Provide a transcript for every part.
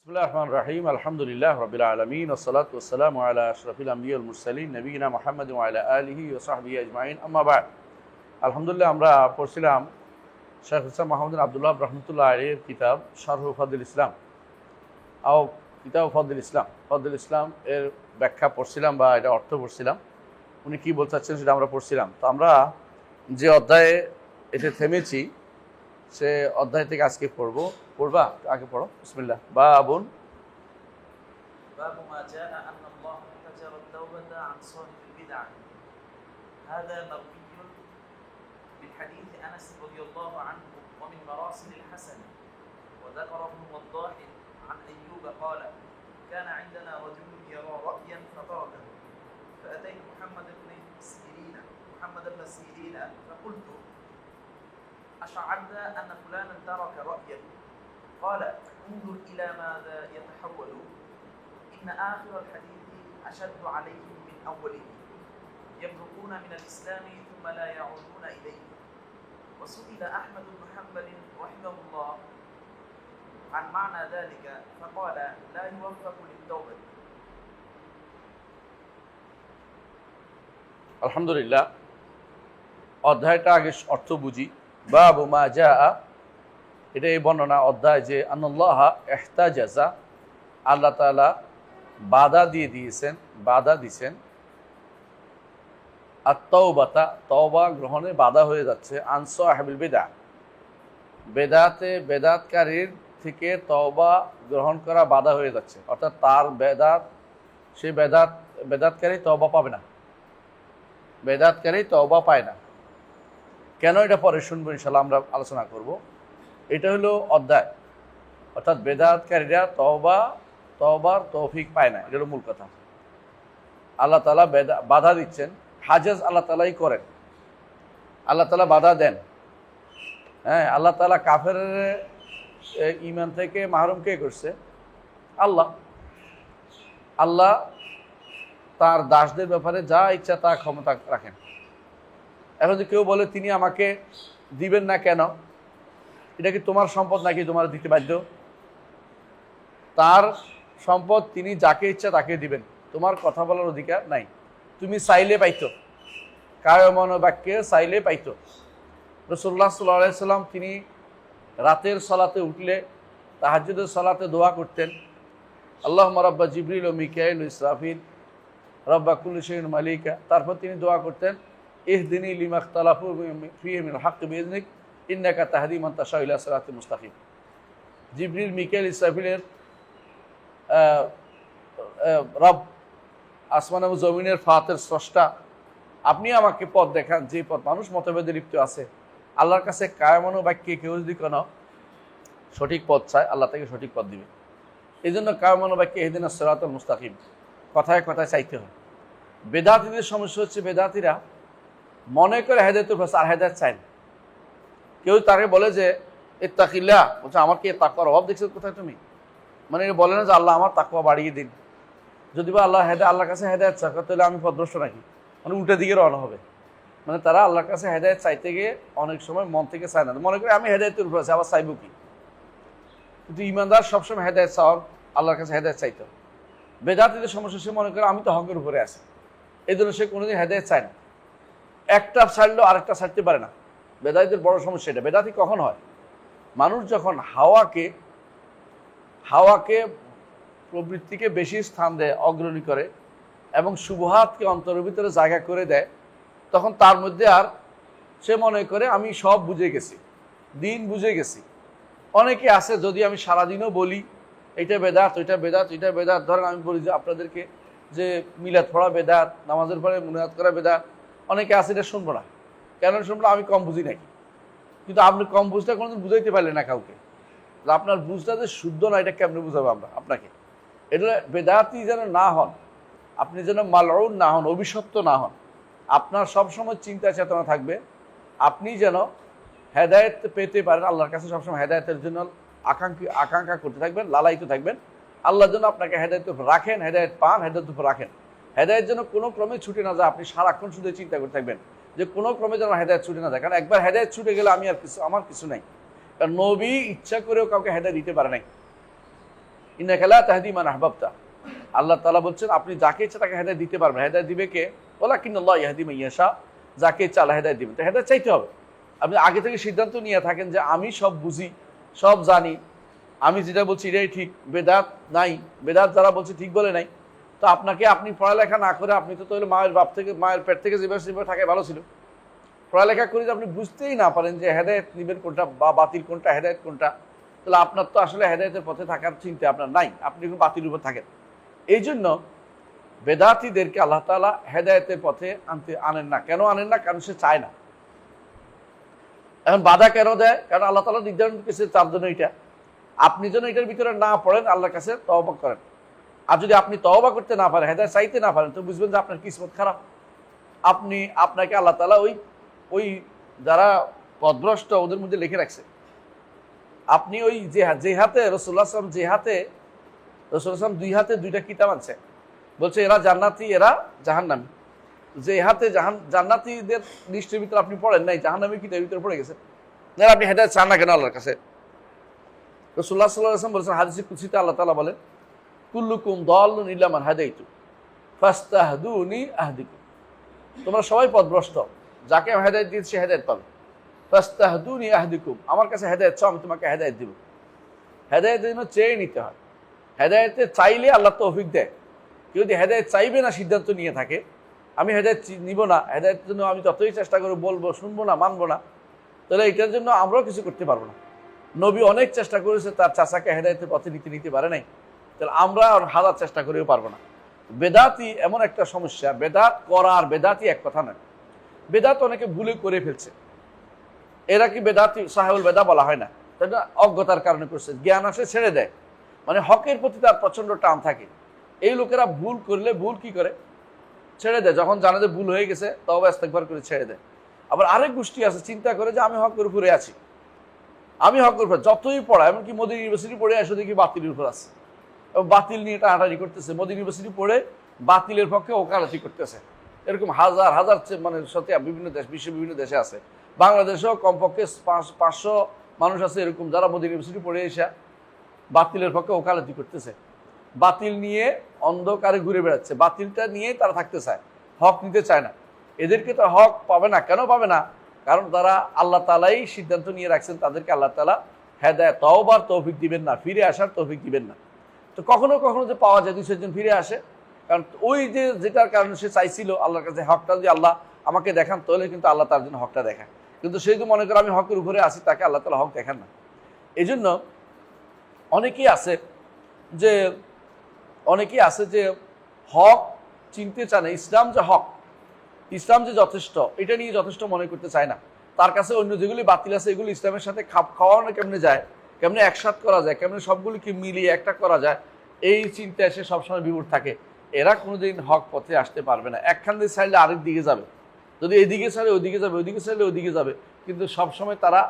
বিসমিল্লাহির রহমানির রহিম। আলহামদুলিল্লাহি রাব্বিল আলামিন ওয়াসসালাতু ওয়াসসালামু আলা আশরাফিল আমবিয়া ওয়াল মুরসালিন নবিয়িনা মুহাম্মাদিন ওয়া আলা আলিহি ওয়া সাহবিহি আজমাইন। আম্মা বা'দ। আলহামদুলিল্লাহ, আমরা পড়ছিলাম শেখ হুসাইন মাহমুদ আব্দুল্লাহ রাহমাতুল্লাহ আলাইহির কিতাব শারহ ফাদুল ইসলাম আও কিতাব ফাদুল ইসলাম। ফাদুল ইসলাম এর ব্যাখ্যা পড়ছিলাম বা এটা অর্থ পড়ছিলাম। উনি কি বলতে চাচ্ছেন সেটা আমরা পড়ছিলাম। তো আমরা যে অধ্যায়ে এতে থেমেছি সে অধ্যায় থেকে আজকে পড়বা আগে পড়ো। বিসমিল্লাহ। বাবুন باب ما جاء أن الله احتجر التوبة عن صاحب البدع. هذا مروي من حديث أنس رضي الله عنه ومن مراسل الحسن. وذكر ابن وضاح عن أيوب قال: كان عندنا رجل يرى رأيا فتركه، فأتيت محمد بن سيرين فقلت: أشعرت أن فلانا ترك رأيه؟ قال: انظر إلى ماذا يتحول، إن آخر الحديث أشد عليهم من أوله، يمرقون من الإسلام ثم لا يعودون إليه. وسئل أحمد بن حنبل رحمه الله عن معنى ذلك فقال: لا يوفق للتوبة. আলহামদুলিল্লাহ, অধ্যায়টা আগে অর্থ বুঝি। বাবু মা জাআ, এটা এই বর্ণনা অধ্যায় যে আন্নাল্লাহ ইহতাজাজা, আল্লাহ তাআলা বাধা দিয়েছেন আত-তাওবাতা, তওবা গ্রহণে বাধা হয়ে যাচ্ছে, আন সাহিবিল বিদআ, বেদাতকারীর থেকে তওবা গ্রহণ করা বাধা হয়ে যাচ্ছে। অর্থাৎ তার বেদাতকারী তওবা পাবে না, বেদাতকারী তওবা পায় না। কেন এটা পরে শুনবো, ইনশাআল্লাহ আমরা আলোচনা করব। এটা হলো অধ্যায়, অর্থাৎ বেদাতকারীরা তওবার তৌফিক পায় না, এটা হলো মূল কথা। আল্লাহ তাআলা বাধা দিচ্ছেন, হাজেজ আল্লাহ তাআলাই করেন, আল্লাহ তাআলা বাধা দেন। হ্যাঁ, আল্লাহ তাআলা কাফের ঈমান থেকে মাহরুম কে করছে? আল্লাহ তার দাসদের ব্যাপারে যা ইচ্ছা তা ক্ষমতা রাখেন। এখন যদি কেউ বলে তিনি আমাকে দিবেন না কেন, এটা কি তোমার সম্পদ নাকি তোমার দিতে বাধ্য? তার সম্পদ, তিনি যাকে ইচ্ছা তাকে দিবেন, তোমার কথা বলার অধিকার নাই। তুমি চাইলে পাইতো, কায়মন বাক্যে চাইলে পাইতো। রাসূলুল্লাহ সাল্লাল্লাহু আলাইহি সাল্লাম তিনি রাতের সালাতে উঠলে তাহাজ্জুদের সালাতে দোয়া করতেন, আল্লাহুম্মা রাব্বা জিবরিল ও মিকাইল ও ইসরাফিল রব্বা কুল্লি শাইইন মালিকা। তারপর তিনি দোয়া করতেন, ইহদিনী লিমা ইখতালাফু ফীহি মিনাল হাক্কি বিইজনিক ইন্নাকা তাহদি মান তাশাউ ইলা সিরাতিল মুস্তাকিম। জিবরিল, মিকাইল, ইসরাফিলের রব, আসমান এবং জমিনের ফাতের স্রষ্টা, আপনি আমাকে পথ দেখান যে পথ। মানুষ মতভেদে লিপ্ত আছে, আল্লাহর কাছে কায়মন বাক্যে কেউ যদি কোনো সঠিক পথ চায়, আল্লাহ তাকে সঠিক পথ দিবে। এই জন্য কায়মন বাক্যে ইহদিনাস সিরাতাল মুস্তাকিম কথায় কথায় চাইতে হয়। বেদাতীদের সমস্যা হচ্ছে, বেদাতীরা মনে করে হেদায়েতের উপর আর হেদায়েত চায় না। কেউ তাকে বলে যে ইত্তাকিল্লাহ, বলছে আমার কি তাকওয়ার অভাব দেখছো কোথায় তুমি? মানে বলে না যে আল্লাহ আমার তাকওয়া বাড়িয়ে দিন। যদি বা আল্লাহর কাছে হেদায়েত চায়, তাহলে আমি পথভ্রষ্ট নাকি? মানে উল্টা দিকে রওনা হবে। মানে তারা আল্লাহর কাছে হেদায়েত চাইতে গিয়ে অনেক সময় মন থেকে চায় না, মনে করে আমি হেদায়েতের উপর আছি, আবার চাইব কি? কিন্তু ইমানদার সবসময় হেদায়েত চাওয়ার, আল্লাহর কাছে হেদায়েত চাইতে হবে। বেদাতীদের সমস্যা, সে মনে করে আমি তো হকের উপরে আছি, এই জন্য সে কোনোদিন হেদায়েত চায় না। একটা ছাড়লেও আরেকটা ছাড়তে পারে না। বেদাতীদের বড় সমস্যা এটা। বেদাতী কখন হয়? মানুষ যখন হাওয়াকে প্রবৃত্তিকে বেশি স্থান দেয়, অগ্রণী করে, এবং শুবহাতকে অন্তরের ভিতরে জায়গা করে দেয়, তখন তার মধ্যে আর সে মনে করে আমি সব বুঝে গেছি, দিন বুঝে গেছি। অনেকে আছে, যদি আমি সারাদিনও বলি এটা বেদাত, ওইটা বেদাত, এটা বেদাত, ধরেন আমি বলি যে আপনাদেরকে যে মিলাদ পড়া বেদাত, নামাজের পরে মুনাজাত করা বেদাত, অনেকে আছে এটা শুনবো না। কেন শুনবো? আমি কম বুঝি নাকি? কিন্তু আপনি কম বুঝটা কোনোদিন বুঝাইতে পারলেন না কাউকে। আপনার বুঝটা যে শুদ্ধ না, এটা কেমনে বুঝাবো আমরা আপনাকে? এটা বেদাতি যেন না হন, আপনি যেন মালউন না হন, অভিশপ্ত না হন। আপনার সবসময় চিন্তা চেতনা থাকবে আপনি যেন হেদায়েত পেতে পারেন, আল্লাহর কাছে সবসময় হেদায়েতের জন্য আকাঙ্ক্ষা করতে থাকবেন, লালায়িত থাকবেন। আল্লাহর জন্য আপনাকে হেদায়েতের উপর রাখেন, হেদায়েত পান, হেদায়েতের উপর রাখেন। হেদায়েত যেন কোনো ক্রমে ছুটে না যায়, আপনি সারাক্ষণ শুধু চিন্তা করতে থাকবেন যে কোনো ক্রমে যেন হেদায়েত ছুটে না যায়। কারণ একবার হেদায়েত ছুটে গেলে আমার কিছু নাই। কারণ নবী ইচ্ছা করেও কাউকে হেদায়েত দিতে পারে নাই। ইন্নাকা লা তাহদি মান আহবাবতা। আল্লাহ তাআলা বলছেন আপনি যাকে ইচ্ছা তাকে হেদায়েত দিতে পারবেন। হেদায়েত দিবে কে? ওয়ালাকিন্নাল্লাহু ইয়াহদি মান ইয়াশা। যাকে ইচ্ছা আল্লাহ হেদায়েত দিবেন। তো হেদায়েত চাইতে হবে। আপনি আগে থেকে সিদ্ধান্ত নিয়ে থাকেন যে আমি সব বুঝি, সব জানি, আমি যেটা বলছি এটাই ঠিক, বেদাত নাই, বেদাত যারা বলছে ঠিক বলে নাই। তো আপনাকে আপনি পড়ালেখা না করে আপনি তো তাহলে মায়ের পেট থেকে যেভাবে থাকায় ভালো ছিল। পড়ালেখা করে যে আপনি বুঝতেই না পারেন যে হেদায়েত নিবেন কোনটা বা বাতিল কোনটা, হেদায়েত কোনটা, তাহলে আপনার তো আসলে হেদায়েতের পথে থাকার চিন্তা আপনার নাই, আপনি বাতিলের উপর থাকেন। এই জন্য বেদাতীদেরকে আল্লাহ তাআলা হেদায়েতের পথে আনেন না। কেন আনেন না? কারণ সে চায় না। এখন বাধা কেন দেয়? কারণ আল্লাহ তাআলা নির্ধারণ করেছে তার জন্য এটা। আপনি যেন এটার ভিতরে না পড়েন, আল্লাহর কাছে তওবা করেন। আর যদি আপনি তওবা করতে না পারেন, হেদায়েত চাইতে না পারেন, তো বুঝবেন যে আপনার কিসমত খারাপ। আপনাকে আল্লাহ তাআলা ওই যারা পথভ্রষ্ট ওদের মধ্যে লিখে রাখছে। আপনি ওই যে হাতে রাসূলুল্লাহ সাল্লাল্লাহু আলাইহি ওয়াসাল্লাম দুই হাতে দুইটা কিতাব আনছে, বলছে এরা জান্নাতি এরা জাহান্নামী। যে হাতে জান্নাতীদের লিস্টের ভিতরে আপনি পড়েন নাই, জাহান্নামী কিতাবের ভিতরে পড়ে গেছেন। আপনি হেদায়েত চান না কেন আল্লাহর কাছে? রাসূলুল্লাহ সাল্লাল্লাহু আলাইহি ওয়াসাল্লাম বলেছেন হাদিসে কুদসিতে আল্লাহ তাআলা বলেন কুল্লুকুম দাল্লুন ইল্লা মান হাদাইতু ফাস্তাহদুনি আহদিকুম। তোমরা সবাই পথভ্রষ্ট, যাকে আমি হেদায়েত দিয়েছি সে হেদায়েত পাবে। ফাস্তাহদুনি আহদিকুম, আমার কাছে হেদায়েত চাও, আমি তোমাকে হেদায়েত দিব। হেদায়েতের জন্য চেয়ে নিতে হয়। হেদায়েতে চাইলে আল্লাহ তৌফিক দেয়। কেউ যদি হেদায়েত চাইবে না সিদ্ধান্ত নিয়ে থাকে, আমি হেদায়েত নিব না, হেদায়েতের জন্য আমি যতই চেষ্টা করে বলবো, শুনবো না, মানবো না, তাহলে এটার জন্য আমরাও কিছু করতে পারবো না। নবী অনেক চেষ্টা করেছে তার চাচাকে হেদায়েতের পথে নিতে পারে নাই, তাহলে আমরা হাজার চেষ্টা করেও পারবো না। বেদাতি এমন একটা সমস্যা, বেদাত করার বেদাতি এক কথা নয়। বেদাত অনেকে ভুলে করে ফেলছে, এরা কি বেদাতি সাহেবুল বেদা বলা হয় না? তাই অজ্ঞতার কারণে করছে, জ্ঞান আসে ছেড়ে দেয়, মানে হকের প্রতি তার প্রচন্ড টান থাকে। এই লোকেরা ভুল করলে ভুল কি করে? ছেড়ে দেয়। যখন জানে যে ভুল হয়ে গেছে তওবা ইস্তেগফার করে ছেড়ে দেয়। আবার আরেক গোষ্ঠী আছে চিন্তা করে যে আমি হকের উপরে আছি, আমি হকের উপরে যতই পড়া, এমনকি মোদী ইউনিভার্সিটি পড়ে আসে দেখি বাতিলের উপর আছে, বাতিল নিয়ে টানাটানি করতেছে। মোদী ইউনিভার্সিটি পড়ে বাতিলের পক্ষে ওকালতি করতেছে। এরকম হাজার হাজার মানে সাথে বিভিন্ন দেশ, বিশ্বের বিভিন্ন দেশে আছে। বাংলাদেশেও কমপক্ষে 500 মানুষ আছে এরকম যারা মোদী ইউনিভার্সিটি পড়ে এসে বাতিলের পক্ষে ওকালতি করতেছে। বাতিল নিয়ে অন্ধকারে ঘুরে বেড়াচ্ছে, বাতিলটা নিয়ে তারা থাকতে চায়, হক নিতে চায় না। এদেরকে তো হক পাবে না। কেন পাবে না? কারণ তারা আল্লাহ তাআলাই সিদ্ধান্ত নিয়ে রাখছেন তাদেরকে আল্লাহ তাআলা হেদায়েত তওবার তৌফিক দিবেন না, ফিরে আসার তৌফিক দিবেন না। তো কখনো কখনো যে পাওয়া যায় 200 জন ফিরে আসে, কারণ ওই যেটার কারণে সে চাইছিল আল্লাহর কাছে হকটা যদি আল্লাহ আমাকে দেখান, তাহলে কিন্তু আল্লাহ তার জন্য হকটা দেখায়। কিন্তু সেই তো মনে করে আমি হকের উপরে আছি, তাকে আল্লাহ তাআলা হক দেখান না। এই জন্য অনেকেই আছে যে হক চিনতে চায় না। ইসলাম যে হক, ইসলাম যে যথেষ্ট, এটা নিয়ে যথেষ্ট মনে করতে চায় না। তার কাছে অন্য যেগুলি বাতিল আছে এগুলি ইসলামের সাথে খাপ খাওয়ানো কেমনে যায়, কেমনে একসাথ করা যায়, কেমনে সবগুলিকে মিলিয়ে একটা করা যায়, এই চিন্তায় সে সবসময় বিমূঢ় থাকে। এরা কোনোদিন হক পথে আসতে পারবে না। একখান দিয়ে চাইলে আরেক দিকে যাবে, যদি এইদিকে চাইলে ওইদিকে যাবে, ওইদিকে চাইলে ওইদিকে যাবে, কিন্তু সবসময় তারা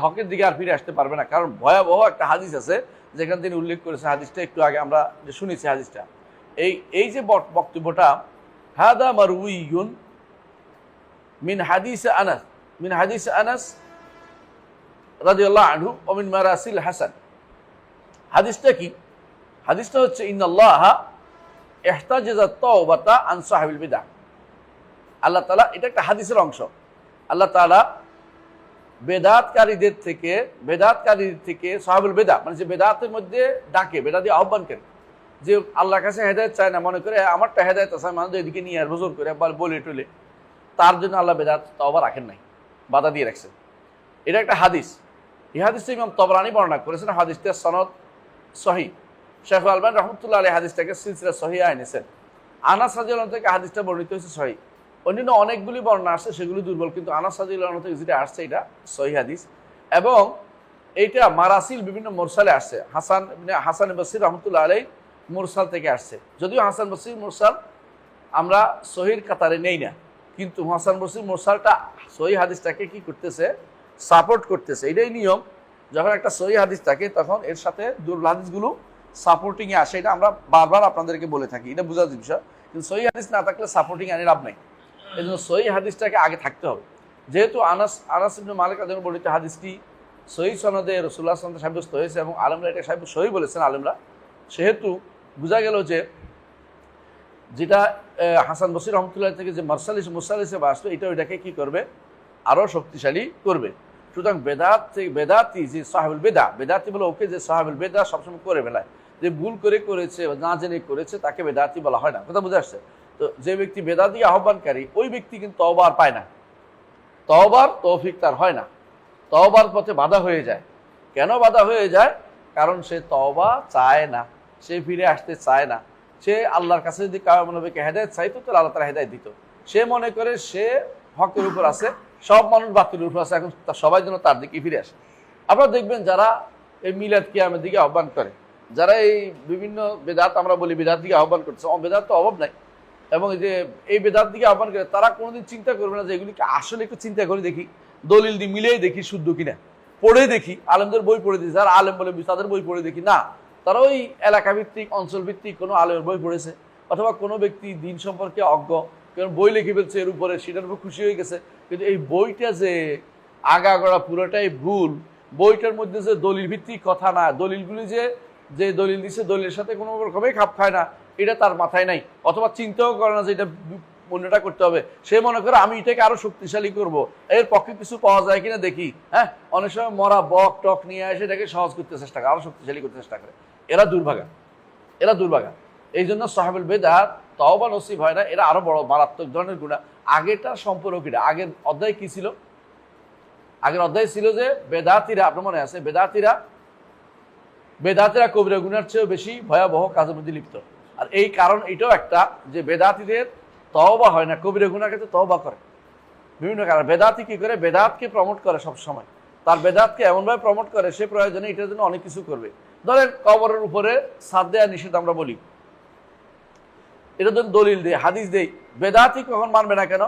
হকের দিকে আর ফিরে আসতে পারবে না। কারণ ভয়াবহ একটা হাদিস আছে যেখানে তিনি উল্লেখ করেছে, হাদিসটা একটু আগে আমরা শুনেছি। হাদিসটা এই যে বক্তব্যটা, হাদা মারউইয়ুন মিন হাদিস আনাস রাদিয়াল্লাহু আনহু ওয়া মিন মারাসিল হাসান। হাদিসটা কি? হাদিসটা হচ্ছে ইন্নাল্লাহা ইহতাজাজা তাওবাতা আন সাহিবিল বিদআহ। আল্লাহ তাআলা, এটা একটা হাদিসের অংশ, আল্লাহ তাআলা বেদাতকারীদের থেকে সাহাবুল বেদা, মানে যে বেদাতের মধ্যে ডাকে, বেদা দিয়ে আহ্বান করে, যে আল্লাহর কাছে হেদায়েত চায় না, মনে করে আমারটা হেদায়েত আছে, মানুষ এদিকে নিয়ে আর হুজুর করে একবার বলে টলে, তার জন্য আল্লাহ বেদাত তওবা রাখেন নাই, বাধা দিয়ে রাখছেন। এটা একটা হাদিস। এই হাদিসটা ইমাম তবরানি বর্ণনা করেছেন। হাদিসটার সনদ সহিহ। শাইখ আলবানী রাহমাতুল্লাহ আলাইহি হাদিসটাকে সিলসিলা সহিহা এনেছেন। আনাস রাদিয়াল্লাহু আনহু থেকে হাদিসটা বর্ণিত হয়েছে সহিহ। অন্যান্য অনেকগুলি বর্ণনা আসছে, সেগুলি দুর্বল, কিন্তু আনাস রাদিয়াল্লাহু আনহু থেকে যেটা আসছে এটা সহিহ হাদিস। এবং এইটা মারাসিল বিভিন্ন মুরসালে আসছে। হাসান বসরি রাহমাতুল্লাহ আলাইহি মুরসাল থেকে আসছে। যদিও হাসান বসরির মুরসাল আমরা সহির কাতারে নেই না, কিন্তু হাসান বসরির মুরসালটা সহিহ হাদিসটাকে কি করতেছে? সাপোর্ট করতেছে। এটাই নিয়ম, যখন একটা সহিহ হাদিস থাকে তখন এর সাথে দুর্বল হাদিসগুলো সাপোর্টিংয়ে আসে। এটা আমরা বারবার আপনাদেরকে বলে থাকি, এটা বোঝার বিষয়। কিন্তু সহিহ হাদিস না থাকলে সাপোর্টিং আনি লাভ নাই। এই জন্য সহিহ হাদিসটাকে আগে থাকতে হবে। যেহেতু আনাস ইবনে মালিক রাদিয়াল্লাহু আনহু বর্ণিত হাদিসটি সহিহ সনদে রাসূলুল্লাহ সাল্লাল্লাহু আলাইহি ওয়াসাল্লাম সাব্যস্ত হয়েছে এবং আলেমরা এটা সহিহ বলেছেন আলেমরা, সেহেতু বোঝা গেল যে যেটা হাসান বসরি রহমতুল্লাহ থেকে যে মুরসাল হিসেবে আসলো, এটা ওইটাকে কি করবে, আরও শক্তিশালী করবে। সুতরাং বেদাতি যে সাহাবুল বেদাতি বলে ওকে যে সাহাবুল বেদা সবসময় করে ফেলায়, যে ভুল করেছে না জেনে করেছে তাকে বেদাতি বলা হয় না। কথা বুঝে আসছে? তো যে ব্যক্তি বেদাতি আহ্বানকারী ওই ব্যক্তি কিন্তু তওবা আর পায় না, তওবার তৌফিক তার হয় না, তওবার পথে বাধা হয়ে যায়। কেন বাধা হয়ে যায়? কারণ সে তওবা চায় না, সে ফিরে আসতে চায় না। সে আল্লাহর কাছে যদি কায়মনবীকে হেদায়েত চাইতো তাহলে আল্লাহ তাআলা হেদায়েত দিত। সে মনে করে সে হকের উপর আছে, সব মানুষ বাতিলের উপর আছে, এখন সবাই যেন তার দিকে ফিরে আসে। আপনারা দেখবেন যারা এই মিলাদ কিয়ামের দিকে আহ্বান করে, যারা এই বিভিন্ন বেদাত আমরা বলি বেদাত দিকে আহ্বান করছে, বেদাত তো অভাব নাই, এবং এই যে এই বেদাত দিকে আহ্বান করে তারা কোনোদিন চিন্তা করবে না যে এগুলিকে আসলে একটু চিন্তা করে দেখি, দলিল দিয়ে মিলিয়ে দেখি শুদ্ধ কিনা, পড়ে দেখি, আলেমদের বই পড়ে দেখি, যারা আলেম বলে তাদের বই পড়ে দেখি। না, তারা ওই এলাকাভিত্তিক অঞ্চলভিত্তিক কোনো আলেমের বই পড়েছে, অথবা কোনো ব্যক্তি দিন সম্পর্কে অজ্ঞ কারণ বই লিখে ফেলছে এর উপরে, সেটার উপর খুশি হয়ে গেছে। কিন্তু এই বইটা যে আগাগোড়া পুরোটাই ভুল, বইটার মধ্যে যে দলিল ভিত্তিক কথা না, দলিলগুলি যে দলিল দিচ্ছে দলিলের সাথে কোনো রকমই খাপ খায় না, এটা তার মাথায় নাই, অথবা চিন্তাও করে না যে এটা মূল্যটা করতে হবে। সে মনে করে আমি এটাকে আরো শক্তিশালী করব, এর পক্ষে কিছু পাওয়া যায় কিনা দেখি। হ্যাঁ, অনেক সময় মরা বক টক নিয়ে এসে এটাকে সহজ করতে চেষ্টা করে, আরো শক্তিশালী করতে চেষ্টা করে। এরা দুর্ভাগা। এই জন্য সাহাবুল বেদাত তওবা নসিব হয় না, এরা আরো বড় মারাত্মক ধরনের গুনাহ। আগেটা সম্পর্ক কিনা, আগের অধ্যায় কি ছিল? আগের অধ্যায় ছিল যে বেদাতিরা, আপনার মনে আছে, বেদাতিরা কবিরা গুনার চেয়েও বেশি ভয়াবহ কাজের মধ্যে লিপ্ত। আর এই কারণ এটাও একটা যে বেদাতিদের তওবা হয় না, কবিরা গুনার ক্ষেত্রে তওবা করে বিভিন্ন কারণ। বেদাতি কি করে? বেদাতকে প্রমোট করে সব সময়, তার বেদাতকে এমনভাবে প্রমোট করে সে প্রয়োজনে এটার জন্য অনেক কিছু করবে। ধরেন কবরের উপরে ছাদ দেয়া নিষেধ আমরা বলি, এটা জন্য দলিল দেয়, হাদিস দেয়, বেদাতি কখন মানবে না কেন?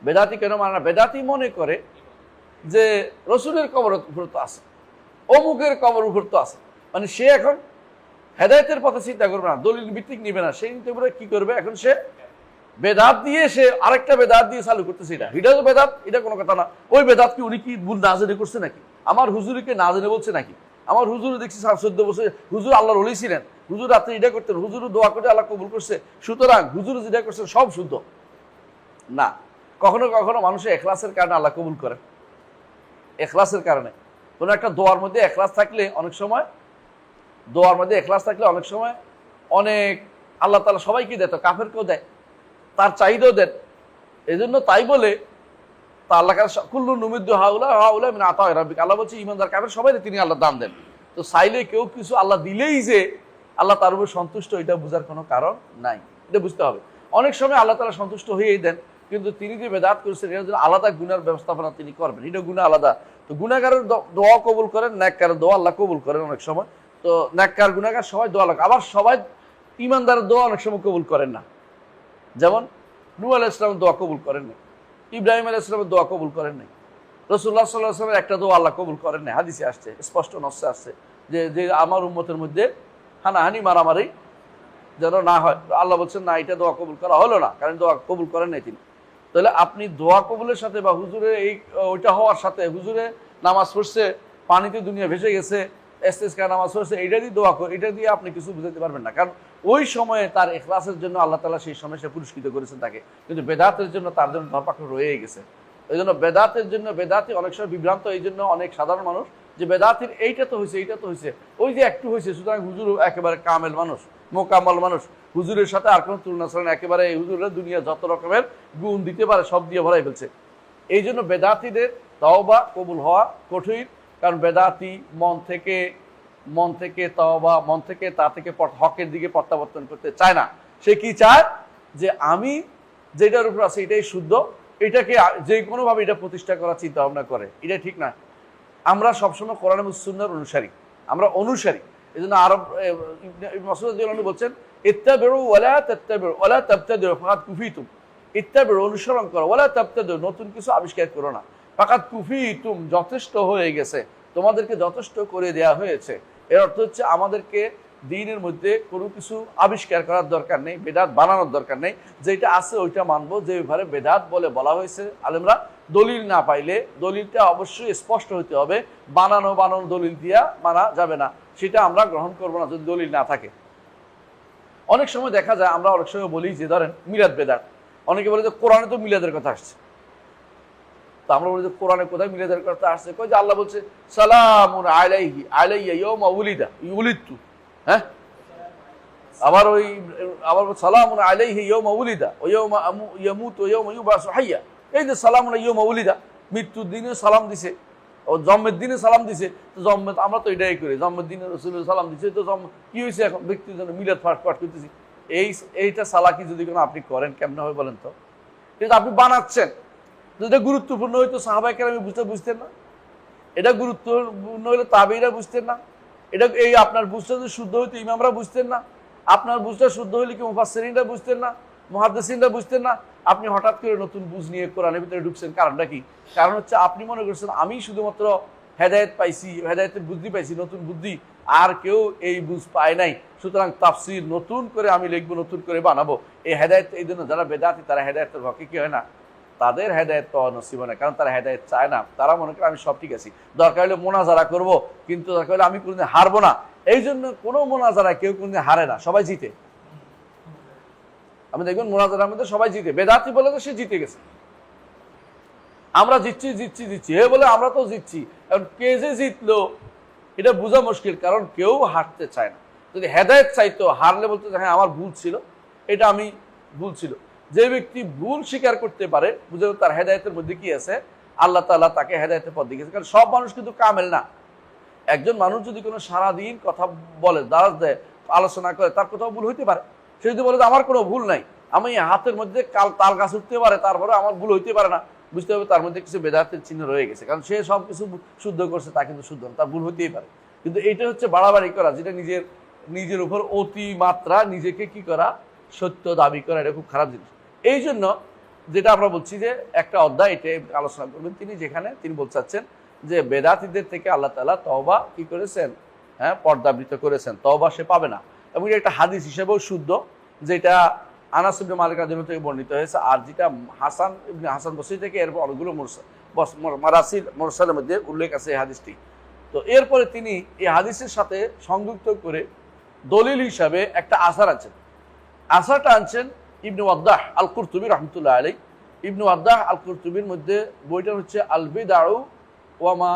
বেদাতি কেন মানে না? বেদাতি মনে করে যে রসুলের কবরের উপর তো আছে, অমুকের কবর উপর তো আছে, মানে সে এখন হেদায়েতের পথে চিন্তা করবে না, দলিল ভিত্তিক নিবে না, সেই নিতে পারে কি করবে, এখন সে বেদাত দিয়ে সে আরেকটা বেদাত দিয়ে চালু করতেছে। এটা তো বেদাত, এটা কোনো কথা না। ওই বেদাত কি উনি কি ভুল না জেনে করছে নাকি? আমার হুজুরকে না জেনে বলছে নাকি? আমার হুজুর দেখছি 14 বছর হুজুর আল্লাহর ওলি ছিলেন, হুজুর রাত্রে এটা করতেন, হুজুর দোয়া করে আল্লাহ কবুল করছে, সুতরাং হুজুর যেটা করছেন সব শুদ্ধ না। কখনো কখনো মানুষের এখলাসের কারণে আল্লাহ কবুল করেন, এখলাসের কারণে। কোনো একটা দোয়ার মধ্যে এখলাস থাকলে অনেক সময় অনেক আল্লাহ তাআলা সবাইকে দেয়, তো কাফেরকেও দেয়, তার চাহিদাও দেন। এই জন্য তাই বলে তা আল্লাহ কুল্লু নুমিদ্দু হাউলা মিন আতা রাব্বিক, আল্লাহ বলছে ইমানদার কাফের সবাই তিনি আল্লাহ দান দেন। তো চাইলে কেউ কিছু আল্লাহ দিলেই যে আল্লাহ তার উপর সন্তুষ্ট, এটা বোঝার কোনো কারণ নাই, এটা বুঝতে হবে। অনেক সময় আল্লাহ তাআলা সন্তুষ্ট হয়েই দেন, কিন্তু তিনি যে বেদাত করেছেন এর জন্য আলাদা গুনার ব্যবস্থাপনা তিনি করবেন, এটা গুনাহ আলাদা। তো গুনাহগারের দোয়া কবুল করেন, নেককারের দোয়া আল্লাহ কবুল করেন অনেক সময়। তো নেককার গুনাহগার সবাই দোয়া লাগে, আবার সবাই ইমানদারের দোয়া অনেক সময় কবুল করেন না। যেমন নূহ আলাইহিস সালামের দোয়া কবুল করেন নাই, ইব্রাহিম আলাইহিস সালামের দোয়া কবুল করেন নাই, রাসূলুল্লাহ সাল্লাল্লাহু আলাইহি ওয়াসাল্লামের একটা দোয়া আল্লাহ কবুল করেন নাই। হাদিসে আসছে, স্পষ্ট নসে আসছে যে আমার উম্মতের মধ্যে হানাহানি মারামারি যেন না হয়। আল্লাহ বলছেন না, এটা দোয়া কবুল করা হলো না, কারণ দোয়া কবুল করেন নাই তিনি। তাহলে আপনি দোয়া কবুলের সাথে বা হুজুরে ওইটা হওয়ার সাথে, হুজুরে নামাজ পড়ছে, পানিতে দুনিয়া ভেসে গেছে, ইস্তিসকা নামাজ পড়ছে, এটা দিয়ে দোয়া করে, এটা দিয়ে আপনি কিছু বুঝাতে পারবেন না। কারণ ওই সময়ে তার ইখলাসের জন্য আল্লাহ তাআলা সেই সময় সে পুরস্কৃত করেছেন তাকে, কিন্তু বেদাতের জন্য তার জন্য ধরপাকড় রয়ে গেছে। এই জন্য বেদাতি অনেক সময় বিভ্রান্ত। এই জন্য অনেক সাধারণ মানুষ যে বেদাতির এইটা তো হয়েছে, ওই যে একটু হয়েছে, সুতরাং হুজুর একেবারে কামেল মানুষ, মোকাম্মল মানুষ, হুজুরের সাথে আর কোনো তুলনা চলে না, একেবারে এই হুজুরের দুনিয়া যত রকমের গুণ দিতে পারে সব দিয়ে ভরাই ফেলছে। এই জন্য বেদাতিদের তওবা কবুল হওয়া কঠিন, কারণ বেদাতি মন থেকে তওবা, মন থেকে তা থেকে হকের দিকে প্রত্যাবর্তন করতে চায় না। সে কি চায়? যে আমি যেটার উপর আছে এটাই শুদ্ধ, এটাকে যে কোনোভাবে এটা প্রতিষ্ঠা করার চিন্তা ভাবনা করে, এটা ঠিক না। আমরা সবসময় কোরআন এবং সুন্নাহর অনুসারী। এই জন্য আরব মাসউদ রাদিয়াল্লাহু আনহু বলছেন, ইত্তাবিউ ওয়ালা তাবতাদিউ ফাকাদ কুফিতুম। ইত্তাবিউ, অনুসরণ করো, ওয়ালা তাবতাদিউ, নতুন কিছু আবিষ্কার করো না, ফাকাদ কুফিতুম, যথেষ্ট হয়ে গেছে, তোমাদেরকে যথেষ্ট করে দেয়া হয়েছে। এর অর্থ হচ্ছে আমাদেরকে দ্বীনের মধ্যে কোনো কিছু আবিষ্কার করার দরকার নেই, বেদাত বানানোর দরকার নেই, যেটা আছে ওইটা মানবো। যে ব্যাপারে বেদাত বলে বলা হয়েছে আলেমরা, দলিল না পাইলে দলিলটা অবশ্যই স্পষ্ট হতে হবে, বানানো দলিল দিয়া মানা যাবে না, সেটা আমরা গ্রহণ করবো না যদি দলিল না থাকে। অনেক সময় দেখা যায়, আমরা অনেক সময় বলি যে ধরেন মিলাদ বেদাত, অনেকে বলে যে কোরআনে তো মিলাদের কথা আসছে। তো আমরা বলি যে কোরআনে কোথায় মিলাদের কথা আসছে? কই যে আল্লাহ বলছে সালামুন আলাইহি আলাইয়া ইয়াউমা উলিদা ইউলিদতু, হ্যাঁ, আবার সালামুন আলাইহি ইয়াউমা উলিদা ওয়া ইয়াউমা ইয়ামুতু ওয়া ইয়াউমা ইউবাসু হাইয়া। এই যে সালামুন ইয়াউমা উলিদা, মৃত্যুর দিনে সালাম দিছে, ও জন্মের দিনে সালাম দিছে। তো জন্মের আমরা তো এটাই করি, জন্মের দিনে রাসূলুল্লাহ সালাম দিছে। তো কি হয়েছে এখন? ব্যক্তির জন্য মিলাদ পাঠ করতেছি। এইটা সালাকি যদি কোনো আপনি করেন কেমন হবে বলেন তো? কিন্তু আপনি বানাচ্ছেন। এটা গুরুত্বপূর্ণ হইতো সাহাবায়ে কেরাম বুঝতেন না, এটা গুরুত্বপূর্ণ হইলে তাবেঈরা বুঝতেন না, এটা এই আপনার বুঝটা যদি শুদ্ধ হইতো ইমামরা বুঝতেন না, আপনার বুঝটা শুদ্ধ হইলে কি মুফাসসিরিনরা বুঝতেন না, মুহাদ্দিসিনরা বুঝতেন না। আপনি হঠাৎ করে নতুন বুঝ নিয়ে কোরআনের ভিতরে ঢুকছেন, কারণটা কি? কারণ হচ্ছে আপনি মনে করছেন আমি শুধুমাত্র হেদায়েত পাইছি, হেদায়েতের বুদ্ধি পাইছি, নতুন বুদ্ধি, আর কেউ এই বুঝ পায় নাই, সুতরাং তাফসীর নতুন করে আমি লিখবো, নতুন করে বানাবো। এই হেদায়েত, এই জন্য যারা বেদাতি তারা হেদায়েতের পক্ষে কি হয় না, তাদের হেদায়েত তো নসিব হয় না, কারণ তারা হেদায়েত চায় না। তারা মনে করে আমি সব ঠিক আছি, দরকার হলে মোনাজারা করব, কিন্তু দরকার হলে আমি কোনোদিন হারবো না। এই জন্য কোনো মোনাজারায় কেউ কোনোদিন হারে না, সবাই জিতে। আমি দেখবেন মোনাজারার মধ্যে সবাই জিতে। বেদাতি বলে তো সে জিতে গেছে, আমরা জিতছি এ বলে আমরা তো জিতছি। এখন কে যে জিতলো এটা বোঝা মুশকিল, কারণ কেউ হারতে চায় না। যদি হেদায়েত চাইতো, হারলে বলতো হ্যাঁ আমার ভুল ছিল, এটা আমি ভুল ছিল। যে ব্যক্তি ভুল স্বীকার করতে পারে, বুঝে তার হেদায়েতের মধ্যে কি আছে, আল্লাহ তাআলা তাকে হেদায়েতের পথ দেখিয়েছে। কারণ সব মানুষ কিন্তু কামেল না। একজন মানুষ যদি কোনো সারাদিন কথা বলে, দাঁড়াত দেয়, আলোচনা করে, তার কোথাও ভুল হইতে পারে। সে যদি বলে যে আমার কোনো ভুল নাই, আমি হাতের মধ্যে তাল গাছ উঠতে পারে, তারপরে আমার ভুল হইতে পারে না, বুঝতে হবে তার মধ্যে কিছু বেদাতের চিহ্ন রয়ে গেছে। কারণ সে সব কিছু শুদ্ধ করছে, তা কিন্তু শুদ্ধ না, তার ভুল হইতেই পারে। কিন্তু এইটা হচ্ছে বাড়াবাড়ি করা, যেটা নিজের উপর অতি মাত্রা নিজেকে কি করা, সত্য দাবি করা, এটা খুব খারাপ জিনিস। এই জন্য যেটা আমরা বলছি যে একটা অধ্যায় এটা আলোচনা করবেন তিনি, যেখানে তিনি বলতে চাচ্ছেন যে বেদাতীদের থেকে আল্লাহ তাআলা তওবা কি করেছেন, হ্যাঁ, পর্দাবৃত করেছেন, তওবা সে পাবে না। এবং এটা একটা হাদিস হিসেবেও শুদ্ধ, যেটা আনাস ইবনে মালিক রাদিয়াল্লাহু থেকে বর্ণিত হয়েছে, আর যেটা হাসান বসরি থেকে, এরপর অনেকগুলো মারাসিল মুরসালের মধ্যে উল্লেখ আছে এই হাদিসটি। তো এরপরে তিনি এই হাদিসের সাথে সংযুক্ত করে দলিল হিসাবে একটা আসার আনছেন। আসারটা আনছেন ইবনে ওয়াদ্দাহ আল কুরতুবী রাহমাতুল্লাহ আলাইহি। ইবনে ওয়াদ্দাহ আল কুরতুবীর মধ্যে বইটা হচ্ছে আল বিদআউ ওয়া মা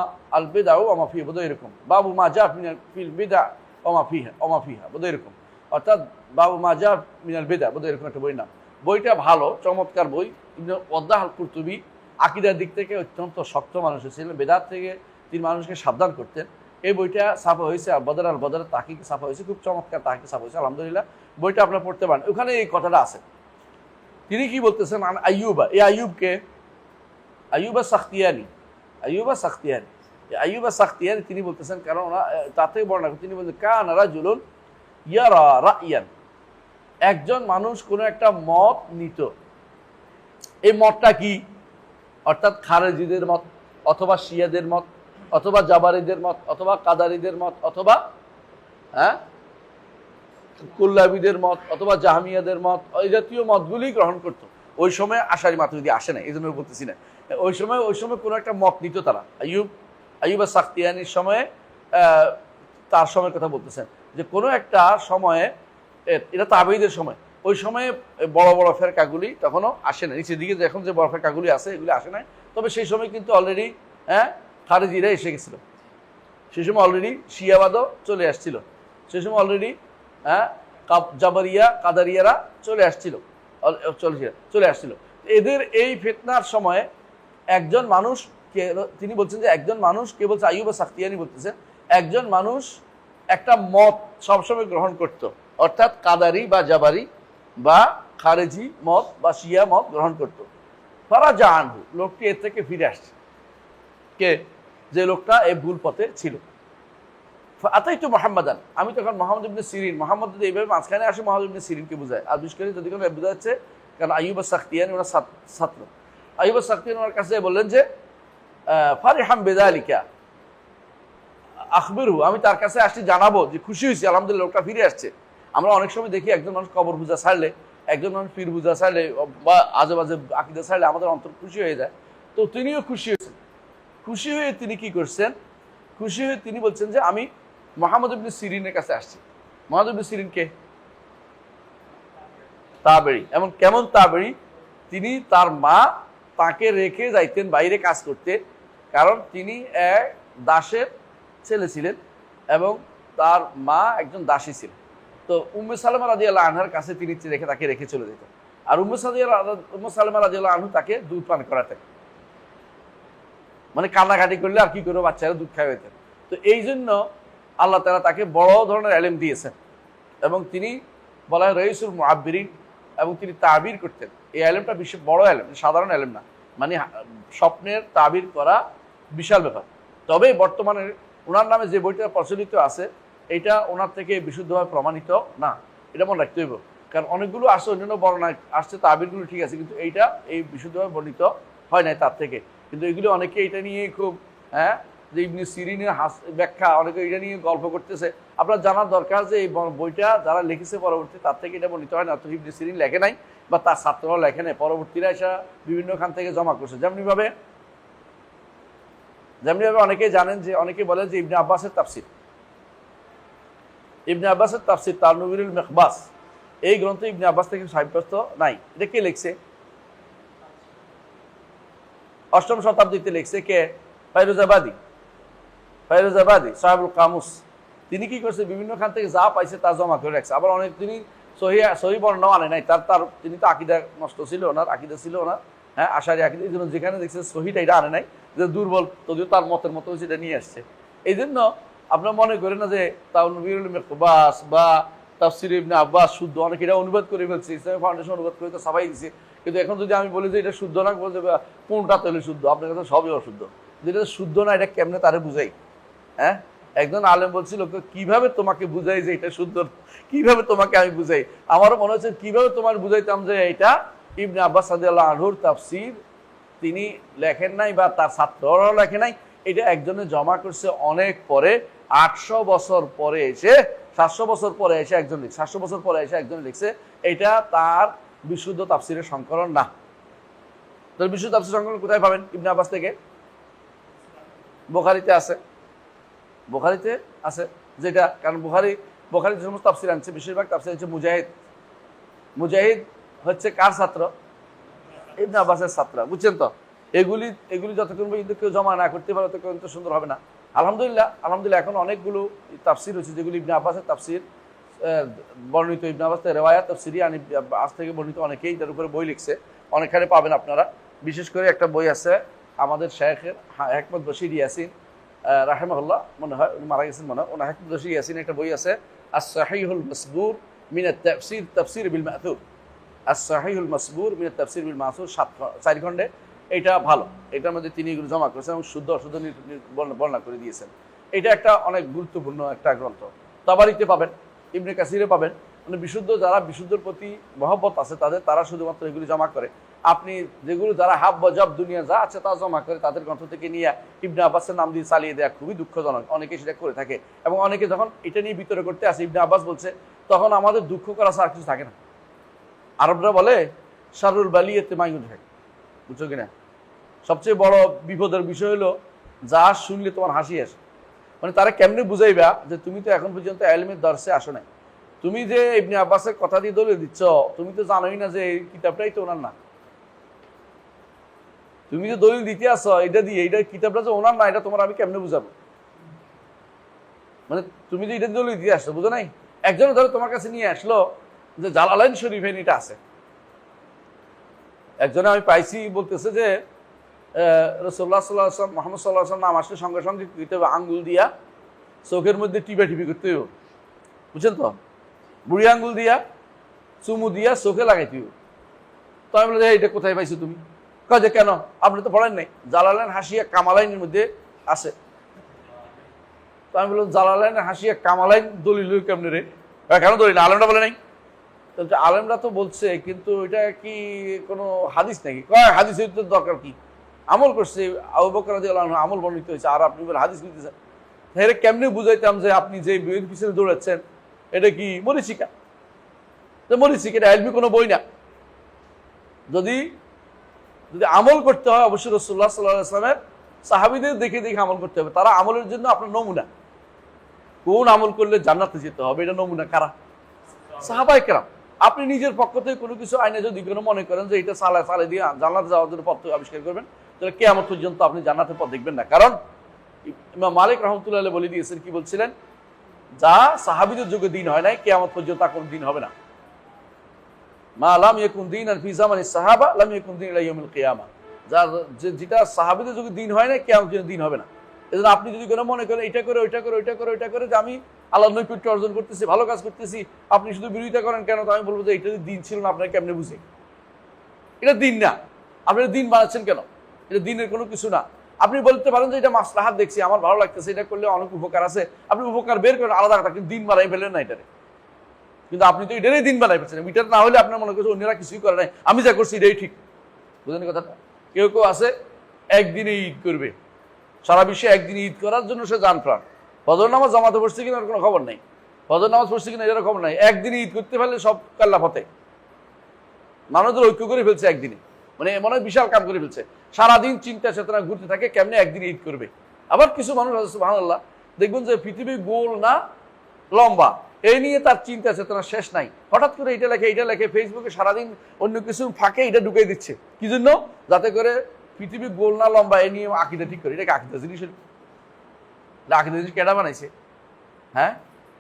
ফিহা, বোধহয় এরকম, বাবু মা জা ফিল বিদআ ওয়া মা ফিহা, বোধহয় এরকম, অর্থাৎ বাবু মা জা মিনাল বিদআ, বোধহয় এরকম একটা বই নাম। বইটা ভালো, চমৎকার বই। ইবনে ওয়াদ্দাহ আল কুরতুবী আকীদার দিক থেকে অত্যন্ত শক্ত মানুষ ছিলেন, বেদাত থেকে তিনি মানুষকে সাবধান করতেন। এই বইটা ছাপা হয়েছে বদর আল বদরের তাহকিকে ছাপা হয়েছে, খুব চমৎকার তাহকিক ছাপা হয়েছে, আলহামদুলিল্লাহ। বইটা আপনারা পড়তে পারেন, ওখানে এই কথাটা আছে। তিনি কি বলতেছেন, আইয়ুবা, এই আইয়ুবকে আইয়ুবা সাখতিয়ানি, তিনি বলতেছেন, কারণ তাতে বর্ণনা তিনি বলছেন কানা রাজুলুন ইয়ারা রা'য়ান, একজন মানুষ কোনো একটা মত নিত। এই মতটা কি? অর্থাৎ খারেজিদের মত, অথবা শিয়াদের মত, অথবা জাবারিদের মত, অথবা কাদারিদের মত, অথবা কুল্লাবিদের মত, অথবা জাহমিয়াদের মত, এই জাতীয় মতগুলি গ্রহণ করত। ওই সময় আশারি মাতুরিদি আসে না, এই জন্য বলতেছি না। ওই সময় কোনো একটা মত নিত তারা। আইয়ুব সাখতিয়ানির সময়ে, তার সময়ের কথা বলতেছেন, যে কোনো একটা সময়ে, এটা তাবেঈদের সময়, ওই সময়ে বড় বড় ফেরকাগুলি তখনও আসে না, নিচের দিকে এখন যে বড় ফেরকাগুলি আছে এগুলি আসে না। তবে সেই সময় কিন্তু অলরেডি খারেজিরা এসে গেছিল, সেই সময় অলরেডি শিয়াবাদও চলে আসছিল, সেই সময় অলরেডি জাবারিয়া কাদারিয়ারা চলে আসছিল। এদের এই ফিতনার সময়ে একজন মানুষ, তিনি বলছেন যে একজন মানুষ, কে বলছে, আইয়ুব সাখতিয়ানি বলতেছেন, একজন মানুষ একটা মত সবসময় গ্রহণ করত, অর্থাৎ কাদারি বা জাবারি বা খারেজি মত বা শিয়া মত গ্রহণ করত। ফারাজা আনহু, লোকটি এর থেকে ফিরে আসছে। কে? যে লোকটা এই ভুল পথে ছিল। আতাইতু মুহাম্মাদান, আমি তখন মুহাম্মদ ইবনে সিরিন, মুহাম্মদ যদি এইভাবে মাঝখানে আসে মুহাম্মদ ইবনে সিরিনকে বোঝায়, আর বিশেষ করে যদি কোনো বোঝা যাচ্ছে, কারণ আইয়ুব সাখতিয়ানি ওনার ছাত্র। আইয়ুব সাখতিয়ানি ওনার কাছে বললেন যে ফারিহাম বিযালিকা, আখবিরু, আমি তার কাছে আসছি জানাবো যে খুশি হয়েছি আলহামদুলিল্লাহ লোকটা ফিরে আসছে। আমরা অনেক সময় দেখি একজন মানুষ কবর পূজা ছাড়লে, একজন মানুষ পীর পূজা ছাড়লে বা আজে বাজে আকিদা ছাড়লে আমাদের অন্তর খুশি হয়ে যায়। তো তিনিও খুশি হয়েছেন। খুশি হয়ে তিনি কি করছেন? খুশি হয়ে তিনি বলছেন যে আমি মুহাম্মদ ইবনে সিরিনের কাছে আসছি। মুহাম্মদ ইবনে সিরিন কে? তাবেঈ। এমন কেমন তাবেঈ? তিনি তার মা তাকে রেখে যাইতেন বাইরে কাজ করতে, কারণ তিনি এক দাসের ছেলে ছিলেন এবং তার মা একজন দাসী ছিলেন। তো উম্মে সালেমা রাদিয়াল্লাহু আনহার কাছে তিনি তাকে রেখে চলে যেতেন। আর উম্মে সালেমা রাদিয়াল্লাহু আনহু তাকে দুধ পান করাতেন। মানে কান্নাকাটি করলে আর কি করে বাচ্চারা দুধ খাওয়াতেন। তো এই জন্য আল্লাহ তাআলা তাকে বড় ধরনের ইলম দিয়েছেন এবং তিনি বলা হয় রাইসুল মুআব্বিরিন, এবং তিনি তাবির করতেন। এই ইলমটা বিশেষ বড় ইলম, সাধারণ ইলম না, মানে স্বপ্নের তাবির করা বিশাল ব্যাপার। তবে বর্তমানে ওনার নামে যে বইটা প্রচলিত আছে এটা ওনার থেকে বিশুদ্ধভাবে প্রমাণিত না, এটা মনে রাখতে হইব। কারণ অনেকগুলো আসছে, অন্যান্য বর্ণনা আসছে তাবিরগুলো ঠিক আছে, কিন্তু এইটা এই বিশুদ্ধভাবে বর্ণিত হয় নাই তার থেকে। কিন্তু এগুলো অনেকে এটা নিয়ে খুব যে ইবনে সিরিনের ব্যাখ্যা, অনেকে এটা নিয়ে গল্প করতেছে। আপনার জানার দরকার যে এই বইটা যারা লিখেছে পরবর্তী তার থেকে এটা বর্ণিত হয় না, অর্থাৎ ইবনে সিরিন লেখে নাই বা তার ছাত্ররাও লেখে নাই, পরবর্তীরা এসে বিভিন্ন খান থেকে জমা করছে। যেমনিভাবে অনেকেই জানেন যে অনেকে বলে যে ইবনে আব্বাসের তাফসির, ইবনে আব্বাসের তাফসির তানবীরুল মিকবাস, এই গ্রন্থ ইবনে আব্বাস থেকে সাব্যস্ত নাই। এটা কে লিখছে? 8ম শতাব্দীতে লিখছে কে? ফাইরুজাবাদী সাহেবুল কামুস। তিনি কি করছে? বিভিন্ন খান থেকে যা পাইছে তা জমা করে রাখছে। আবার অনেক তিনি সহি বর্ণনাও আনে নাই। তিনি তো আকিদা নষ্ট ছিল, ওনার আকিদা ছিল ওনার আশারি আকিদা, এই জন্য যেখানে দেখছে সহিটা এটা আনে নাই, যে দুর্বল, যদিও তার মতের মতো সেটা নিয়ে আসছে। এই জন্য আপনার মনে করেন না যে তানবীরুল মিকবাস বা তাফসির ইবনে আব্বাস শুদ্ধ, অনেকে এটা অনুবাদ করে ফেলছে, ইসলামিক ফাউন্ডেশন অনুবাদ করে তো সবাই দিচ্ছে। কিন্তু এখন যদি আমি বলি যে এটা শুদ্ধ না, বলতে কোনটা তাহলে শুদ্ধ? আপনার কাছে সবই অশুদ্ধ। যেটা শুদ্ধ না এটা কেমনে তারে বুঝাই? একজন আলেম বলছিল কিভাবে তোমাকে বুঝাই যে এটা শুদ্ধ, কিভাবে তোমাকে আমি বুঝাই? আমারও মনে হচ্ছে কিভাবে তোমার বুঝাইতাম যে এটা ইবনে আব্বাস রাদিয়াল্লাহু আনহুর তাফসির তিনি লেখেন নাই বা তার ছাত্ররাও লেখে নাই, এটা একজনে জমা করছে অনেক পরে, 800 বছর পরে এসে, 700 বছর পরে এসে একজন লিখছে, 700 বছর পরে এসে একজন লিখছে। এটা তার বিশুদ্ধ তাফসিরের সংকলন না। তো বিশুদ্ধ তাফসির সংকলন কোথায় পাবেন? ইবনে আব্বাস থেকে বুখারীতে আছে, যেটা, কারণ বুখারী যে সমস্ত তাফসির আনছে বেশিরভাগ তাফসির হচ্ছে মুজাহিদ হচ্ছে কার ছাত্র? ইবনে আব্বাসের ছাত্র, বুঝছেন তো? এগুলি যতক্ষণ পর্যন্ত কেউ জমা না করতে পারে ততক্ষণ তো সুন্দর হবে না। আলহামদুলিল্লাহ এখন অনেকগুলো তাফসির হচ্ছে যেগুলি ইবনে আব্বাসের তাফসির বর্ণিত, ইবনে আব্বাসের রেওয়ায়াত তাফসিরি আন আজ থেকে বর্ণিত, অনেকেই তার উপরে বই লিখছে, অনেকখানে পাবেন আপনারা। বিশেষ করে একটা বই আছে আমাদের শেখের হেকমত বশির ইয়াসিন রাহিমাহুল্লাহ, মনে হয় মারা গেছেন মনে হয়, ওনার হেকমত বশির ইয়াসিন একটা বই আছে আস-সাহিহুল মাসবুর মিন আত-তাফসির বিল মা'থুর, আস-সাহিহুল মাসবুর মিন আত-তাফসির বিল মা'থুর, 4 খণ্ডে। এটা ভালো, এটার মধ্যে তিনি এগুলো জমা করেছেন এবং শুদ্ধ অশুদ্ধ বর্ণনা করে দিয়েছেন। এটা একটা অনেক গুরুত্বপূর্ণ একটা গ্রন্থ। তাবারিতে পাবেন, ইবনে কাসিরে পাবেন। মানে যারা বিশুদ্ধর প্রতি মহব্বত আছে তারা শুধুমাত্র এগুলি জমা করে। আপনি যেগুলো যারা হাব বজব দুনিয়া যা আছে তা জমা করে তাদের গ্রন্থ থেকে নিয়ে ইবনে আব্বাসের নাম দিয়ে চালিয়ে দেওয়া খুবই দুঃখজনক। অনেকে সেটা করে থাকে এবং অনেকে যখন এটা নিয়ে বিতর্ক করতে আসে ইবনে আব্বাস বলছে, তখন আমাদের দুঃখ করা ছাড়া আর কিছু থাকে না। আরবরা বলে শারুল বালিয়াতে মাইয়ুন হয়, বুঝছো কিনা? সবচেয়ে বড় বিপদের বিষয় হলো যা শুনলে তোমার হাসি আসে। মানে তারা কেমনে বুঝাইবা যে তুমি তো এখন পর্যন্ত ইলমের দর্শে আসো নাই, তুমি যে ইবনে আব্বাসের কথা দিয়ে দলিল দিচ্ছ, তুমি তো জানোই না যে এই কিতাবটাই তো ওনার না। তুমি যে দলিল দিতে আসো এটা দিয়ে, এইটা কিতাবটা যে ওনার না, এটা তোমার আমি কেমনে বুঝাবো? মানে তুমি যে এটা দলিল দিতে আসছো, বুঝো নাই? একজন ধরো তোমার কাছে নিয়ে আসলো যে জালালাইন শরীফে এটা আছে, একজনে আমি পাইছি বলতেছে যে রাসূলুল্লাহ সাল্লাল্লাহু আলাইহি ওয়াসাল্লাম মুহাম্মদ সাল্লাল্লাহু আলাইহি ওয়াসাল্লাম নাম আসলে সঙ্গে সঙ্গে কিতাবে আঙ্গুল দিয়া চোখের মধ্যে টিপি করতে হইব, বুঝছেন তো? বুড়ি আঙ্গুল দিয়া চুমু দিয়া চোখে লাগাইতে হইব। তো আমি বলি এটা কোথায় পাইছো তুমি? কাজে কেন আপনি তো পড়েন নাই? জালালাইন হাসিয়া কামালাইনের মধ্যে আছে। তো আমি বললাম জালালাইন হাসিয়া কামালাইন দলিল কেমনে রে? কেন দলিল না? আলেমরা বলে নাই? আলেমরা তো বলছে, কিন্তু এটা কি কোনো হাদিস নাকি? হাদিসের দরকার কি? আমল করছে আবু বকর রাদিয়াল্লাহু আনহু, আমল বর্ণিত হয়েছে, আর আপনি বলে হাদিস নিতেছেন। তাহলে কেমনে বুঝাইতাম যে আপনি যে বইয়ের পিছনে দৌড়াচ্ছেন এটা কি মরীচিকা? মরীচিকা এটা এলবি কোনো বই না। যদি যদি আমল করতে হয় অবশ্যই রাসূলুল্লাহ সাল্লাল্লাহু আলাইহি ওয়াসাল্লামের সাহাবীদের দেখে দেখে আমল করতে হবে। তারা আমলের জন্য আপনার নমুনা। কোন আমল করলে জান্নাতে যেতে হবে এটা নমুনা কারা? সাহাবায়ে কেরাম। আপনি নিজের পক্ষ থেকে কোনো কিছু আইনে যদি কোনো মনে করেন যে এটা সালে দিয়ে জান্নাতে যাওয়ার জন্য পথ আবিষ্কার করবেন, তাহলে কিয়ামত পর্যন্ত আপনি জান্নাতের পথ দেখবেন না। কারণ ইমাম মালিক রাহমাতুল্লাহ আলাইহি বলে দিয়েছেন, কি বলছিলেন? যা সাহাবীদের যুগে দিন হয় নাই কিয়ামত পর্যন্ত আর কোনো দিন হবে না। মা লাম ইয়াকুন দীনান ফি জামানিস সাহাবা লাম ইয়াকুন দীন ইলা ইয়াউমিল কিয়ামা। যেটা সাহাবীদের যুগে দিন হয় না কিয়ামতের দিন হবে না। এজন্য আপনি যদি কোনো মনে করেন এটা করে ওইটা করে ওইটা করে ওইটা করে যে আমি আল্লাহর নৈকট্য অর্জন করতেছি, ভালো কাজ করতেছি, আপনি শুধু বিরোধিতা করেন কেন? তো আমি বলবো যে এটা দিন ছিল না, আপনার কেমনে বুঝে? এটা দিন না। আপনি দিন বানাচ্ছেন কেন? এটা দিনের কোনো কিছু না। আপনি বলতে পারেন যে এটা মাসলাহাত দেখছি, আমার ভালো লাগতেছে, এটা করলে অনেক উপকার আছে, আপনি উপকার বের করেন আলাদা কথা, কিন্তু দিন বানাই ফেলেন না এটারে। কিন্তু আপনি তো এটারই দিন বানাই ফেলছেন। এটা না হলে আপনার মনে করছে অন্যরা কিছুই করে নাই, আমি যা করছি এটাই ঠিক। বুঝলেন কথাটা? কেউ কেউ আছে একদিনে ঈদ করবে, সারা বিশ্বে একদিনে ঈদ করার জন্য সে জান প্রাণ। ফজর নামাজ জামাতে পড়ছে কিনা কোনো খবর নাই, ফজর নামাজ পড়ছে কিনা এটার খবর নাই। একদিনে ঈদ করতে পারলে সব কাল্লা ফতে। মানুষদের ঐক্য করে ফেলছে একদিনে, মানে মনে হয় বিশাল কাম করে ফেলছে। সারাদিন চিন্তা চেতনা ঘুরতে থাকে কেমনে একদিনে ঈদ করবে। আবার কিছু মানুষ আছে সুবহানাল্লাহ, দেখবেন যে পৃথিবী গোল না লম্বা, এই নিয়ে তার চিন্তা চেতনা শেষ নাই। হঠাৎ করে এটা লেখে ফেসবুকে সারাদিন অন্য কিছু ফাঁকে এটা ঢুকাই দিচ্ছে। কি জন্য? যাতে করে পৃথিবী গোল না লম্বা এই নিয়ে আকীদা ঠিক করে। এটাকে আকীদা জিনিস, আকীদা জিনিস কেডা বানাইছে? হ্যাঁ,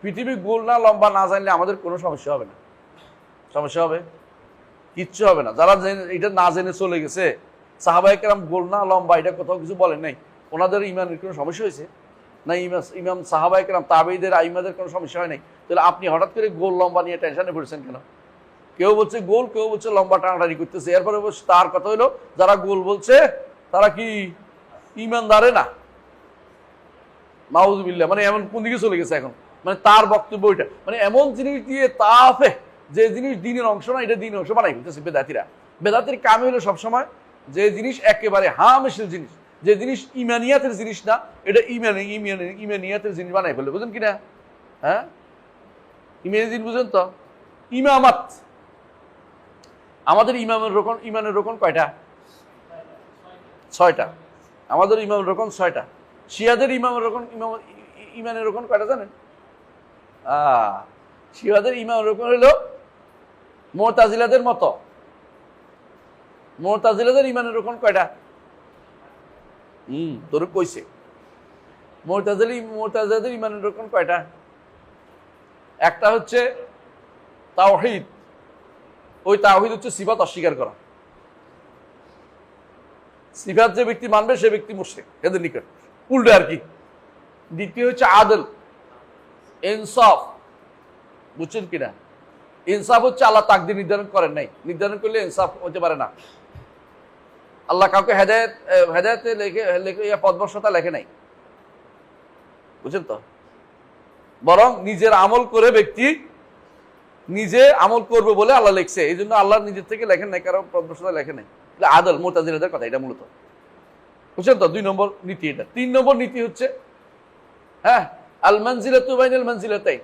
পৃথিবী গোল না লম্বা না জানলে আমাদের কোনো সমস্যা হবে না। সমস্যা হবে? কিচ্ছু হবে না। যারা এটা না জেনে চলে গেছে, সাহাবায়ে কেরাম গোল না লম্বা এটা কোথাও কিছু বলেন নাই, ওনাদের ইমানের কোনো সমস্যা হয়েছে না? ইমাম সাহাবায়ে কেরাম তাবেঈদের আইম্মাদের কোনো সমস্যা হয় নাই। তাহলে আপনি হঠাৎ করে গোল লম্বা নিয়ে টেনশনে পড়েছেন কেন? কেউ বলছে গোল, কেউ বলছে লম্বা, টানাটানি করতেছে। এরপরে তার কথা হলো যারা গোল বলছে তারা কি ইমানদারে না? নাউযুবিল্লাহ। মানে এমন কোন দিকে চলে গেছে এখন? মানে তার বক্তব্য ওইটা, মানে এমন জিনিস দিয়ে তাফে, যে জিনিস দিনের অংশ না এটা দিনের অংশ বানাই ফেলতেছে বেদাতিরা। বেদাতির কামে হলো সবসময় যে জিনিস একেবারে হামেশের জিনিস, যে জিনিস ইমানিয়াতের জিনিস না, এটা ইমানিয়াতের জিনিস বানাই ফেলবে। বুঝেন কিনা? হ্যাঁ, ইমানের জিনিস বুঝেন তো? ইমামাত, আমাদের ইমানের রকম কয়টা? 6টা। আমাদের ইমামের রকম 6টা। শিয়াদের ইমানের রকম কয়টা জানেন? শিয়াদের ইমামের রকম হলো মুতাজিলাদের মতো। মুতাজিলাদের ইমানের রকম কয়টা? তোর কইছে। মুতাজিলাদের ইমানের রকম কয়টা? একটা হচ্ছে তাওহীদ। ওই তাওহীদ হচ্ছে সিফাত অস্বীকার করা। সিফাত যে ব্যক্তি মানবে সে ব্যক্তি মুশরিক এদের নিকট, উল্টো আর কি। দ্বিতীয় হচ্ছে আদল, ইনসাফ। বুঝছেন কিনা? ইনসাফ হচ্ছে আল্লাহ তাকদীর নির্ধারণ করেন নাই, নির্ধারণ করলে ইনসাফ হতে পারে না। আল্লাহ কাউকে হেদায়েতে লেখে পথভ্রষ্টতা লেখে নাই। বুঝছেন তো? বরং নিজের আমল করে ব্যক্তি নিজে আমল করবে বলে আল্লাহ লিখছে, এই জন্য আল্লাহ নিজের থেকে লেখেন নাই, কারণ পথভ্রষ্টতা লেখে নাই। আদল মুতাজিলাদের কথা এটা মূলত। বুঝছেন তো? 2 নম্বর নীতি এটা। 3 নম্বর নীতি হচ্ছে হ্যাঁ আল মানজিলাতু বাইনাল মানজিলাতাইন।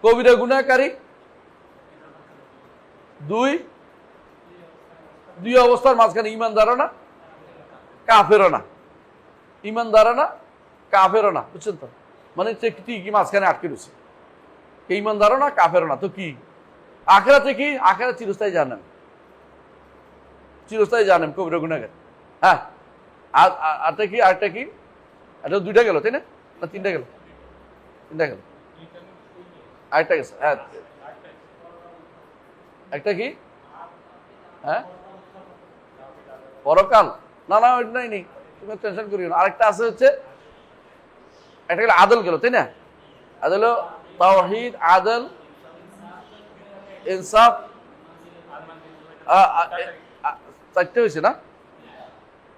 কবিরা গুনাহকারী দুই অবস্থার মাঝখানে, ইমানদারও না কাফেরও না, ইমানদারও না কাফেরও না। বুঝছেন তো? মানে কি মাঝখানে আটকে রয়েছে, ইমানদারও না কাফেরও না। তো কি আখিরাতে কি? আখিরাত চিরস্থায়ী জাহান্নাম, চিরস্থায়ী জাহান্নাম কবিরা গুনাহগার। হ্যাঁ, আরেকটা কি? এটা 2টা গেল তাই না? 3টা গেল? 3টা গেল, আরেকটা গেছে। হ্যাঁ, একটা কি? হ্যাঁ, পরকাল। না ওইটা নেই, তুমি টেনশন করিও না। আরেকটা আছে হচ্ছে, একটা গেল আদল গেল তাই না? আদল, তাওহীদ, আদল, ইনসাফ, 4টে হয়েছে না?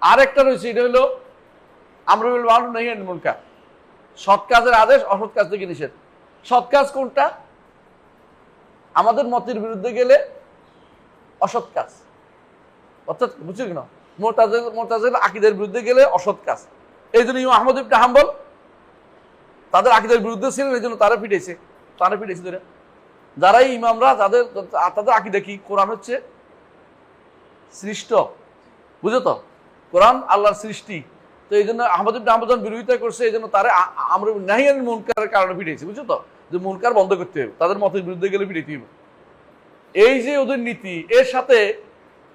আরেকটা রয়েছে, এটা হলো আমরুল বিল মারুফ নাহি আনিল মুনকার। সৎ কাজের আদেশ, অসৎ কাজ থেকে নিষেধ। সৎ কাজ কোনটা? আমাদের মতের বিরুদ্ধে গেলে অসৎ কাজ, অর্থাৎ বুঝছেন কিনা? মুতাজিলা আকীদার বিরুদ্ধে গেলে অসৎ কাজ। এই জন্য ইমাম আহমদ ইবনে হাম্বল তাদের আকীদার বিরুদ্ধে ছিলেন, এই জন্য তারা পিটাইছে ধরে। যারাই ইমামরা তাদের আকীদা কি? কোরআন হচ্ছে সৃষ্ট, বুঝো তো, কোরআন আল্লাহর সৃষ্টি। তো এই জন্য আহমদ ইবনে হাম্বল বিরোধিতা করছে, এই জন্য তারা আমর নাহি আনিল মুনকারের কারণে পিটাইছে, বুঝছো তো, যে মুনকার বন্ধ করতে হবে, তাদের মতের বিরুদ্ধে গেলে পিটাইতে হবে। এই যে ওদের নীতি, এর সাথে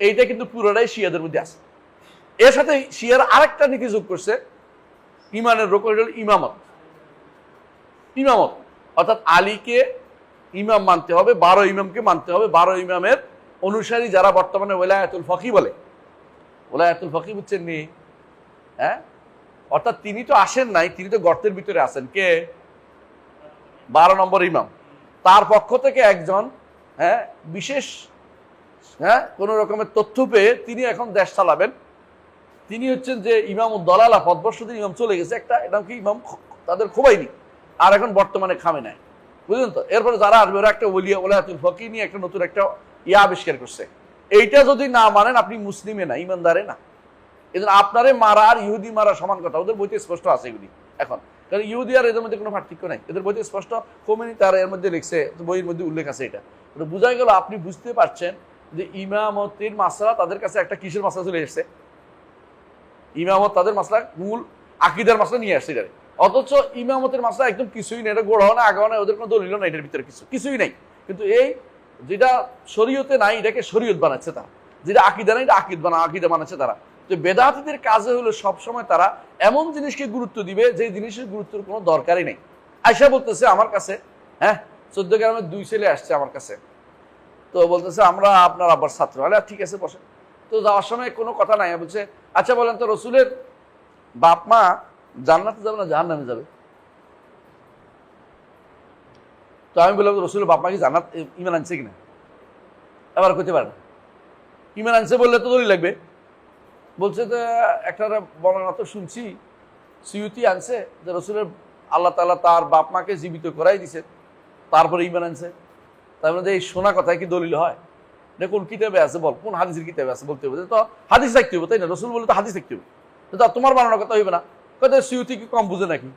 এইটা কিন্তু পুরোটাই শিয়াদের মধ্যে আছে। এর সাথে শিয়ার আরেকটা নীতি যোগ করছে, ইমানের রকম ইমামত। অর্থাৎ আলীকে ইমাম মানতে হবে, 12 ইমামকে মানতে হবে, 12 ইমামের অনুসারী যারা বর্তমানে ওলায়াতুল ফকি বলে। ওলায়াতুল ফকি বুঝছেন নি? হ্যাঁ, অর্থাৎ তিনি তো আসেন নাই, তিনি তো গর্তের ভিতরে আছেন। কে? 12 নম্বর ইমাম। তার পক্ষ থেকে একজন বিশেষ কোন রকমের তথ্য পেয়ে তিনি এখন দেশ চালাবেন। তিনি হচ্ছেন যে ইমাম দলালা, পদভ্রষ্টদের ইমাম চলে গেছে একটা, এটা কি ইমাম তাদের খোবাইনি, আর এখন বর্তমানে খামে নাই, বুঝলেন তো। এরপরে যারা আসবে ওরা একটা ওলায়াতুল ফকি নিয়ে একটা নতুন একটা আবিষ্কার করছে। এইটা যদি না মানেন আপনি মুসলিমে না, ইমানদারে না। এই জন্য আপনারে মারা আর ইহুদি মারা সমান কথা, ওদের বইতে স্পষ্ট আছে এগুলি এখন। কারণ ইহুদি আর এদের মধ্যে কোনো পার্থক্য নাই, এদের বইতে স্পষ্ট। খোমেনি তার এর মধ্যে লিখছে, বইয়ের মধ্যে উল্লেখ আছে। এটা বোঝা গেল, আপনি বুঝতে পারছেন যে ইমামতির মাসলা তাদের কাছে একটা কিসের মাসলা চলে এসছে। ইমামত তাদের মাসলা মূল আকীদার মাসলা নিয়ে আসছে এটারে। অথচ ইমামতের মাসলা একদম কিছুই নেই, এটা গোড়াও না আগাও না, ওদের কোনো দলিল নাই এটার ভিতরে, কিছুই নাই। কিন্তু এই যেটা শরীয়তে নাই এটাকে শরীয়ত বানাচ্ছে তারা, যেটা আকীদা নাই এটা আকীদা বানাচ্ছে তারা। তো বেদাতীদের কাজে হলো সবসময় তারা এমন জিনিসকে গুরুত্ব দিবে যে জিনিসের গুরুত্বের কোনো দরকারই নেই। আয়সা বলতেছে আমার কাছে, 14 গ্রামের 2 ছেলে আসছে আমার কাছে, তো বলতেছে আমরা আপনার আব্বার ছাত্র। ঠিক আছে বসে। তো যাওয়ার সময় কোনো কথা নাই, বলছে আচ্ছা বলেন তো রসুলের বাপ মা জান্নাতে যাবে না জাহান্নামে যাবে? তো আমি বললাম রসুলের বাপ মা কি জান্নাত ইমান আনছে কিনা? এবার কইতে পারে না। ইমান আনছে বললে তো দলিল লাগবে। বলছে যে একটা বর্ণনা তো শুনছি, সিউতি আনছে যে রসুলের আল্লাহ তাআলা তার বাপ মাকে জীবিত করাই দিছে, তারপরে ইমান আনছে। তার মধ্যে এই শোনা কথায় কি দলিল হয়? কোন কিতাবে আছে বল, কোন হাদিসের কিতাবে আছে বলতে হবে। তো হাদিস থাকতে হবে, তাই না? রসুল বলে তো হাদিস থাকতে হবে। তো তোমার বানানোর কথা হইবে না। কত সিউতি কি কম বুঝে নাকি?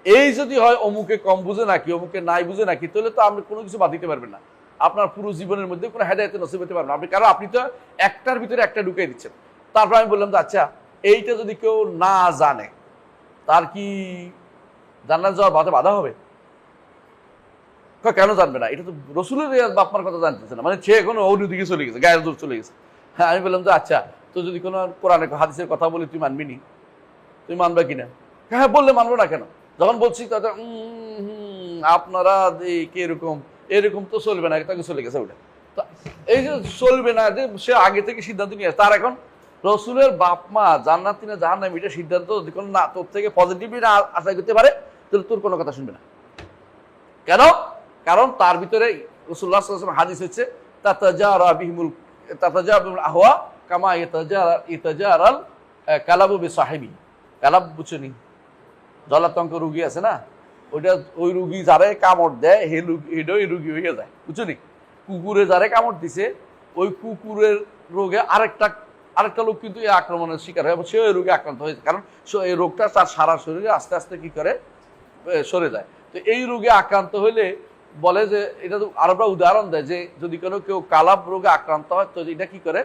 এই যদি হয় অমুকে কম বুঝে নাকি, অমুকে নাই বুঝে নাকি, তাহলে তো আপনি কোনো কিছু বাদ দিতে পারবেন না। আপনার পুরো জীবনের মধ্যে কোনো হেদায়েত নসিব হতে পারবেন না আপনি, কারণ আপনি তো একটার ভিতরে একটা ঢুকিয়ে দিচ্ছেন। তারপর আমি বললাম যে আচ্ছা এইটা যদি কেউ না জানে তার কি জান্নাত যাওয়ার বাধা হবে? কেন জানবে না? এটা তো রসুলের বাপমার কথা জানতেছে না, মানে সে এখন অন্যদিকে চলে গেছে, গায়ের দূর চলে গেছে। আমি বললাম যে আচ্ছা তো যদি কোনো কোরআনে হাদিসের কথা বলি তুই মানবি নি? তুমি মানবে কিনা? হ্যাঁ বললে মানবো না কেন? যখন বলছি তাদের আপনারা এরকম তো চলবে না, তাকে চলে গেছে ওটা। তো এই যে চলবে না, যে সে আগে থেকে সিদ্ধান্ত নিয়ে আসে, তার এখন রসুলের বাপ মা জান্নাতি না জাহান্নামী এটা সিদ্ধান্ত না তোর থেকে পজিটিভলি না আশা করতে পারে, তাহলে তোর কোনো কথা শুনবে না। কেন? কারণ তার ভিতরে রাসূলুল্লাহ সাল্লাল্লাহু আলাইহি ওয়াসাল্লাম হাদিস হচ্ছে তাতাজাবিহুল আহওয়া কামা ইয়াতাজারাল কালাবু বিসাহিবি। কালাব বুঝছেনি? জলাতঙ্ক রুগী আছে না, ওই রুগী যারে কামড় দেয় ওই রুগী হয়ে যায়, বুঝছো নি? কুকুরে যারে কামড় দিছে ওই কুকুরের রোগে আরেকটা লোক কিন্তু এই আক্রমণের শিকার হয়, সে ওই রোগে আক্রান্ত হয়েছে, কারণ এই রোগটা তার সারা শরীরে আস্তে আস্তে কি করে সরে যায়। তো এই রোগে আক্রান্ত হইলে বলে যে এটা তো আরবরা উদাহরণ দেয় যে যদি কেউ কালাব রোগে আক্রান্ত হয় তো এটা কি করে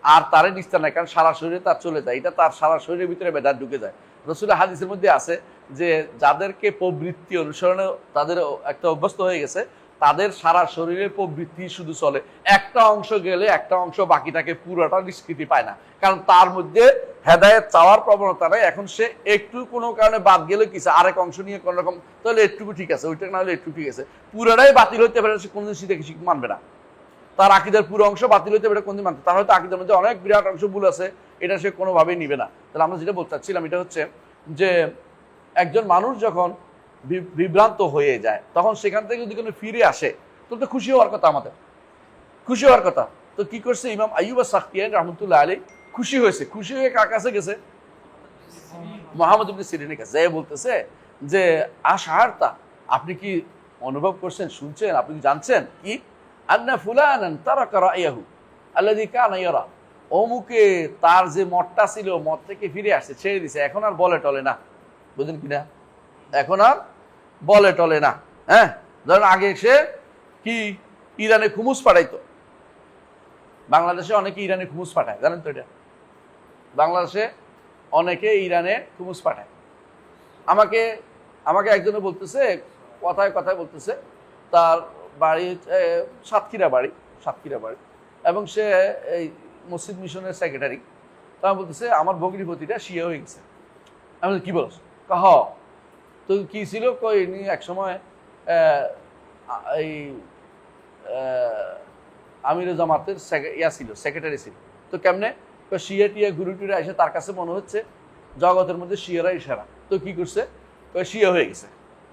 আর তারে নিস্তার নেয়, কারণ সারা শরীরে তার চলে যায়, এটা তার সারা শরীরের ভিতরে বেদাত ঢুকে যায়। রাসূলের হাদিসের মধ্যে আছে যে যাদেরকে প্রবৃত্তি অনুসরণে তাদের একটা অভ্যস্ত হয়ে গেছে, তাদের সারা শরীরের প্রবৃত্তি শুধু চলে, একটা অংশ গেলে একটা অংশ বাকিটাকে পুরোটা নিষ্কৃতি পায় না, কারণ তার মধ্যে হেদায়েত চাওয়ার প্রবণতা নাই। এখন সে একটু কোনো কারণে বাদ গেলে কিছু আরেক অংশ নিয়ে কোন রকম তাহলে একটুকু ঠিক আছে, ওইটা না হলে একটু ঠিক আছে, পুরোটাই বাতিল হতে পারে, সে কোনদিন সেটা মানবে না। তার আকীদার পুরো অংশ বাতিল হতে পারে কোনদিন মানবে, তার হয়তো আকীদার মধ্যে অনেক বিরাট অংশ ভুল আছে, এটা সে কোনোভাবেই নিবে না। তাহলে আমরা যেটা বলতে চাচ্ছিলাম এটা হচ্ছে যে একজন মানুষ যখন বিভ্রান্ত হয়ে যায় তখন সেখান থেকে যদি কোনো ফিরে আসে তাহলে তো খুশি হওয়ার কথা, আমাদের খুশি হওয়ার কথা। তো কি করছে ইমাম আইয়ুব আস-সাখতিয়ানী রাহমাতুল্লাহ আলাইহি? খুশি হয়ে কার কাছে গেছে? মুহাম্মদ ইবনে সিরিনের কাছে। বলতেছে যে আশআরতা, আপনি কি অনুভব করছেন, শুনছেন, আপনি কি জানছেন কি আন্না ফুলানান তারাকা রায়াহু আল্লাযী কানা ইয়ারা, অমুকে তার যে মতটা ছিল মত থেকে ফিরে আসছে, ছেড়ে দিছে, এখন আর বলে টলে না, বুঝলেন কিনা? এখন আর বলে টলে না। হ্যাঁ, ধরেন আগে সে কি ইরানে খুমুস পাঠাইতো, বাংলাদেশে অনেকে ইরানে খুমুস পাঠায়, জানেন তো এটা? বাংলাদেশে অনেকে ইরানে খুমুস পাঠায়। আমাকে আমাকে একজনে বলতেছে, কথায় কথায় বলতেছে তার বাড়ি সাতক্ষীরা বাড়ি, এবং সে এই মসজিদ মিশনের সেক্রেটারি। তা বলতেছে আমার ভগ্নিপতিটা শিয়া হয়ে গেছে। আমি কি বলছ? হ, তো কি ছিল কই নি এক সময় এই আমিরে জামাতের ছিল, সেক্রেটারি ছিল। তো কেমনে শিয়া টিয়া গুরু টুরে এসে তার কাছে মনে হচ্ছে জগতের মধ্যে শিয়ারা ইশারা। তো কি করছে, শিয়া হয়ে গেছে।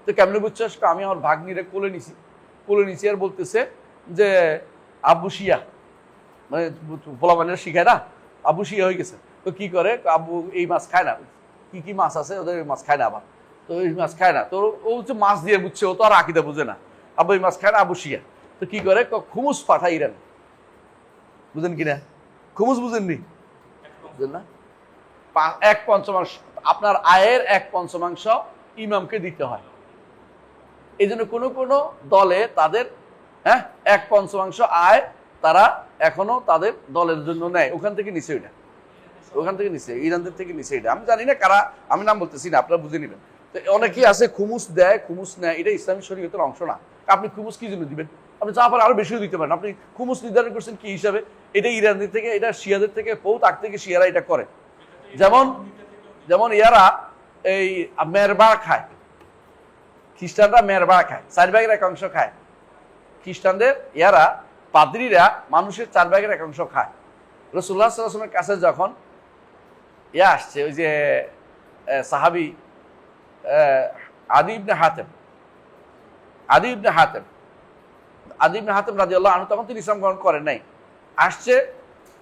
তো কেমনে বুঝছো? আমি আমার ভাগ্নিরে কোলে নিছি আর বলতেছে যে আব্বু শিয়া, মানে পোলা বানিয়ে শিখায় না, আব্বু শিয়া হয়ে গেছে। তো কি করে, আব্বু এই মাছ খায় না, কি মাছ আছে ওদের মাছ খায় না, আবার তো এই মাছ খায় না। তো ও হচ্ছে মাছ দিয়ে বুঝছে, ও তো আর আকিদা বুঝে না, আব্বু এই মাছ খায় না, আব্বু শিয়া। তো কি করে, খুমুস পাঠায় ইরান। বুঝেন কিনা? খুমুস বুঝেননি? বুঝেন না? 1/5 আপনার আয়ের 1/5 ইমামকে দিতে হয়। এই জন্য কোনো কোনো দলে তাদের 1/5 আয় তারা এখনো তাদের দলের জন্য নেয়, ওখান থেকে নিচে ইরানদের থেকে নিচে এটা। আমি জানি না কারা, আমি নাম বলতেছি না, আপনারা বুঝে নেবেন। তো অনেকেই আছে খুমুস দেয়, খুমুস নেয়, এটা ইসলামী শরীয়তের অংশ না। আপনি খুমুস কি জন্য দিবেন? আপনি যা পারেন আরো বেশিও দিতে পারেন। আপনি খুমুস নির্ধারণ করছেন কি হিসাবে? এটা ইরানদের থেকে, এটা শিয়াদের থেকে, বহুত আগ থেকে শিয়ারা এটা করে। যেমন ইয়ারা এই মেরবা খায়, খ্রিস্টানরা মেরবা খায়, 4/1 খায়। খ্রিস্টানদের ইয়ারা পাদ্রীরা মানুষের 4/1 খায়। রাসূলুল্লাহ সাল্লাল্লাহু আলাইহি ওয়াসাল্লামের কাছে যখন আসছে ওই যে সাহাবী আদি ইবনে হাতেম রাদিয়াল্লাহু আনহু, তখন তিনি ইসলাম গ্রহণ করেন নাই। আসছে,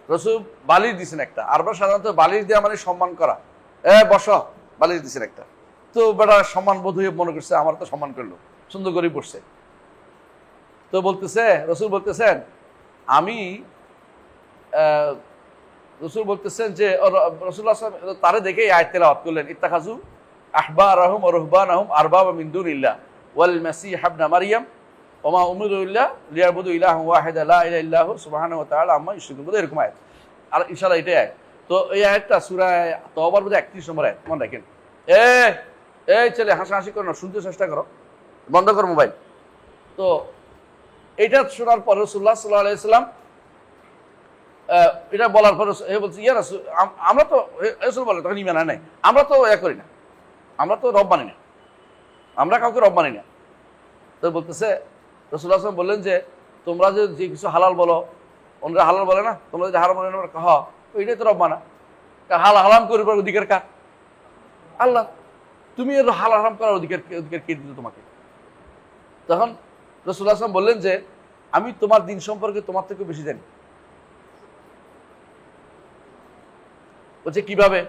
রাসূল বালিশ দিয়েছেন একটা। আরবা সাধারণত বালিশ দেওয়া মানে সম্মান করা, বস, বালিশ দিয়েছেন একটা। তো বেটা সম্মান বোধ হয়ে মনে করছে আমার তো সম্মান করলো, সুন্দর করে বসছে। তো বলতেছে, রাসূল বলতেছেন রাসূল বলতেছেন যে রাসূলুল্লাহ সাল্লাল্লাহু আলাইহি ওয়াসাল্লাম তারে দেখে এই আয়াত তেলাওয়াত করলেন, ইত্তাখাযু আহবারাহুম ওয়া রুহবানাহুম আরবাবা মিন দুনিল্লাহ ওয়াল মাসীহ ইবনে মারইয়াম ওয়া মা উমিরু ইল্লা লিয়াবুদু ইলাহান ওয়াহিদা লা ইলাহা ইল্লাহু সুবহানাহু ওয়া তাআলা আম্মা ইউশরিকুন। এরকম আয়াত, আর ইনশাআল্লাহ এটাই আয়াত। তো এই আয়াতটা সূরা তাওবার মধ্যে 31 নম্বর আয়াত, মনে রাখেন। এই ছেলে হাসাহাসি করো না, শুনতে চেষ্টা করো, বন্ধ করো মোবাইল। তো এটা শোনার পর রাসূলুল্লাহ সাল্লাল্লাহু আলাইহি ওয়াসাল্লাম এটা বলার পর বলছে, ইয়া রাসূল, আমরা তো, রাসূল বলে তখন ঈমান আনে নাই, আমরা তো করি না, আমরা তো রব মানি না, আমরা কাউকে রব মানি না। তো বলতেছে, রাসূলুল্লাহ সাল্লাল্লাহু আলাইহি ওয়াসাল্লাম বললেন যে তোমরা যে কিছু হালাল বলো, ওনারা হালাল বলে না, তোমরা যে হারাম বলে না, এটাই তো রব মানা। হারাম করবার অধিকার কার? আল্লাহ। তুমি এর হারাম করার অধিকার কে দিল তোমাকে? তখন রাসূলুল্লাহ সাল্লাল্লাহু আলাইহি ওয়াসাল্লাম বললেন যে আমি তোমার দিন সম্পর্কে তোমার থেকে বেশি জানি। বলছে কিভাবে?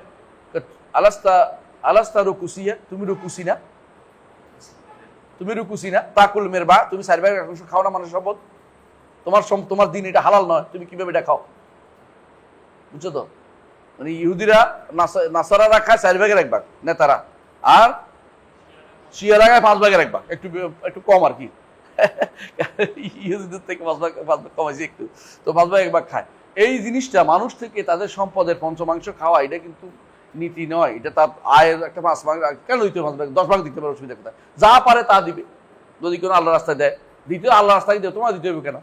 আলাস্তা রুকুসিয়া, তুমি রুকুসি না, তাকুল মেরবা, তুমি 4/1 খাও না মানুষ শপথ, তোমার দিন এটা হালাল নয়, তুমি কিভাবে এটা খাও? বুঝছো তো? মানে ইহুদিরা নাসারারা খায় 4/1 নেতারা, আর শিয়ারা খায় 5/1, একটু কম আর কি। ইহুদিদের থেকে 5 ভাগ কমাইছে একটু, তো 5/1 খায়। এই জিনিসটা মানুষ থেকে তাদের সম্পদের 5/5 খাওয়া, এটা কিন্তু নীতি নয়, এটা তার আয়ের একটা 5 ভাগ। কেন দিতে 5 ভাগ? 10 ভাগ দিতে পারে, অসুবিধা কোথায়? যা পারে তা দিবে। যদি কোনো আল্লাহ রাস্তায় দেয়, দ্বিতীয় আল্লাহ রাস্তায় দেবে, তোমার দিতে হবে কেন?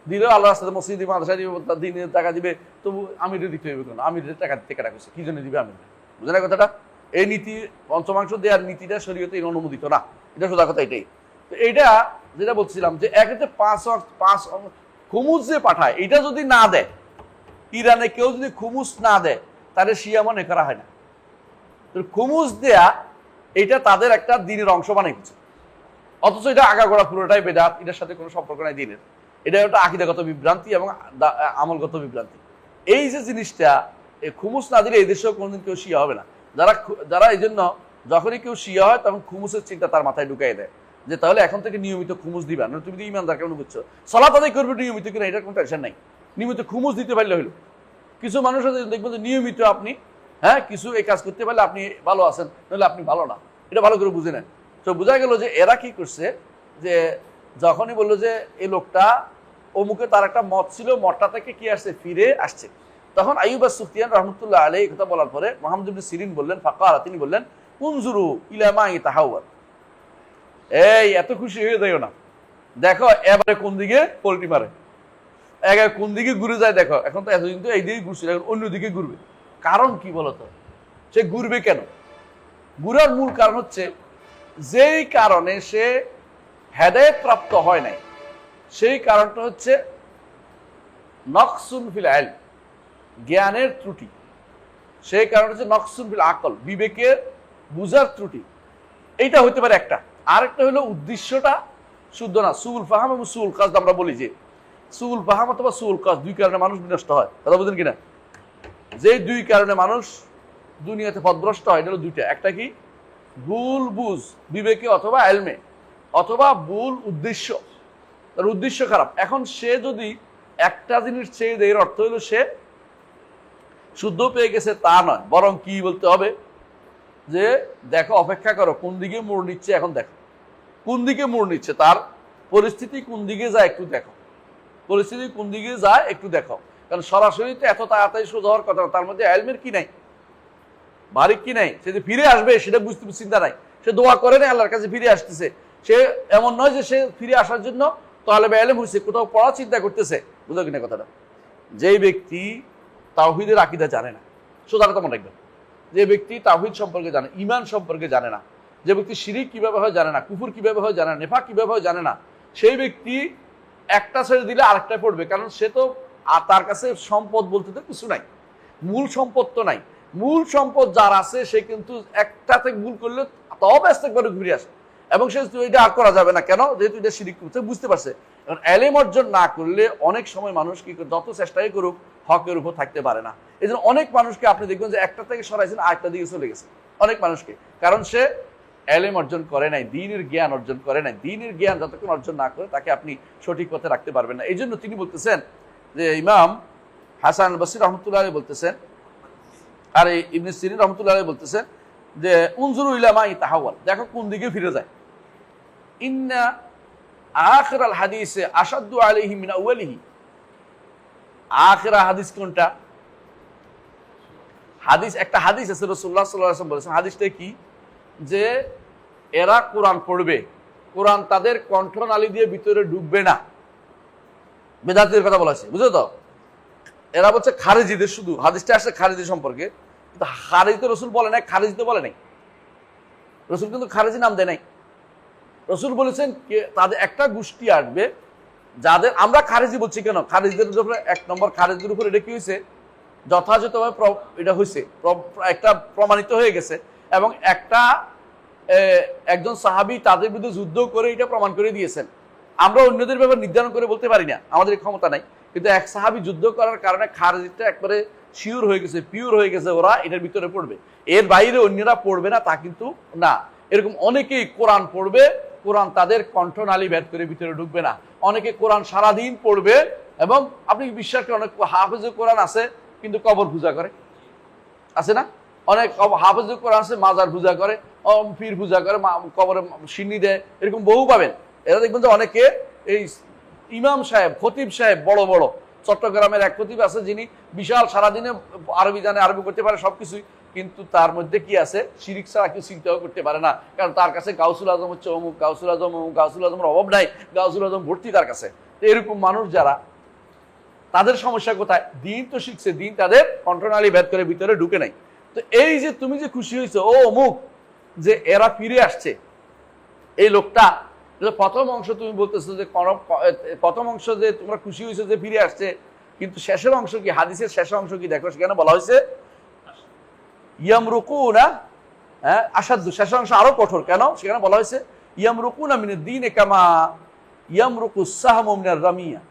দিলেও আল্লাহ রাস্তাতে মসজিদ দিবে, মাদ্রাসা দিবে, দিনের টাকা দিবে, তবু আমিরে দিতে হবে কেন? আমিরের টাকা দিতে কেটা করছে, কি জন্য দিবে আমির? বুঝে না কথাটা? এই নীতি 5/5 দেওয়ার নীতিটা শরীয়তে অনুমোদিত না, এটা সোজা কথা এটাই। তো এইটা যেটা বলছিলাম যে একেতে 5 খুমুস যে পাঠায়, এটা যদি না দেয়, ইরানে কেউ যদি খুমুস না দেয়, তাহলে শিয়া মনে করা হয় না। খুমুস দেয়া এটা তাদের একটা দিনের অংশ বানাইছে, অথচ এটা আগাগোড়া পুরোটাই বেদাত, এটার সাথে কোনো সম্পর্ক নাই দিনের। এটা একটা আকীদাগত বিভ্রান্তি এবং আমলগত বিভ্রান্তি। এই যে জিনিসটা, খুমুস না দিলে এই দেশেও কোনোদিন কেউ শিয়া হবে না। যারা এই জন্য যখনই কেউ শিয়া হয় তখন খুমুসের চিন্তা তার মাথায় ঢুকাই দেয়, যে তাহলে এখন থেকে নিয়মিত খুমুস দিবা, না তুমি তো ইমানদার কেমন বুঝছো, সালাত আদায় করবে নিয়মিত কিনা এটার কোনো টেনশন নাই, নিয়মিত খুমুস দিতে পারলে হলো। কিছু মানুষ আছে দেখবেন যে নিয়মিত আপনি হ্যাঁ, কিছু এই কাজ করতে পারলে আপনি ভালো আছেন, নাহলে আপনি ভালো না, এটা ভালো করে বুঝে নেন। তো বোঝা গেল যে এরা কি করছে, যে যখনই বললো যে এই লোকটা অমুকে তার একটা মত ছিল, মতটা থেকে কি আসছে, ফিরে আসছে, তখন আইয়ুব আস-সুফতিয়ান রহমতুল্লাহ আলাইহি এই কথা বলার পরে মুহাম্মদ ইবনে সিরিন বললেন, ফাকারা, তিনি বললেন, উনজুরু ইলা মা ইয়াতাহাওয়ার, এই এত খুশি হয়ে যাইও না, দেখো এবারে কোন দিকে পোল্টি মারে, একে কোন দিকে ঘুরে যায় দেখো। এখন তো এতদিন তো এই দিকে ঘুরছিল, এখন অন্যদিকে ঘুরবে। কারণ কি বলতো, সে ঘুরবে কেন? ঘুরার মূল কারণ হচ্ছে, যেই কারণে সে হেদায়েত প্রাপ্ত হয় নাই, সেই কারণটা হচ্ছে নকসুন ফিল ইলম, জ্ঞানের ত্রুটি। সেই কারণ হচ্ছে নকসুন ফিল আকল, বিবেকের বুঝার ত্রুটি। এইটা হতে পারে একটা। আরেকটা হলো উদ্দেশ্যটা শুদ্ধ না, সুল ফাহাম এবং সুল কাজ। আমরা বলি যে সুল ফাহাম অথবা সুল কাজ, দুই কারণে মানুষ বিনষ্ট হয়, কথা বুঝেন কিনা? যে দুই কারণে মানুষ দুনিয়াতে পথভ্রষ্ট হয়, এটা হলো দুইটা। একটা কি, ভুল বুঝ বিবেকে অথবা এলমে, অথবা ভুল উদ্দেশ্য, তার উদ্দেশ্য খারাপ। এখন সে যদি একটা জিনিস চেয়ে দেয়, এর অর্থ হলো সে শুদ্ধ পেয়ে গেছে তা নয়, বরং কি বলতে হবে, যে দেখো, অপেক্ষা করো, কোন দিকে মোড় নিচ্ছে, এখন দেখো কোন দিকে মোড় নিচ্ছে, তার পরিস্থিতি কোন দিকে যায় একটু দেখো, পরিস্থিতি কোন দিকে যায় একটু দেখো। কারণ সরাসরি তো এত তাড়াতাড়ি সোজা হওয়ার কথা, তার মধ্যে এলমের কি নাই, বারিক কি নাই, সে যে ফিরে আসবে সেটা বুঝতে চিন্তা নাই, সে দোয়া করে না আল্লাহর কাছে ফিরে আসতেছে। সে এমন নয় যে সে ফিরে আসার জন্য তালেবে ইলম হইছে, কোথাও পড়া চিন্তা করতেছে। বুঝো কিনা কথাটা? যেই ব্যক্তি তাওহীদের আকীদা জানে না, সোজা কথা মনে রাখবেন, যে ব্যক্তি তাওহীদ সম্পর্কে জানে, ঈমান সম্পর্কে জানে না, যে ব্যক্তি শিরিক কিভাবে হয় জানে না, কুফর কিভাবে হয় জানে না, নেফাক কিভাবে হয় জানে না, সেই ব্যক্তি একটা ছেড়ে দিলে আরেকটা পড়বে। কারণ সে তো, আর তার কাছে সম্পদ বলতে তো কিছু নাই, মূল সম্পদ তো নাই। মূল সম্পদ যার আছে, সে কিন্তু একটা থেকে ভুল করলে তাও ব্যস্ত করে ঘুরে আসে, এবং সে এটা আর করা যাবে না, কেন? যেহেতু এটা শিরিক করছে, বুঝতে পারছে। কারণ এলেম অর্জন না করলে অনেক সময় মানুষ কি করে, যত চেষ্টাই করুক হকের উপর থাকতে পারে না। এই জন্য অনেক মানুষকে আপনি দেখবেন যে একটা থেকে সরাইছেন, আরেকটা দিকে চলে গেছে, অনেক মানুষকে। কারণ সে এলেম অর্জন করে নাই, দ্বীনের জ্ঞান অর্জন করে নাই। দ্বীনের জ্ঞান যতক্ষণ অর্জন না করে, তাকে আপনি সঠিক পথে রাখতে পারবেন না। এই জন্য তিনি বলতেছেন, যে ইমাম হাসান আল বসরি রহমতুল্লাহ আলাইহি বলতেছেন, আর ইবনে সিরিন রহমতুল্লাহ আলাইহি বলতেছেন, যে উনজুরু ইলা মা ইয়াতাহাওয়াল, দেখো কোন দিকে ফিরে যায়। ইন্না আখিরাল হাদিসে আশাদ্দু আলাইহি মিন আউয়ালিহি, আখিরা হাদিস কোনটা? হাদিস, একটা হাদিস আছে, রাসূলুল্লাহ সাল্লাল্লাহু আলাইহি ওয়াসাল্লাম বলেছেন, হাদিসটা কি, যে এরা কোরআন পড়বে, কোরআন তাদের কণ্ঠনালী দিয়ে ভিতরে ঢুকবে না। বেদাতের কথা বলা আছে, বুঝছো তো? এরা বলছে খারিজিদের, শুধু হাদিসটা আসছে খারিজি সম্পর্কে, কিন্তু খারিজি তো রসুল বলে নাই, খারিজি তো বলে নাই, রসুল কিন্তু খারিজি নাম দেয় নাই। রসুল বলেছেন তাদের একটা গোষ্ঠী আসবে, যাদের আমরা খারিজি বলছি কেন, খারিজিদের উপরে, এক নম্বর খারিজিদের উপর এটা কি হয়েছে, যথাযথভাবে এটা হয়েছে, একটা প্রমাণিত হয়ে গেছে, এবং একজন সাহাবী তাদের বিরুদ্ধে যুদ্ধ করে এটা প্রমাণ করে দিয়েছেন। আমরা অন্যদের ব্যাপারে নির্ধারণ করে বলতে পারি না, আমাদের ক্ষমতা নাই, কিন্তু এক সাহাবী যুদ্ধ করার কারণে খারিজিটা একবারে শিওর হয়ে গেছে, পিওর হয়ে গেছে, ওরা এটার ভিতরে পড়বে, এর বাইরে অন্যরা পড়বে না, তা কিন্তু না। এরকম অনেকেই কোরআন পড়বে, কোরআন তাদের কণ্ঠনালী ভেদ করে ভিতরে ঢুকবে না। অনেকে কোরআন সারাদিন পড়বে, এবং আপনি বিশ্বাস করেন, অনেক হাফেজে কোরআন আছে কিন্তু কবর পূজা করে, আছে না? অনেক হাফেজে কোরআন আছে, মাজার পূজা করে, পীর পূজা করে, কবরে সিন্নি দেয়, এরকম বহু পাবেন। এরা দেখবেন যে অনেকে এই ইমাম সাহেব, খতিব সাহেব, বড় বড় চট্টগ্রামের এক খতিব আছে, যিনি বিশাল সারাদিনে আরবি জানে, আরবি করতে পারে, সবকিছুই, কিন্তু তার মধ্যে কি আছে, শিরিক ছাড়া কেউ চিন্তাও করতে পারে না। কারণ তার কাছে গাউসুল আজম হচ্ছে অমুক, গাউসুল আজম অমুক, গাউসুল আজমের অভাব নাই, গাউসুল আজম ভর্তি তার কাছে। তো এরকম মানুষ যারা, তাদের সমস্যা কোথায়? দিন তো শিখছে, দিন তাদের কণ্ঠনালী ভেদ করে ভিতরে ঢুকে নাই। তো এই যে তুমি যে খুশি হয়েছো, ও অমুক, যে এরা ফিরে আসছে, এই লোকটা, প্রথম অংশ তুমি বলতেছো যে প্রথম অংশ যে তোমরা খুশি হয়েছো যে ফিরে আসছে, কিন্তু শেষের অংশ কি, হাদিসের শেষের অংশ কি দেখো, সেখানে বলা হয়েছে ইয়ামরুকুনা, হ্যাঁ, আসাদ্দু, শেষের অংশ আরো কঠোর। কেন? সেখানে বলা হয়েছে ইয়ামরুকুনা মিনাদ দীনে কামা ইয়ামরুকুস সাহমু মিনার রামিয়া।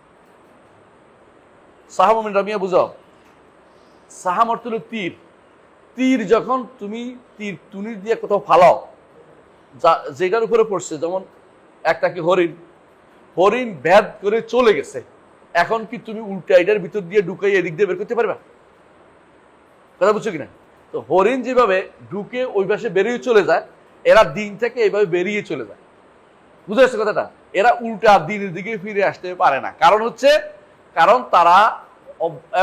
সাহমু মিনার রামিয়া বুঝো? সাহাম অর্থ হলো তীর। তীর যখন তুমি তীর তুনির দিয়ে কোথাও ফালাও, যেটার উপরে পড়ছে, যেমন একটা কি হরিণ ভেদ করে চলে গেছে, এখন কি তুমি উল্টা এটার ভিতর দিয়ে ঢুকাই এদিক দিয়ে বের করতে পারবে? কথা বুঝছো কিনা? তো হরিণ যেভাবে ঢুকে ওই পাশে বেরিয়ে চলে যায়, এরা দিন থেকে এইভাবে বেরিয়ে চলে যায়। বুঝতে পারছো কথাটা? এরা উল্টা দিনের দিকে ফিরে আসতে পারে না। কারণ তারা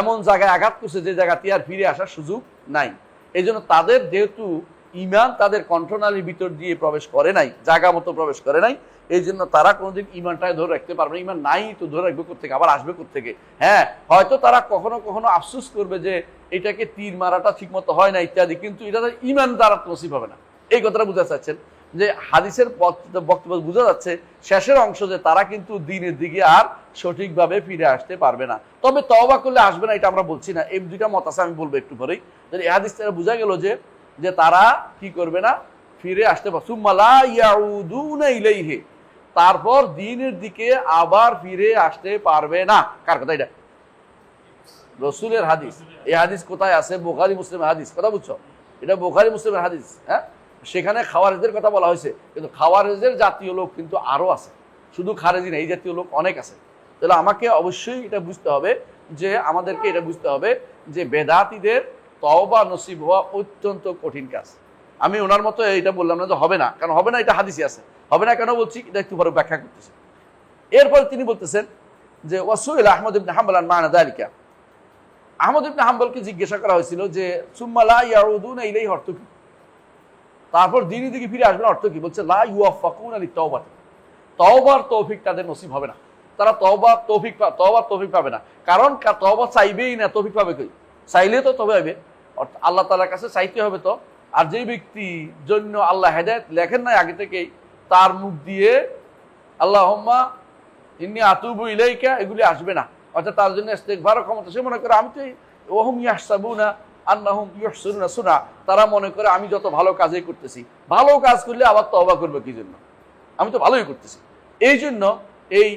এমন জায়গায় আঘাত করছে যে জায়গাতে আর ফিরে আসার সুযোগ নাই। এই জন্য তাদের যেহেতু ইমান তাদের কণ্ঠনালীর ভিতর দিয়ে প্রবেশ করে নাই, জায়গা মতো প্রবেশ করে নাই, এই জন্য তারা কোনোদিন ইমানটাই ধরে রাখতে পারবে না। ইমান নাই তো ধরে রাখবে কোথেকে, আবার আসবে কোথেকে? হ্যাঁ, হয়তো তারা কখনো কখনো আফসোস করবে যে এটাকে তীর মারাটা ঠিক মতো হয় না ইত্যাদি, কিন্তু এটা ইমান দ্বারা নসিব হবে না। এই কথাটা বুঝতে চাচ্ছেন যে হাদিসের বক্তব্য বোঝা যাচ্ছে শেষের অংশ যে তারা কিন্তু দিনের দিকে আর সঠিকভাবে ফিরে আসতে পারবে না। তবে তওবা করলে আসবে না এটা আমরা বলছি না, এই দুইটা মত আছে, আমি বলবো একটু পরেই। এই হাদিস থেকে বোঝা গেল যে তারা কি করবে না, ফিরে আসতে পারবে। সুম্মা লা ইয়াউদুনা ইলাইহি, তারপর দিনের দিকে আবার ফিরে আসতে পারবে না। কার কথা এটা? রাসূলের হাদিস। এই হাদিস কোথায় আছে? বুখারী মুসলিমের হাদিস। কথা বুঝছো? এটা বুখারী মুসলিমের হাদিস। হ্যাঁ, সেখানে খাওয়ারিজদের কথা বলা হয়েছে, কিন্তু খাওয়ারিজের জাতীয় লোক কিন্তু আরো আছে, শুধু খারেজি না, এই জাতীয় লোক অনেক আছে। তাহলে আমাকে অবশ্যই এটা বুঝতে হবে যে আমাদেরকে এটা বুঝতে হবে যে বেদাতীদের তওবা নসিব হওয়া অত্যন্ত কঠিন কাজ। আমি ওনার মতো এটা বললাম না যে হবে না, কারণ হবে না এটা হাদিসে আছে। হবে না কেন বলছি এটা একটু পরে ব্যাখ্যা করতেছি। এরপর তিনি বলতেছেন যে ওয়াসুইল আহমদ ইবনে হাম্বল আন মা'না যালিকা, আহমদ ইবনে হাম্বলকে জিজ্ঞাসা করা হয়েছিল যে সুম্মা লা ইয়াউদুনা ইলাইহি অর্থ কি? তারপর দিনের দিকে ফিরে আসবে অর্থ কি? বলছে লা ইউওয়াফাকুনা লিত-তাওবাত, তওবার তৌফিক তাদের নসিব হবে না। তারা তওবার তৌফিক পাবে না, কারণ তওবা চাইবেই না, তৌফিক পাবে কই? চাইলে তো তবে হবে, আল্লাহ তাআলার কাছে চাইতে হবে তো। আর যে ব্যক্তি জন্য আল্লাহ হেদায়েত লেখেন নাই আগে থেকেই, তার মুখ দিয়ে আল্লাহুম্মা ইন্নী আতুবু ইলাইকা এগুলি আসবে না। অর্থাৎ তার জন্য ইস্তিগফারের ক্ষমতা, সে মনে করে আমি তো ওয়াহুম ইয়াহসাবুনা আন্নাহুম ইউহসিনুনা সুনা, তারা মনে করে আমি যত ভালো কাজই করতেছি, ভালো কাজ করলে আবার তওবা করবে কি জন্য? আমি তো ভালোই করতেছি। এই জন্য এই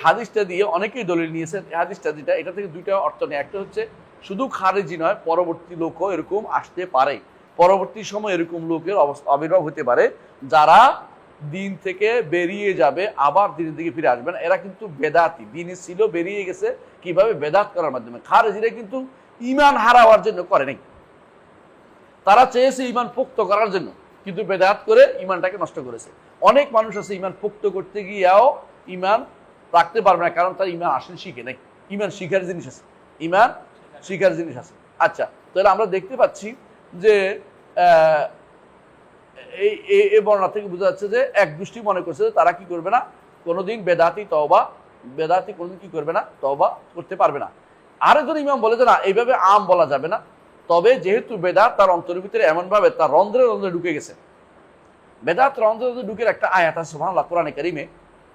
হাদিসটা দিয়ে অনেকেই দলিল নিয়েছেন। এই হাদিসটা যেটা, এটা থেকে দুইটা অর্থ নেই। একটা হচ্ছে শুধু খারেজি নয়, পরবর্তী লোকও এরকম আসতে পারে, পরবর্তী সময় এরকম লোকের আবির্ভাব হতে পারে যারা দিন থেকে বেরিয়ে যাবে, আবার দিনের দিকে ফিরে আসবে না। এরা কিন্তু বেদাতি, দিনে ছিল, বেরিয়ে গেছে কিভাবে? বেদাত করার মাধ্যমে। খারেজিরা কিন্তু ইমান হারাবার জন্য করে নাই, তারা চেয়েছে ইমান পোক্ত করার জন্য, কিন্তু বেদাত করে ইমানটাকে নষ্ট করেছে। অনেক মানুষ আছে ইমান পোক্ত করতে গিয়েও ইমান রাখতে পারবে না, কারণ তার ইমান আসলে শিখে নাই। ইমান শিখার জিনিস আছে, ইমান শিখার জিনিস আছে। আচ্ছা, তাহলে আমরা দেখতে পাচ্ছি যে এই বর্ণনা থেকে বোঝা যাচ্ছে যে এক গোষ্ঠী মনে করছে যে তারা কি করবে না, কোনোদিন বেদাতি কোনোদিন কি করবে না, তওবা করতে পারবে না। আরেকজন ইমাম বলে যে না, এইভাবে আম বলা যাবে না, তবে যেহেতু বেদাত তার অন্তরের ভিতরে এমনভাবে তার রন্ধ্রে রন্ধ্রে ঢুকে গেছে, বেদাত রন্ধ্রে রন্ধ্রে ঢুকে একটা আয়াত আছে সুবহানাল্লাহ কোরআনে কারিমে।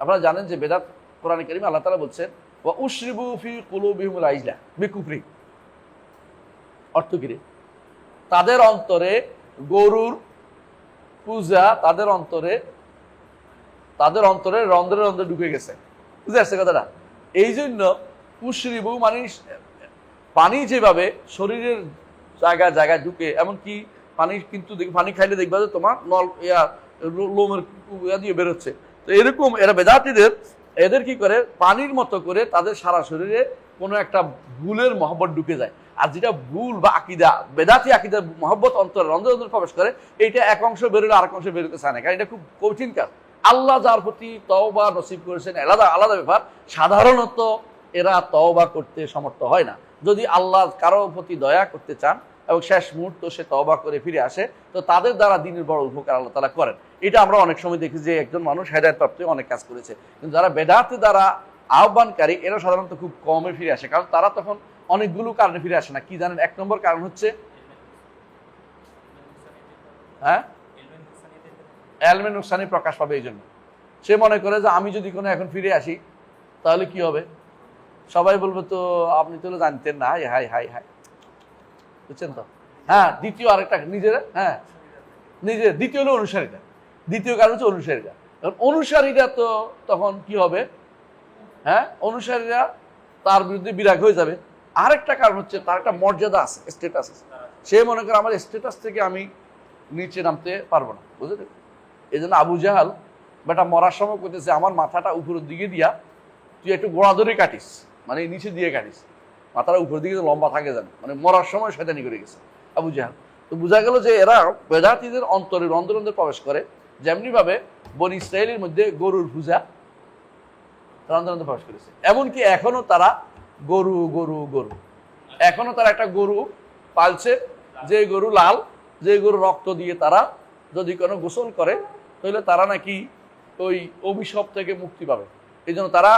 আপনারা জানেন যে বেদাত কোরআনে কারিমে আল্লাহ তাআলা বলছেন ওয়া উশরিবু ফি কুলুবিহিমুল আইজলা বিকুফরি। অর্থ কি রে? তাদের অন্তরে গরুর পূজা, তাদের অন্তরে রন্ধ্রে রন্ধ্রে ঢুকে গেছে। বুঝে আসছে কথাটা? এই জন্য উশরিবু মানে পানি যেভাবে শরীরের জায়গায় জায়গায় ঢুকে, এমনকি পানি কিন্তু পানি খাইলে দেখবা যে তোমার লোমের দিয়ে বেরোচ্ছে। তো এরকম এরা বেদাতীদের এদের কি করে, পানির মতো করে তাদের সারা শরীরে কোনো একটা ভুলের মহব্বত ঢুকে যায়। আর যেটা ভুল বা আকিদা, বেদাতি আকিদার মহব্বত অন্তরে রন্ধ্রে রন্ধ্রে প্রবেশ করে, এইটা এক অংশ বেরোলে আরেক অংশ বেরোতে চায় না, কারণ এটা খুব কঠিন কাজ। আল্লাহ যার প্রতি তওবা নসিব করেছেন আলাদা আলাদা ব্যাপার, সাধারণত এরা তওবা করতে সমর্থ হয় না। যদি আল্লাহ কারো প্রতি দয়া করতে চান এবং শেষ মুহূর্ত সে তওবা করে ফিরে আসে, তো তাদের দ্বারা দিনের বড় উপকার আল্লাহ তাআলা করেন। এটা আমরা অনেক সময় দেখি যে একজন মানুষ হেদায়েতপ্রাপ্ত অনেক কাজ করেছে, কিন্তু যারা বেদাত দ্বারা আহ্বানকারী এরা সাধারণত খুব কমে ফিরে আসে, কারণ তারা তখন অনেকগুলো কারণে ফিরে আসে না। কি জানেন? এক নম্বর কারণ হচ্ছে এলমে নুকসানি প্রকাশ পাবে। এই জন্য সে মনে করে যে আমি যদি কোনো এখন ফিরে আসি তাহলে কি হবে, সবাই বলবো তো আপনি তো জানতেন না, হাই হাই হাই হাই, বুঝছেন তো? হ্যাঁ, দ্বিতীয় আরেকটা নিজের, হ্যাঁ নিজের, দ্বিতীয় হলো অনুসারীরা। দ্বিতীয় কারণ হচ্ছে অনুসারীরা। অনুসারীরা তো তখন কি হবে, হ্যাঁ অনুসারীরা তার বিরুদ্ধে বিরাগ হয়ে যাবে। আরেকটা কারণ হচ্ছে তার একটা মর্যাদা আছে, স্ট্যাটাস আছে। সে মনে করে আমার স্ট্যাটাস থেকে আমি নিচে নামতে পারবো না, বুঝলে? এই জন্য আবু জাহাল বেটা মরার সময় করতেছে আমার মাথাটা উপরের দিকে দিয়া তুই একটু গোড়া ধরে কাটিস, মানে নিচে দিয়ে কাটিস, মাথাটা উপরের দিকে লম্বা থাকে যেন, মানে মরার সময় শয়তানি করে গেছে আবু জাহাল। তো বোঝা গেল যে এরা বেদাতীদের অন্তরের অন্তরে প্রবেশ করে, যেমনি ভাবে বনি ইসরায়েলের মধ্যে গরুর পূজা অন্তরে প্রবেশ করেছে। এমনকি এখনো তারা গরু গরু গরু এখনো তারা একটা গরু পালছে, যে গরু লাল, যে গরু রক্ত দিয়ে তারা যদি কোনো গোসল করে তাহলে তারা নাকি ওই অভিশাপ থেকে মুক্তি পাবে। এই জন্য তারা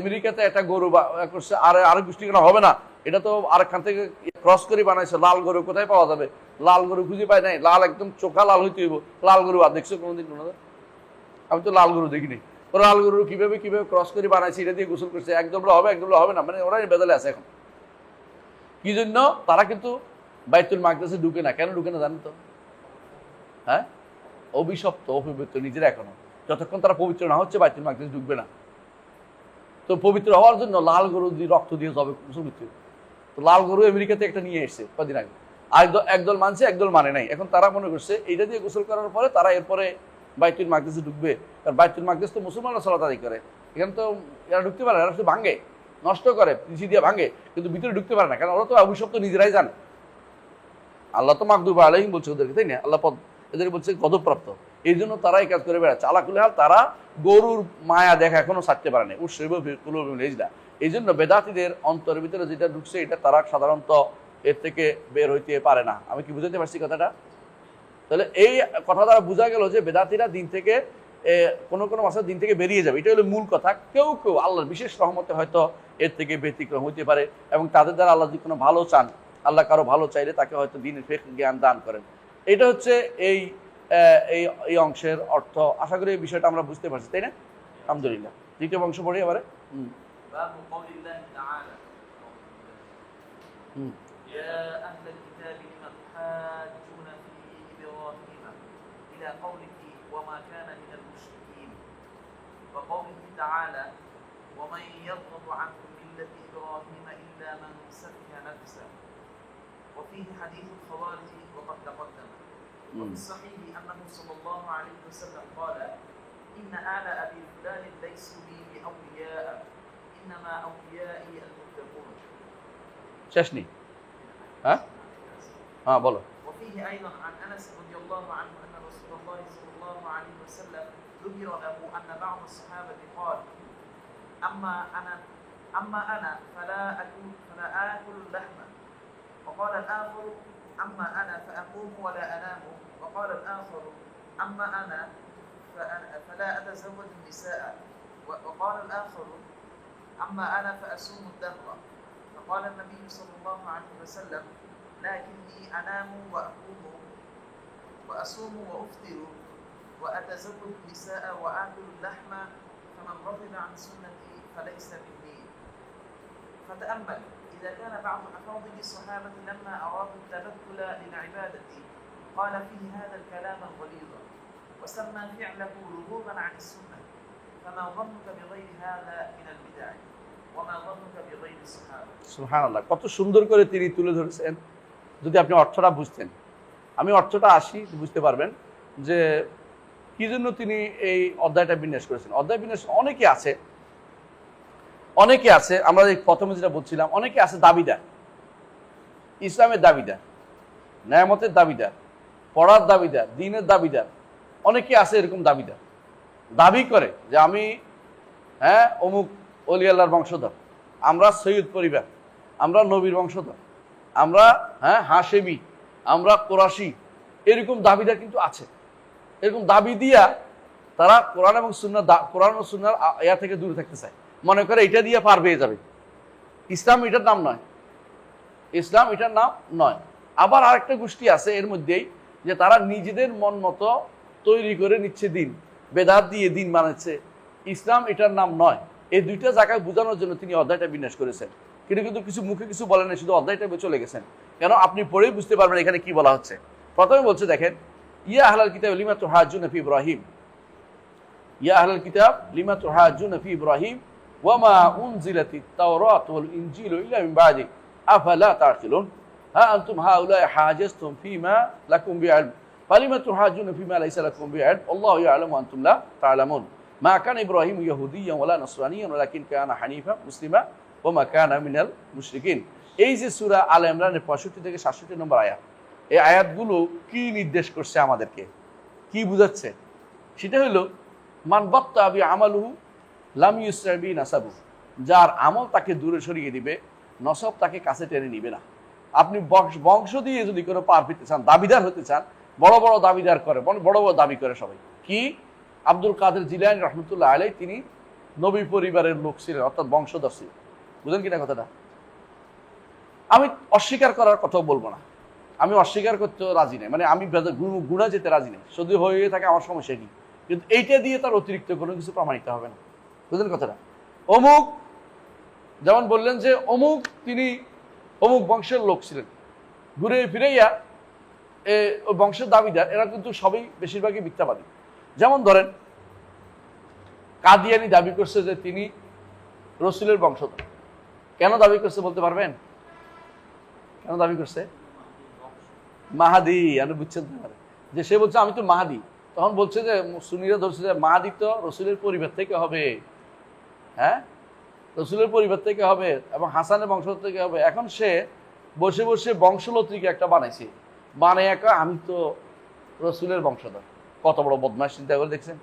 আমেরিকাতে একটা গরু করছে, আর গোষ্ঠী কেন হবে না, এটা তো আরেকখান থেকে ক্রস করে বানাইছে। লাল গরু কোথায় পাওয়া যাবে? লাল গরু খুঁজে পায় নাই, লাল একদম চোখা লাল হইতে হইব। লাল গরু আর দেখছো কোনোদিন? আমি তো লাল গরু দেখিনি। ওরা লাল গরু কিভাবে কিভাবে ক্রস করে বানাইছে, এটা দিয়ে গোসল করছে, একদম হবে একদম হবে না, মানে ওরা বেদলে আছে এখন। কি জন্য? তারা কিন্তু বাইতুল মাকদাসে ঢুকে না। কেন ঢুকে না জানেন তো? হ্যাঁ, অভিশপ্ত, অপবিত্র নিজেরা এখনো। যতক্ষণ তারা পবিত্র না হচ্ছে বাইতুল মাকদাস ঢুকবে না। তো পবিত্র হওয়ার জন্য লাল গরু দিয়ে রক্ত দিয়ে যাবে গোসল করতে। তো লাল গরু আমেরিকাতে একটা নিয়ে এসছে কদিন আগে, আর একদল মানছে একদল মানে নাই। এখন তারা মনে করছে এইটা দিয়ে গোসল করার পরে তারা এরপরে বাইতুল মাকদাসে ঢুকবে। কারণ বাইতুল মাকদাস তো মুসলমানরা সালাত আদায় করে, এখানে তো এরা ঢুকতে পারে না। এরা শুধু ভাঙে, নষ্ট করে, পিছিয়ে দিয়ে ভাঙে, কিন্তু ভিতরে ঢুকতে পারে না। কারণ ওরা তো অভিশপ্ত নিজেরাই জানে। আল্লাহ তো মাকদুব আলাইহিম বলছে ওদেরকে, তাই না? আল্লাহ এদের বলছে গদবপ্রাপ্ত। এই জন্য তারা এই কাজ করে বেড়াচ্ছে। আলাকুল হাল তারা গরুর মায়া দেখা এখনো ছাড়তে পারে না। এই জন্য বেদাতীদের অন্তরের ভিতরে যেটা ঢুকছে এটা তারা সাধারণত এর থেকে বের হইতে পারে না। আমি কি বুঝাতে পারছি কথাটা? তাহলে এই কথা দ্বারা বোঝা গেল যে বেদাতীরা দিন থেকে কোনো কোনো মাসের দিন থেকে বেরিয়ে যাবে, এটা হলো মূল কথা। কেউ কেউ আল্লাহর বিশেষ রহমতে হয়তো এর থেকে ব্যতিক্রম হইতে পারে, এবং তাদের দ্বারা আল্লাহ যদি কোনো ভালো চান, আল্লাহ কারো ভালো চাইলে তাকে হয়তো দিনের ফিকহ জ্ঞান দান করেন। এটা হচ্ছে এই অংশের অর্থ। আশা করি এই বিষয়টা আমরা বুঝতে পারছি, তাই না? আলহামদুলিল্লাহ। দ্বিতীয় অংশ পড়ি এবারে। باب قول الله تعالى يا أهل الكتاب لم تحاجون في إبراهيم إلى قوله وما كان من المشركين، وقوله تعالى ومن يرغب عن ملة إبراهيم إلا من سفه نفسه، وفيه حديث الخوارج وقد تقدم. وفي الصحيح أنه صلى الله عليه وسلم قال إن آل أبي فلان ليسوا لي بأولياء إنما أوليائي المتقون. شاشني ها بولو. وفيه أيضا عن أنس رضي الله عنه أن رسول الله صلى الله عليه وسلم ذكر له أن بعض الصحابة قال أما أنا فلا آكل لحما، وقال الآخر أما أنا فأقوم ولا أنام، وقال الآخر أما أنا فلا أتزوج النساء، وقال الآخر أما أنا فأصوم الدهر. فقال النبي صلى الله عليه وسلم لكني أنام وأقوم وأصوم وأفطر وأتزوج النساء وآكل اللحم، فمن رغب عن سنتي فليس مني. فتأمل إذا كان بعض أفاضل الصحابة لما أرادوا التبتل للعبادة قال فيه هذا الكلام الغليظ وسمى فعله رغوبا عن السنة، فما ظنك بغير هذا من البدع وما ظنك بغير الصحابة؟ সুবহানাল্লাহ, কত সুন্দর করে তিনি তুলে ধরেছেন। যদি আপনি অর্থটা বুঝতেন, আমি অর্থটা আসি বুঝতে পারবেন যে কি জন্য তিনি এই অধ্যায়টা বিন্যাস করেছেন। অধ্যায় বিন্যাস অনেকে আছে, আমরা এই প্রথমে যেটা বলছিলাম, অনেকে আছে দাবিদার, ইসলামের দাবিদার, নেয়ামতের দাবিদার, পড়ার দাবিদার, দ্বীনের দাবিদার। অনেকে আছে এরকম দাবিদার, দাবি করে যে আমি অমুক ওলি আল্লাহর বংশধর, আমরা সৈয়দ পরিবার, আমরা নবীর বংশধর, আমরা হাশেমি, আমরা কোরাশি। এরকম দাবিদার কিন্তু আছে। এরকম দাবি দিয়া তারা কোরআন এবং সুন্নাহর ইয়া থেকে দূরে থাকতে চায়, মনে করে এটা দিয়ে পার পেয়ে যাবে। ইসলাম এটার নাম নয়, ইসলাম এটার নাম নয়। আবার আরেকটা গোষ্ঠী আছে এর মধ্যেই, যে তারা নিজেদের মন মতো তৈরি করে নিচ্ছে দিন, বেদাত দিয়ে দিন বানাচ্ছে, ইসলাম এটার নাম নয়। এই দুইটা জায়গায় বোঝানোর জন্য তিনি অধ্যায়টা বিন্যাস করেছেন। কিন্তু কিছু মুখে কিছু বলেন না, শুধু অধ্যায়টা চলে গেছেন। কেন? আপনি পড়েই বুঝতে পারবেন এখানে কি বলা হচ্ছে। প্রথমে বলছে, দেখেন, ইয়া আহলাল কিতাব লিমা তুহাজ্জুনা ফি ইব্রাহিম, ইয়া আহলাল কিতাব লিমা তুহাজ্জুনা ফি ইব্রাহিম ওয়া মা উনজিলাতিত তাওরাত ওয়াল ইনজিলু ইল্লা মিন বাদি আফালা তাকিলুন হা আনতুম হাউলাই হাজাজতুম ফিমা লাকুম বিইলম ফালিমা তুহাজ্জুনা ফিমা লাইসা লাকুম বিইলম আল্লাহু ইয়ালামু আনতুম লা তা'লামুন মা কানা ইব্রাহিম ইয়াহুদিয়্যান ওয়ালা নাসরানিয়্যান ওয়ালাকিন কানা হানিফা মুসলিমা ওয়া মা কানা মিনাল মুশরিকিন। এই যে সূরা আলে ইমরানের 65 থেকে 67 নম্বর আয়াত, এই আয়াতগুলো কি নির্দেশ করছে আমাদেরকে, কি বুঝাচ্ছে? সেটা হলো মান বাত্তা বি আমালুহু লাম ইউসরা বি নাসাবু, যার আমল তাকে দূরে সরিয়ে দিবে, নসব তাকে কাছে টেনে নিবে না। আপনি বংশ দিয়ে যদি কোনো পার পেতে চান, দাবিদার হতে চান, বড় বড় দাবিদার করে, বড় বড় দাবি করে সবাই। কি? আব্দুল কাদের জিলানী রহমতুল্লাহ আলাইহি তিনি নবী পরিবারের লোক ছিলেন, অর্থাৎ বংশধর ছিলেন। বুঝলেন কিনা কথাটা? আমি অস্বীকার করার কথাও বলবো না, আমি অস্বীকার করতেও রাজি নাই, মানে আমি গুণা যেতে রাজি নেই, যদি হয়ে থাকে আমার সমস্যা কি, কিন্তু এইটা দিয়ে তার অতিরিক্ত কোনো কিছু প্রমাণিত হবে না। বুঝলেন কথাটা? অমুক, যেমন বললেন যে অমুক তিনি অমুক বংশের লোক ছিলেন, ঘুরে ফিরেইয়া ওই বংশের দাবিদার, এরা কিন্তু সবই বেশিরভাগই মিথ্যাবাদী। যেমন ধরেন কাদিয়ানি দাবি করছে যে তিনি রসুলের বংশধর। কেন দাবি করছে বলতে পারবেন? কেন দাবি করছে? মাহাদি, আপনি বুঝছেন তো, যে সে বলছে আমি তো মাহাদি। তখন বলছে যে সুন্নিরা ধরছে যে মাহাদি তো রসুলের পরিবার থেকে হবে, হ্যাঁ, রসুলের পরিবার থেকে হবে এবং হাসানের বংশ থেকে হবে। এখন সে বসে বসে বংশলত্রিকা একটা বানাইছে, বানাই একা আমি তো রসুলের বংশধর। কত বড় বদমাশ চিন্তা করে দেখছেন,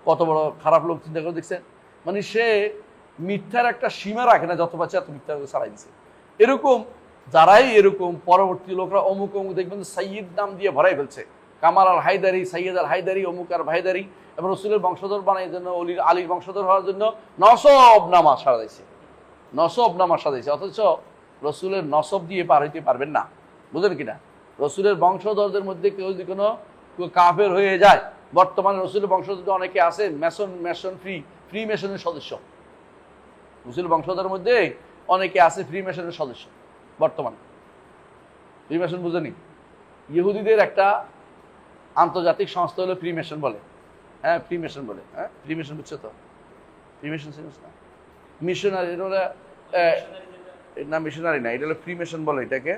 কত বড় খারাপ লোক চিন্তা করে দেখছেন। মানে সে মিথ্যার একটা সীমা রাখে না, যত পাচ্ছে এত মিথ্যা চালাই দিচ্ছে। এরকম যারাই এরকম পরবর্তী লোকরা অমুক অমুক দেখবেন সাইয়্যিদ নাম দিয়ে ভরাই ফেলছে, কামাল আল হায়দারি, সাইয়্যিদ আল হায়দারি, অমুক আর ভাইদারি, এবং রসুলের বংশধর বানাই জন্য, আলীর বংশধর হওয়ার জন্য নসব নামা সাজাইছে, নসব নামা সাজাইছে। অথচ রসুলের নসব দিয়ে পার হইতে পারবেন না। বুঝলেন কিনা? রসুলের বংশধরদের মধ্যে কেউ যদি কোনো কাফের হয়ে যায়, বর্তমানে রসুলের বংশধর অনেকে আছে মেশন ফ্রি মেশনের সদস্য। রসুলের বংশধরের মধ্যে অনেকে আছে ফ্রি মেশনের সদস্য বর্তমানে। ফ্রি মেশন বুঝেনি? ইহুদিদের একটা আন্তর্জাতিক সংস্থা হলো ফ্রি মেশন বলে, হ্যাঁ ফ্রি মেশন বলে, হ্যাঁ ফ্রি মেশন বুঝছো তো? ফ্রি মেশন না, মিশনারি, এটা হলো না, মিশনারি না, এটা হলো ফ্রি মেশন বলে এটাকে।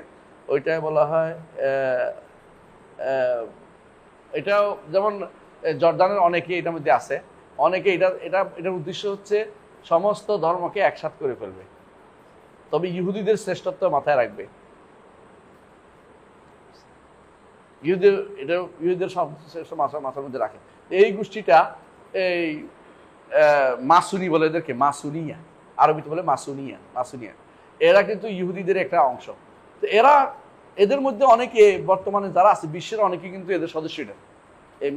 ওইটাই বলা হয়, এটাও যেমন জর্দানের অনেকে এটার মধ্যে আছে, অনেকে এটার উদ্দেশ্য হচ্ছে সমস্ত ধর্মকে একসাথ করে ফেলবে, তবে ইহুদিদের শ্রেষ্ঠত্ব মাথায় রাখবে। ইহুদিদের মাথার মধ্যে রাখে। এই গোষ্ঠীটা এই মাসুনি বলে, এদেরকে মাসুনিয়া, আরবিতে বলে মাসুনিয়া। এরা কিন্তু ইহুদিদের একটা অংশ। তো এদের মধ্যে অনেকে বর্তমানে যারা আছে বিশ্বের অনেকে কিন্তু এদের সদস্য, এটা এই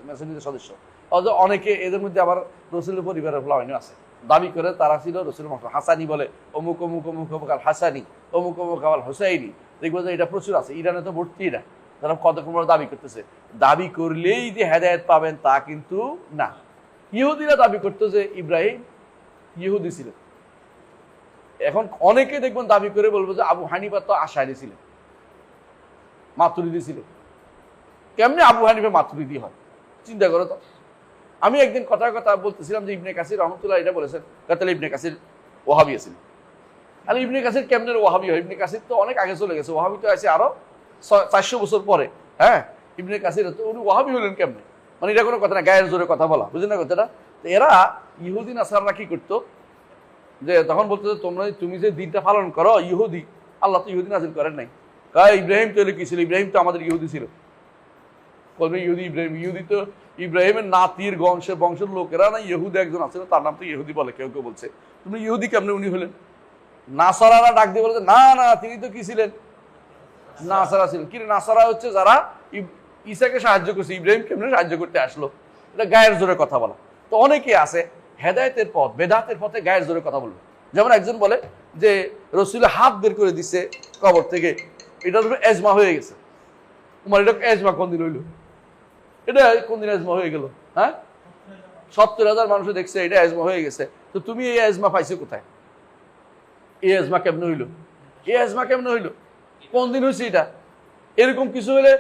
মেসনিদের সদস্য। অথচ অনেকে এদের মধ্যে আবার রসুলের পরিবারের ফলাইনও আছে, দাবি করে তারা ছিল রসুলের বংশ। হাসানি বলে, অমুক অমুক অমুক অমুক আল হাসানি, অমুক অমুক আল হোসাইনি, দেখবো যে এটা প্রচুর আছে। ইরানে তো ভর্তি এটা, তারা কতক্ষণ দাবি করতেছে। দাবি করলেই যে হেদায়েত পাবেন তা কিন্তু না। ইহুদিরা দাবি করতো যে ইব্রাহিম ইহুদি ছিলেন। এখন অনেকে দেখবেন দাবি করে বলবো যে আবু হানিফা তো আশারি ছিলেন, মাতুরিদি ছিলেন। কেমনি আবু হানিফা মাতুরিদি হয় চিন্তা করো তো। আমি একদিন কথা বলতেছিলাম যে ইবনে কাসির রহমতুল্লাহ এটা বলেছেন, তাহলে ইবনে কাসির ওয়াহাবি আছেন। আর ইবনে কাসির কেমনের ওয়াহাবি হয়? ইবনে কাসির তো অনেক আগে চলে গেছে, ওয়াহাবি তো আছে আরো 400 বছর পরে। হ্যাঁ, ইবনে কাসির তো উনি ওয়াহাবি হলেন কেমনে? মানে এটা কোনো কথা না, গায়ের জোরে কথা বলা, বুঝলেন না কথাটা? তো এরা ইহুদি নাসাররা কি করতো, যে তখন বলতো যে তুমি যে দিনটা পালন করো ইহুদি, আল্লাহ তো ইহুদি নাজিল করেন নাই। ইব্রাহিম তো কি ছিল? ইব্রাহিম তো আমাদের ইহুদি ছিল। বলবে ইহুদি ইহুদি তো ইব্রাহিমের নাতির বংশের লোকেরা না, ইহুদি একজন আছে তার নাম তো ইহুদি বলে, কেউ কেউ বলছে। তুমি ইহুদি কেমনে উনি হলেন? নাসারারা ডাক দিয়ে বলেছে না না, তিনি তো কি ছিলেন? নাসারা ছিলেন। কি নাসারা হচ্ছে যারা ঈসাকে সাহায্য করছে, ইব্রাহিম কেমনে সাহায্য করতে আসলো? এটা গায়ের জোরে কথা বলা। তো অনেকে আছে হেদায়েতের পথ, বেদাতের পথে গায়ের জোরে কথা বলবে। যেমন একজন বলে যে রসুলের হাত বের করে দিচ্ছে কবর থেকে, এটা ধরো এজমা হয়ে গেছে। তোমার এটা এজমা কোন দিন হইল? এটা কোন দিন এজমা হয়ে গেল? হ্যাঁ, 70,000 মানুষ দেখছে এটা এজমা হয়ে গেছে। তো তুমি এই এজমা পাইছো কোথায়? এই এজমা কেমনে হইলো? এই এজমা কেমনে হইলো? কোন দিন হয়েছে এটা? এরকম কিছু হলে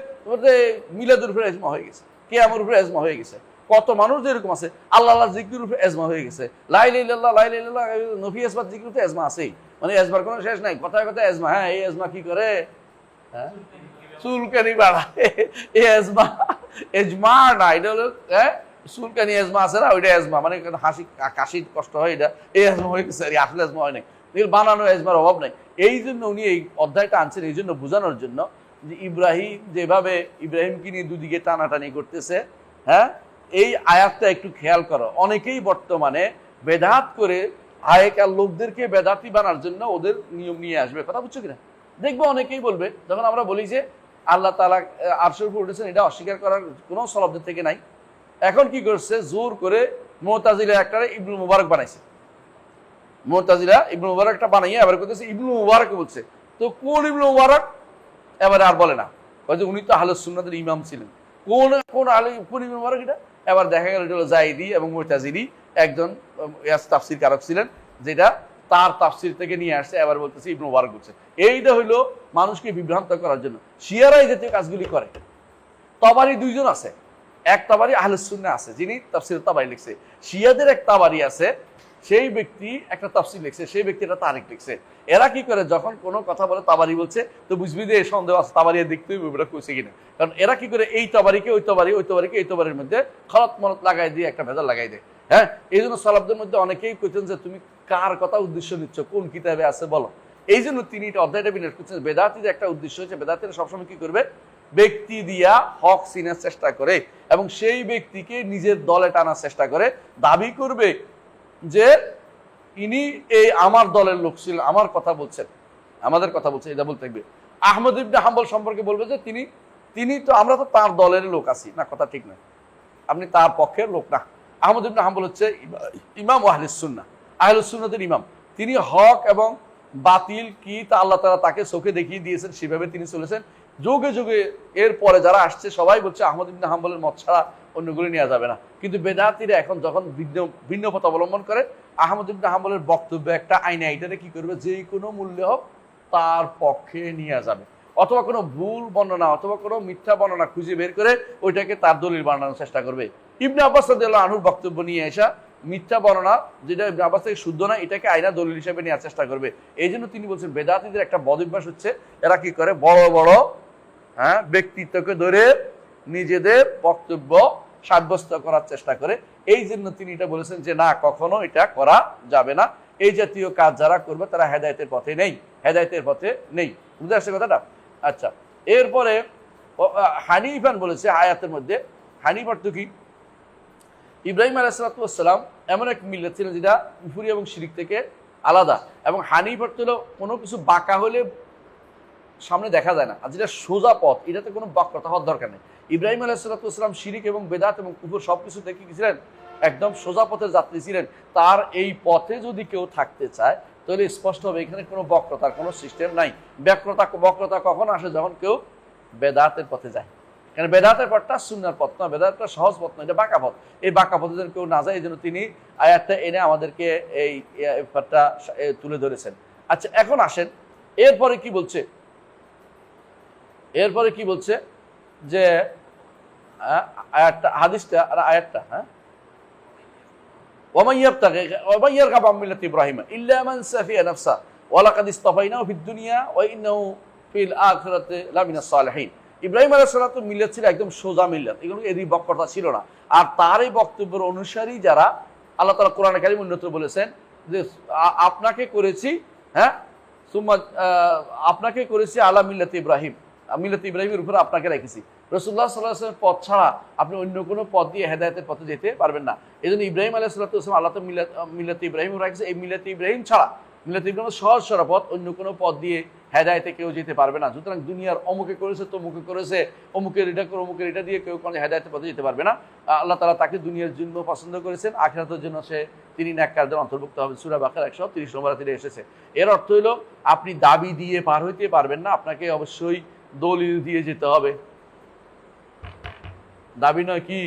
মিলাদের উপরে এজমা হয়ে গেছে, কিয়ামতের উপরে এজমা হয়ে গেছে। কত মানুষ এরকম আছে আল্লাহ জিকির উপরে এজমা হয়ে গেছে, লা ইলাহা ইল্লাল্লাহ নফি ইসবাত জিকির উপরে এজমা আছেই। মানে এজমার কোনো শেষ নাই, কথায় কথায় এজমা। হ্যাঁ, এই এজমা কি করে? হ্যাঁ, চুলকানি বাড়ায়। এই এজমা এজমা না, এটা হলো চুলকানি এজমা আছে না, ওইটা এজমা। মানে কাশি কষ্ট হয়, এটা এই এজমা হয়ে গেছে, আসলে এজমা হয় নাই, বানানো এজমার অভাব নাই। এই জন্য উনি এই অধ্যায়টা আনছেন, এই জন্য বোঝানোর জন্য যে ইব্রাহিম যেভাবে ইব্রাহিমকে নিয়ে দুদিকে টানাটানি করতেছে, হ্যাঁ, এই আয়াতটা একটু খেয়াল করো। অনেকেই বর্তমানে বেদাত করে আগেকার লোকদেরকে বেদাতি বানার জন্য ওদের নিয়ম নিয়ে আসবে, কথা বুঝছো কিনা? দেখবো অনেকেই বলবে, যখন আমরা বলি যে আল্লাহ তাআলা আরশের উপর উঠেছেন, এটা অস্বীকার করার কোনো সলবদের থেকে নাই। এখন কি করছে, জোর করে মুতাজিলা একটা ইবনুল মুবারক বানাইছে। মুতাজিলা ইবনুল মুবারকটা বানাইয়া এবার করতেছে ইবনুল মুবারক বলছে। তো কোন ইবনুল মুবারক এবারে আর বলে না, হয়তো উনি তো আহলে সুন্নাতের ইমাম ছিলেন। কোন ইবনুল মুবারক এটা? এবার দেখা গেল এটা হলো জাইদি এবং মুতাজিলি একজন তাফসীর কারক ছিলেন, যেটা তার তাফসীর থেকে নিয়ে আসছে। এবার বলতেছে ইবনুল মুবারক বলছে। এইটা হইলো মানুষকে বিভ্রান্ত করার জন্য শিয়ারা এই জাতীয় কাজগুলি করে। তাবারি দুইজন আছে, এক তাবারি আহলে সুন্নাহ আছে যিনি তাফসীর তাবারি লিখছে, শিয়াদের এক তাবারি আছে, সেই ব্যক্তি একটা তাফসীর লিখছে, সেই ব্যক্তিটা তারিখ লিখছে। এরা কি করে, যখন কোনো কথা বলে তাবারি বলছে, তো বুঝবি যে সন্দেহ আছে তাবারি দেখতে ওটা কইছে কিনা। কারণ এরা কি করে এই তাবারিকে ওই তাবারি, ওই তাবারিকে এই তাবারির মধ্যে খলত মনত লাগাই দিয়ে একটা ভেজাল লাগাই দেয়। হ্যাঁ, এই জন্য সালাফদের মধ্যে অনেকেই কইতেন যে তুমি কার কথা উদ্দেশ্য নিচ্ছ, কোন কিতাবে আছে বলো। এই জন্য তিনি এটা অধ্যায়টা বিনাশ করছেন। বেদাতির একটা উদ্দেশ্য হচ্ছে, বেদাতিরা সবসময় কি করবে, ব্যক্তি দিয়া হক চিনার চেষ্টা করে এবং সেই ব্যক্তিকে নিজের দলে টানার চেষ্টা করে, দাবি করবে যে ইনি এই আমার দলের লোক ছিলেন, আমার কথা বলছেন, আমাদের কথা বলছেন, এটা বলতে থাকবে। আহমদ ইবনে হাম্বল সম্পর্কে বলবে যে তিনি তো, আমরা তো তার দলের লোক আছি না, কথা ঠিক নয়, আপনি তার পক্ষের লোক না। আহমদ ইবনে হাম্বল হচ্ছে ইমাম আহলে সুন্নাহ, আহলে সুন্নাতের ইমাম। তিনি হক এবং বাতিল কি তা আল্লাহ তাআলা তাকে চোখে দেখিয়ে দিয়েছেন, সেভাবে তিনি চলেছেন যুগে যুগে। এর পরে যারা আসছে সবাই বলছে আহমদ ইবনে হাম্বলের মত ছাড়া অন্যগুলি নেওয়া যাবে না। কিন্তু বেদাতিরা এখন যখন ভিন্ন পথ অবলম্বন করে, আহমদ ইবনে হাম্বলের বক্তব্য একটা আইনে, এইটারে কি করবে, যে কোনো মূল্যে হোক তার পক্ষে নিয়ে যাবে, অথবা কোনো ভুল বর্ণনা অথবা কোনো মিথ্যা বর্ণনা খুঁজে বের করে ওইটাকে তার দলিল বানানোর চেষ্টা করবে। ইবনে আব্বাস রাদিয়াল্লাহু আনহুর বক্তব্য নিয়ে আসা মিথ্যা বর্ণনা, যেটা ইবনে আব্বাস থেকে শুদ্ধ না, এটাকে আইনা দলিল হিসেবে নেওয়ার চেষ্টা করবে। এই জন্য তিনি বলছেন বেদাতীদের একটা বদভ্যাস হচ্ছে, এরা কি করে, বড় বড় ব্যক্তিত্বকে ধরে নিজেদের বক্তব্য সাব্যস্ত করার চেষ্টা করে। এই জন্য তিনি এটা বলেছেন যে না, কখনো এটা করা যাবে না। এই জাতীয় কাজ যারা করবে তারা হেদায়েতের পথে নেই, হেদায়েতের পথে নেই। বুঝতে আসছে কথাটা? আচ্ছা, এরপরে হানিফান বলেছে আয়াতের মধ্যে, হানিফ অর্থ কি, ইব্রাহিম আলাইহিস সালাম এমন এক মিল্লাত ছিলেন যেটা কুফরি এবং শিরক থেকে আলাদা। এবং হানিফ অর্থ হলো কোনো কিছু বাঁকা হলে সামনে দেখা যায় না, আর যেটা সোজা পথ, এটাতে কোনো বক্রতা হওয়ার দরকার নেই। ইব্রাহিম আলাইহিস সালাম শিরিক এবং বেদাত এবং কুফর সবকিছু দেখে গেছিলেন, একদম সোজা পথের যাত্রী ছিলেন। তার এই পথে যদি কেউ থাকতে চায় তাহলে স্পষ্ট হবে এখানে কোনো বক্রতার কোনো সিস্টেম নাই। বক্রতা কখন আসে, যখন কেউ বেদাতের পথে যায়। কারণ বেদাতের পথটা সুন্নাহর পথ না, বেদাতটা সহজ পথ না, এটা বাঁকা পথ। এই বাঁকা পথে যেন কেউ না যায়, এই জন্য তিনি আয়াতটা এনে আমাদেরকে এই পথটা তুলে ধরেছেন। আচ্ছা, এখন আসেন এরপরে কি বলছে, এরপরে কি বলছে যে আয়াতটা, হাদিসটা আর আয়াতটা, হ্যাঁ, ওয়ামান ইয়াবতাগি ওয়ামান ইয়ারগাবু আন মিল্লাতি ইব্রাহিম ইল্লা মান সাফিয়া নাফসা ওয়া লাকাদ ইসতাফাইনাহু ফিদ দুনিয়া ওয়া ইন্নাহু ফিল আখিরাতি লামিনাস সালিহিন। ইব্রাহিম আলাইহিস সালাতু মিল্লাত ছিল একদম সোজা মিল্লাত, এগুলো এরই বক্রতা ছিল না। আর তার এই বক্তব্যের অনুসারী যারা, আল্লাহ তাআলা কোরআনে কারীম উন্নত বলেছেন যে আপনাকে করেছি, হ্যাঁ, সুম্মা আপনাকে করেছি আলা মিল্লাতি ইব্রাহিম, মিল্লাতি ইব্রাহিমের উপরে আপনাকে রেখেছি। রাসূলুল্লাহ সাল্লাল্লাহু আলাইহি ওয়াসাল্লামের পথ ছাড়া আপনি অন্য কোনো পথ দিয়ে হেদায়েতের পথে যেতে পারবেন না। এই জন্য ইব্রাহিম আলাইহিস সালাম আল্লাহ তো মিল্লাতি ইব্রাহিম রেখেছে, এই মিল্লাতি ইব্রাহিম ছাড়া, মিল্লাতি ইব্রাহিমের সহজ সরল পথ, অন্য কোনো পথ দিয়ে হেদায়েতে কেউ যেতে পারবে না। সুতরাং দুনিয়ার অমুকে করেছে, তমুকে করেছে, অমুকের এটা করে, অমুকের এটা দিয়ে কেউ কোনো হেদায়েতের পথে যেতে পারবে না। আল্লাহ তাআলা তাকে দুনিয়ার জন্য পছন্দ করেছেন, আখিরাতের জন্য তিনি নেককারদের অন্তর্ভুক্ত হবে। সূরা বাকারা 130 নম্বর আয়াতে এসেছে। এর অর্থ হলো আপনি দাবি দিয়ে পার হইতে পারবেন না, আপনাকে অবশ্যই দলিল দিয়ে যেতে হবে। দাবি নয় কি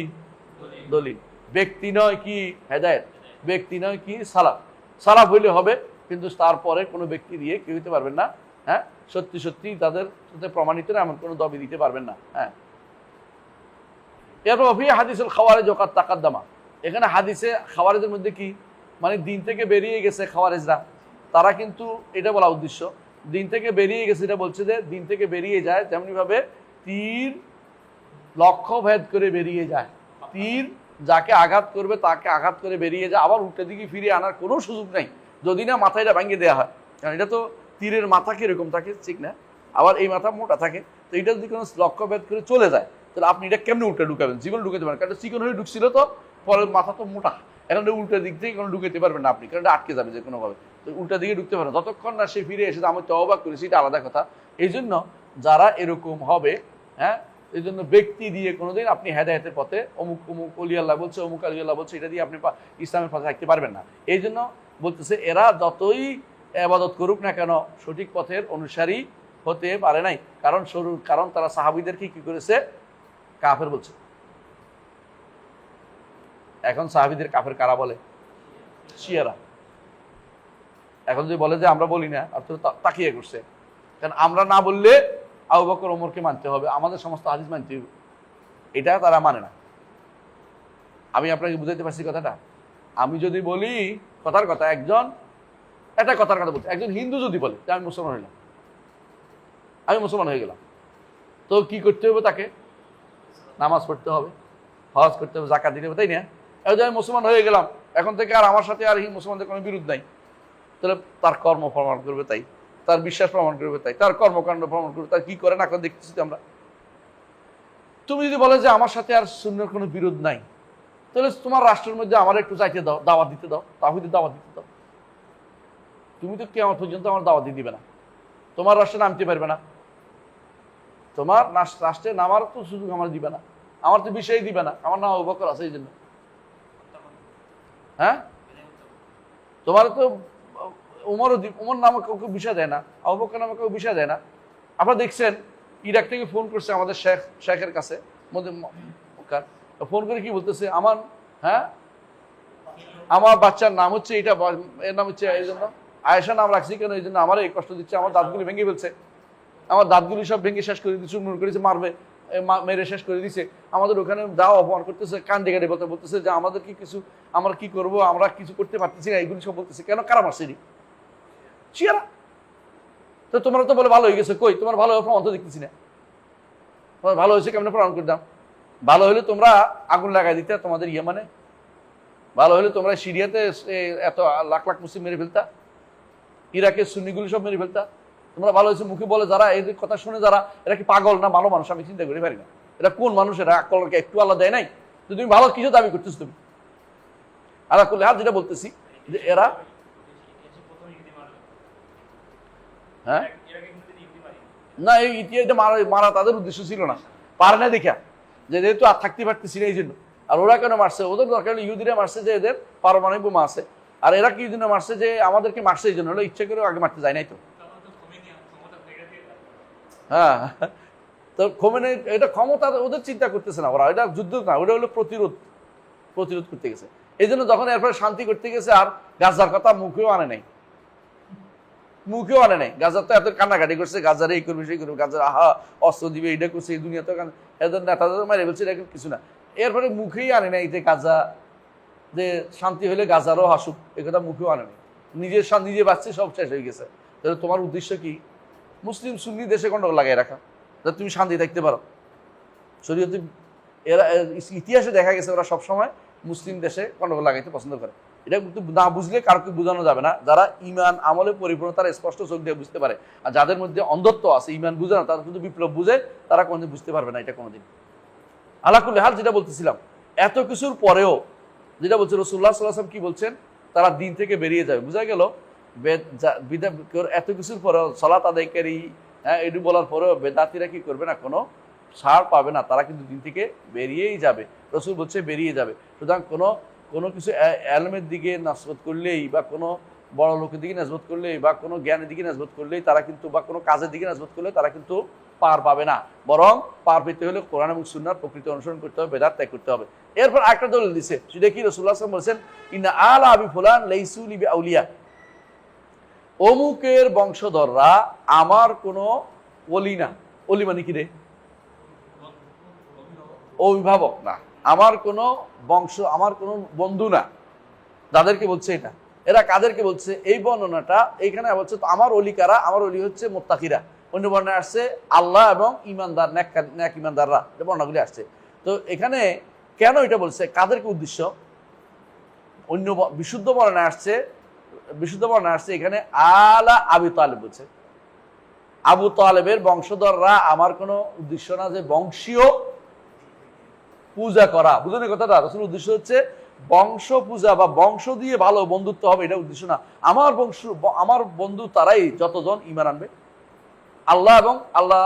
দলিল, ব্যক্তি নয় কি হেদায়েত, ব্যক্তি নয় কি সালাফ। সালাফ হইলে হবে, কিন্তু তারপরে কোনো ব্যক্তি দিয়ে কেউ হইতে পারবেন না। হ্যাঁ, সত্যি সত্যি তাদের সাথে প্রমাণিত না এমন কোনো দাবি দিতে পারবেন না। হ্যাঁ, এরপর ফি হাদিসুল খাওয়ারিজ ওয়াকাদ তাকাদ্দামা, এখানে হাদিসে খাওয়ারিজের মধ্যে কি মানে দিন থেকে বেরিয়ে গেছে খাওয়ারিজরা, তারা কিন্তু এটা বলা উদ্দেশ্য, দিন থেকে বেরিয়ে গেছে, এটা বলছে যে দিন থেকে বেরিয়ে যায় তেমনিভাবে তীর লক্ষ্য ভেদ করে বেরিয়ে যায়। তীর যাকে আঘাত করবে তাকে আঘাত করে বেরিয়ে যায়, আবার উল্টো দিকে ফিরিয়ে আনার কোনো সুযোগ নেই, যদি না মাথাটা ভেঙে দেওয়া হয়। কারণ এটা তো তীরের মাথা কিরকম থাকে ঠিক না, আবার এই মাথা মোটা থাকে, তো এটা যদি কোনো লক্ষ্য ভেদ করে চলে যায় তাহলে আপনি এটা কেমনে উল্টে ঢুকাবেন? জীবন ঢুকাতে পারেন, কারণ চিকন হয়ে ঢুকছিল তো, পরে মাথা তো মোটা, এখন উল্টা দিক থেকে কোনো ঢুকাতে পারবেন না আপনি, কারণ এটা আটকে যাবে যে কোনোভাবে। তো উল্টা দিকে ঢুকতে পারেন, যতক্ষণ না সে ফিরে এসে আমি তওবা করেছি, এটা আলাদা কথা। এই জন্য যারা এরকম হবে, হ্যাঁ, এই জন্য ব্যক্তি দিয়ে কোনোদিন আপনি হেদায়েতের পথে অমুক অমুক অলি আল্লাহ বলছে, অমুক আলী আল্লাহ বলছে, এটা দিয়ে আপনি ইসলামের পথে থাকতে পারবেন না। এই জন্য বলতেছে এরা যতই ইবাদত করুক না কেন সঠিক পথের অনুসারী হতে পারে নাই, কারণ তারা সাহাবীদেরকে কি করেছে? কাফের বলছে। এখন সাহাবীদের কাফের কারা বলে? শিয়ারা। এখন যদি বলে যে আমরা বলি না, আর তো তাকিয়ে করছে, কারণ আমরা না বললে আবু বকর ওমরকে মানতে হবে, আমাদের সমস্ত হাদিস মানতে হবে, এটা তারা মানে না। আমি আপনাকে বুঝাইতে পারছি কথাটা? আমি যদি বলি কথার কথা, একটা কথার কথা বলছি, একজন হিন্দু যদি বলে যে আমি মুসলমান হইলাম, আমি মুসলমান হয়ে গেলাম, তো কি করতে হবে? তাকে নামাজ পড়তে হবে, হজ করতে হবে, যাকাত দিতে হবে, তাই না? এখন আমি মুসলমান হয়ে গেলাম, এখন থেকে আর আমার সাথে আর মুসলমানদের কোনো বিরোধ নাই, তাহলে তার কর্ম প্রমাণ করবে তাই, তার বিশ্বাস প্রমাণ করবে তাই, তার কর্মকাণ্ড প্রমাণ করবে, তার কি করে না করে দেখতেছি আমরা। তুমি যদি বলে যে আমার সাথে আর সুন্নাহর কোনো বিরোধ নাই, তাহলে তোমার রাষ্ট্রের মধ্যে আমার একটু চাইতে দাও, দাওয়াত দিতে দাও, তাওহীদের দাওয়াত দিতে দাও। তুমি তো কিয়ামত পর্যন্ত আমার দাওয়াত দিয়ে দিবে না, তোমার রাষ্ট্রে নামতে পারবে না, তোমার রাষ্ট্রে নামার তো সুযোগ আমার দিবে না, আমার তো বিষয় দিবে না, আমার নাম আবু বকর আছে এই জন্য। হ্যাঁ, তোমার তো উমর নামে কাউকে বিষয় দেয় না, আবু বকর নামে কাউকে বিষয় দেয় না। আপনারা দেখছেন ইরাক থেকে ফোন করছে আমাদের শেখের কাছে, ফোন করে কি বলতেছে, আমার বাচ্চার নাম হচ্ছে এটা, এর নাম হচ্ছে এই জন্য আয়েশা নাম রাখছি কেন, এই জন্য আমার এই কষ্ট দিচ্ছে, আমার দাঁতগুলি ভেঙে ফেলছে, আমার দাঁতগুলি সব ভেঙে শেষ করে দিচ্ছে, চুরমুর করেছে, মারবে, মেরে শেষ করে দিছে, আমাদের ওখানে দাও অপমান করতেছে, কান্দে কাটে বলতেছে যে আমাদের কি কিছু, আমরা কি করব, আমরা কিছু করতে পারতেছি না, এইগুলি সব বলতেছে। কেন? কারা মারছে? শিয়ারা। তো তোমরা তো বলে ভালো হয়ে গেছে, কই তোমার ভালো প্রমাণ তো দেখতেছি না, তোমার ভালো হয়েছে কেমন প্রমাণ করে দাও? ভালো হলে তোমরা আগুন লাগাই দিতে, তোমাদের ইয়েমানে ভালো হলে তোমরা সিরিয়াতে এত লাখ লাখ মুসলিম মেরে ফেলতা, ইরাকের সুন্নিগুলি সব মেরে ফেলতা। তোমরা ভালো হয়েছে মুখে বলে যারা, এদের কথা শুনে যারা, এরা কি পাগল না ভালো মানুষ? আমি চিন্তা করি পারি না, এরা কোন মানুষ? এরা আকলকে একটু আল্লাহ দেয় নাই? তো তুমি ভালো কিছু দাবি করতেছ তুমি? আল্লাহ করলে আর যেটা বলতেছি যে এরা, হ্যাঁ না, এই ইতিহাসটা মারা তাদের উদ্দেশ্য ছিল না, পারে না দেখা, যে যেহেতু আর থাকতে পারতেছি না এই জন্য। আর ওরা কেন মারছে? ওদের দরকার হলো ইহুদিরা মারছে যে এদের পারমাণবিক বোমা আছে, আর এরা কি জন্য মারছে? যে আমাদেরকে মারছে এই জন্য, হলো ইচ্ছা করে আগে মারতে যায় নাই তো। হ্যাঁ, তো খোমেনি এটা ক্ষমতা ওদের চিন্তা করতেছে না, ওরা এটা যুদ্ধ না, ওটা হলো প্রতিরোধ করতে গেছে। এই জন্য যখন এরপরে শান্তি করতে গেছে, আর গাজার কথা মুখেও আনে নাই, গাজার তো এত কান্নাকাটি করছে, গাজারে এই করবে সেই করবে, গাজার আহা অস্ত্র দিবে, এটা করছে, এই দুনিয়া তো এদের নেতাদের মারে বলছে, এটা কিছু না। এরপরে মুখেই আনে নাই যে গাজা, যে শান্তি হলে গাজারও হাসুক, এ কথা মুখেও আনে নাই, নিজে বাঁচছে, সব শেষ হয়ে গেছে। তাহলে তোমার উদ্দেশ্য কি? মুসলিম সুন্নি দেশে গন্ডগোল লাগাই রাখা, যাতে তুমি শান্তি দেখতে পারো। শরীয়তে এরা ইতিহাসে দেখা গেছে ওরা সবসময় মুসলিম দেশে গন্ডগোল লাগাইতে পছন্দ করে। এটা কিন্তু না বুঝলে কারোকে বোঝানো যাবে না। যারা ইমান আমলে পরিপূর্ণ তারা স্পষ্ট চোখ দিয়ে বুঝতে পারে, আর যাদের মধ্যে অন্ধত্ব আছে, ইমান বুঝে না, তারা শুধু বিপ্লব বুঝে, তারা কোনোদিন বুঝতে পারবে না এটা কোনোদিন। আল্লাহ কুল্লি হাল, যেটা বলতেছিলাম, এত কিছুর পরেও যেটা বলছে রাসূলুল্লাহ সাল্লাল্লাহু আলাইহি ওয়াসাল্লাম কি বলছেন, তারা দিন থেকে বেরিয়ে যাবে। বোঝা গেল এত কিছুর পরেও সালাত আদায়কারী, হ্যাঁ, এটু বলার পরেও বেদাতিরা কি করবে না, কোনো ছাড় পাবে না, তারা কিন্তু দিন থেকে বেরিয়েই যাবে। রাসূল বলছে বেরিয়ে যাবে। সুতরাং কোনো কিছু এলমের দিকে নসবত করলেই, বা কোনো বড় লোকের দিকে নসবত করলেই, বা কোনো জ্ঞানের দিকে নসবত করলেই তারা কিন্তু, বা কোনো কাজের দিকে নসবত করলে তারা কিন্তু পার পাবে না। বরং পার পেতে হলে কোরআন এবং সুন্নাহর প্রকৃত অনুসরণ করতে হবে, বেদাত ত্যাগ করতে হবে। এরপর একটা দলিল দিছে, সেটা কি? রাসূলুল্লাহ সাল্লাল্লাহু আলাইহি ওয়াসাল্লাম বলেছেন, ইন্না আলা আবি ফুলান লাইসু লিবি আউলিয়া, অমুকের বংশধররা আমার কোনো ওলি না। ওলি মানে কি রে? অভিভাবক না, আমার কোনো বংশ, আমার কোনো বন্ধু না। যাদেরকে বলছে এটা, এরা কাদেরকে বলছে? এই বর্ণনাটা এইখানে বলছে তো আমার অলি কারা? আমার অলি হচ্ছে মুত্তাকিরা। অন্য বর্ণনায় আসছে আল্লাহ এবং ইমানদার, নেক ইমানদাররা, এটা বর্ণনাগুলি আসছে। তো এখানে কেন এটা বলছে, কাদেরকে উদ্দেশ্য? অন্য বিশুদ্ধ বর্ণনায় আসছে এখানে আলা আবি তালেব বলছে, আবু তালেবের বংশধররা আমার কোনো উদ্দেশ্য না যে বংশীয় পূজা করা। বুঝলেন কথাটা? রাসূলের উদ্দেশ্য হচ্ছে বংশ পূজা বা বংশ দিয়ে ভালো বন্ধুত্ব হবে, এটা উদ্দেশ্য না। আমার বন্ধু তারাই যতজন ঈমান আনবে, আল্লাহ এবং আল্লাহ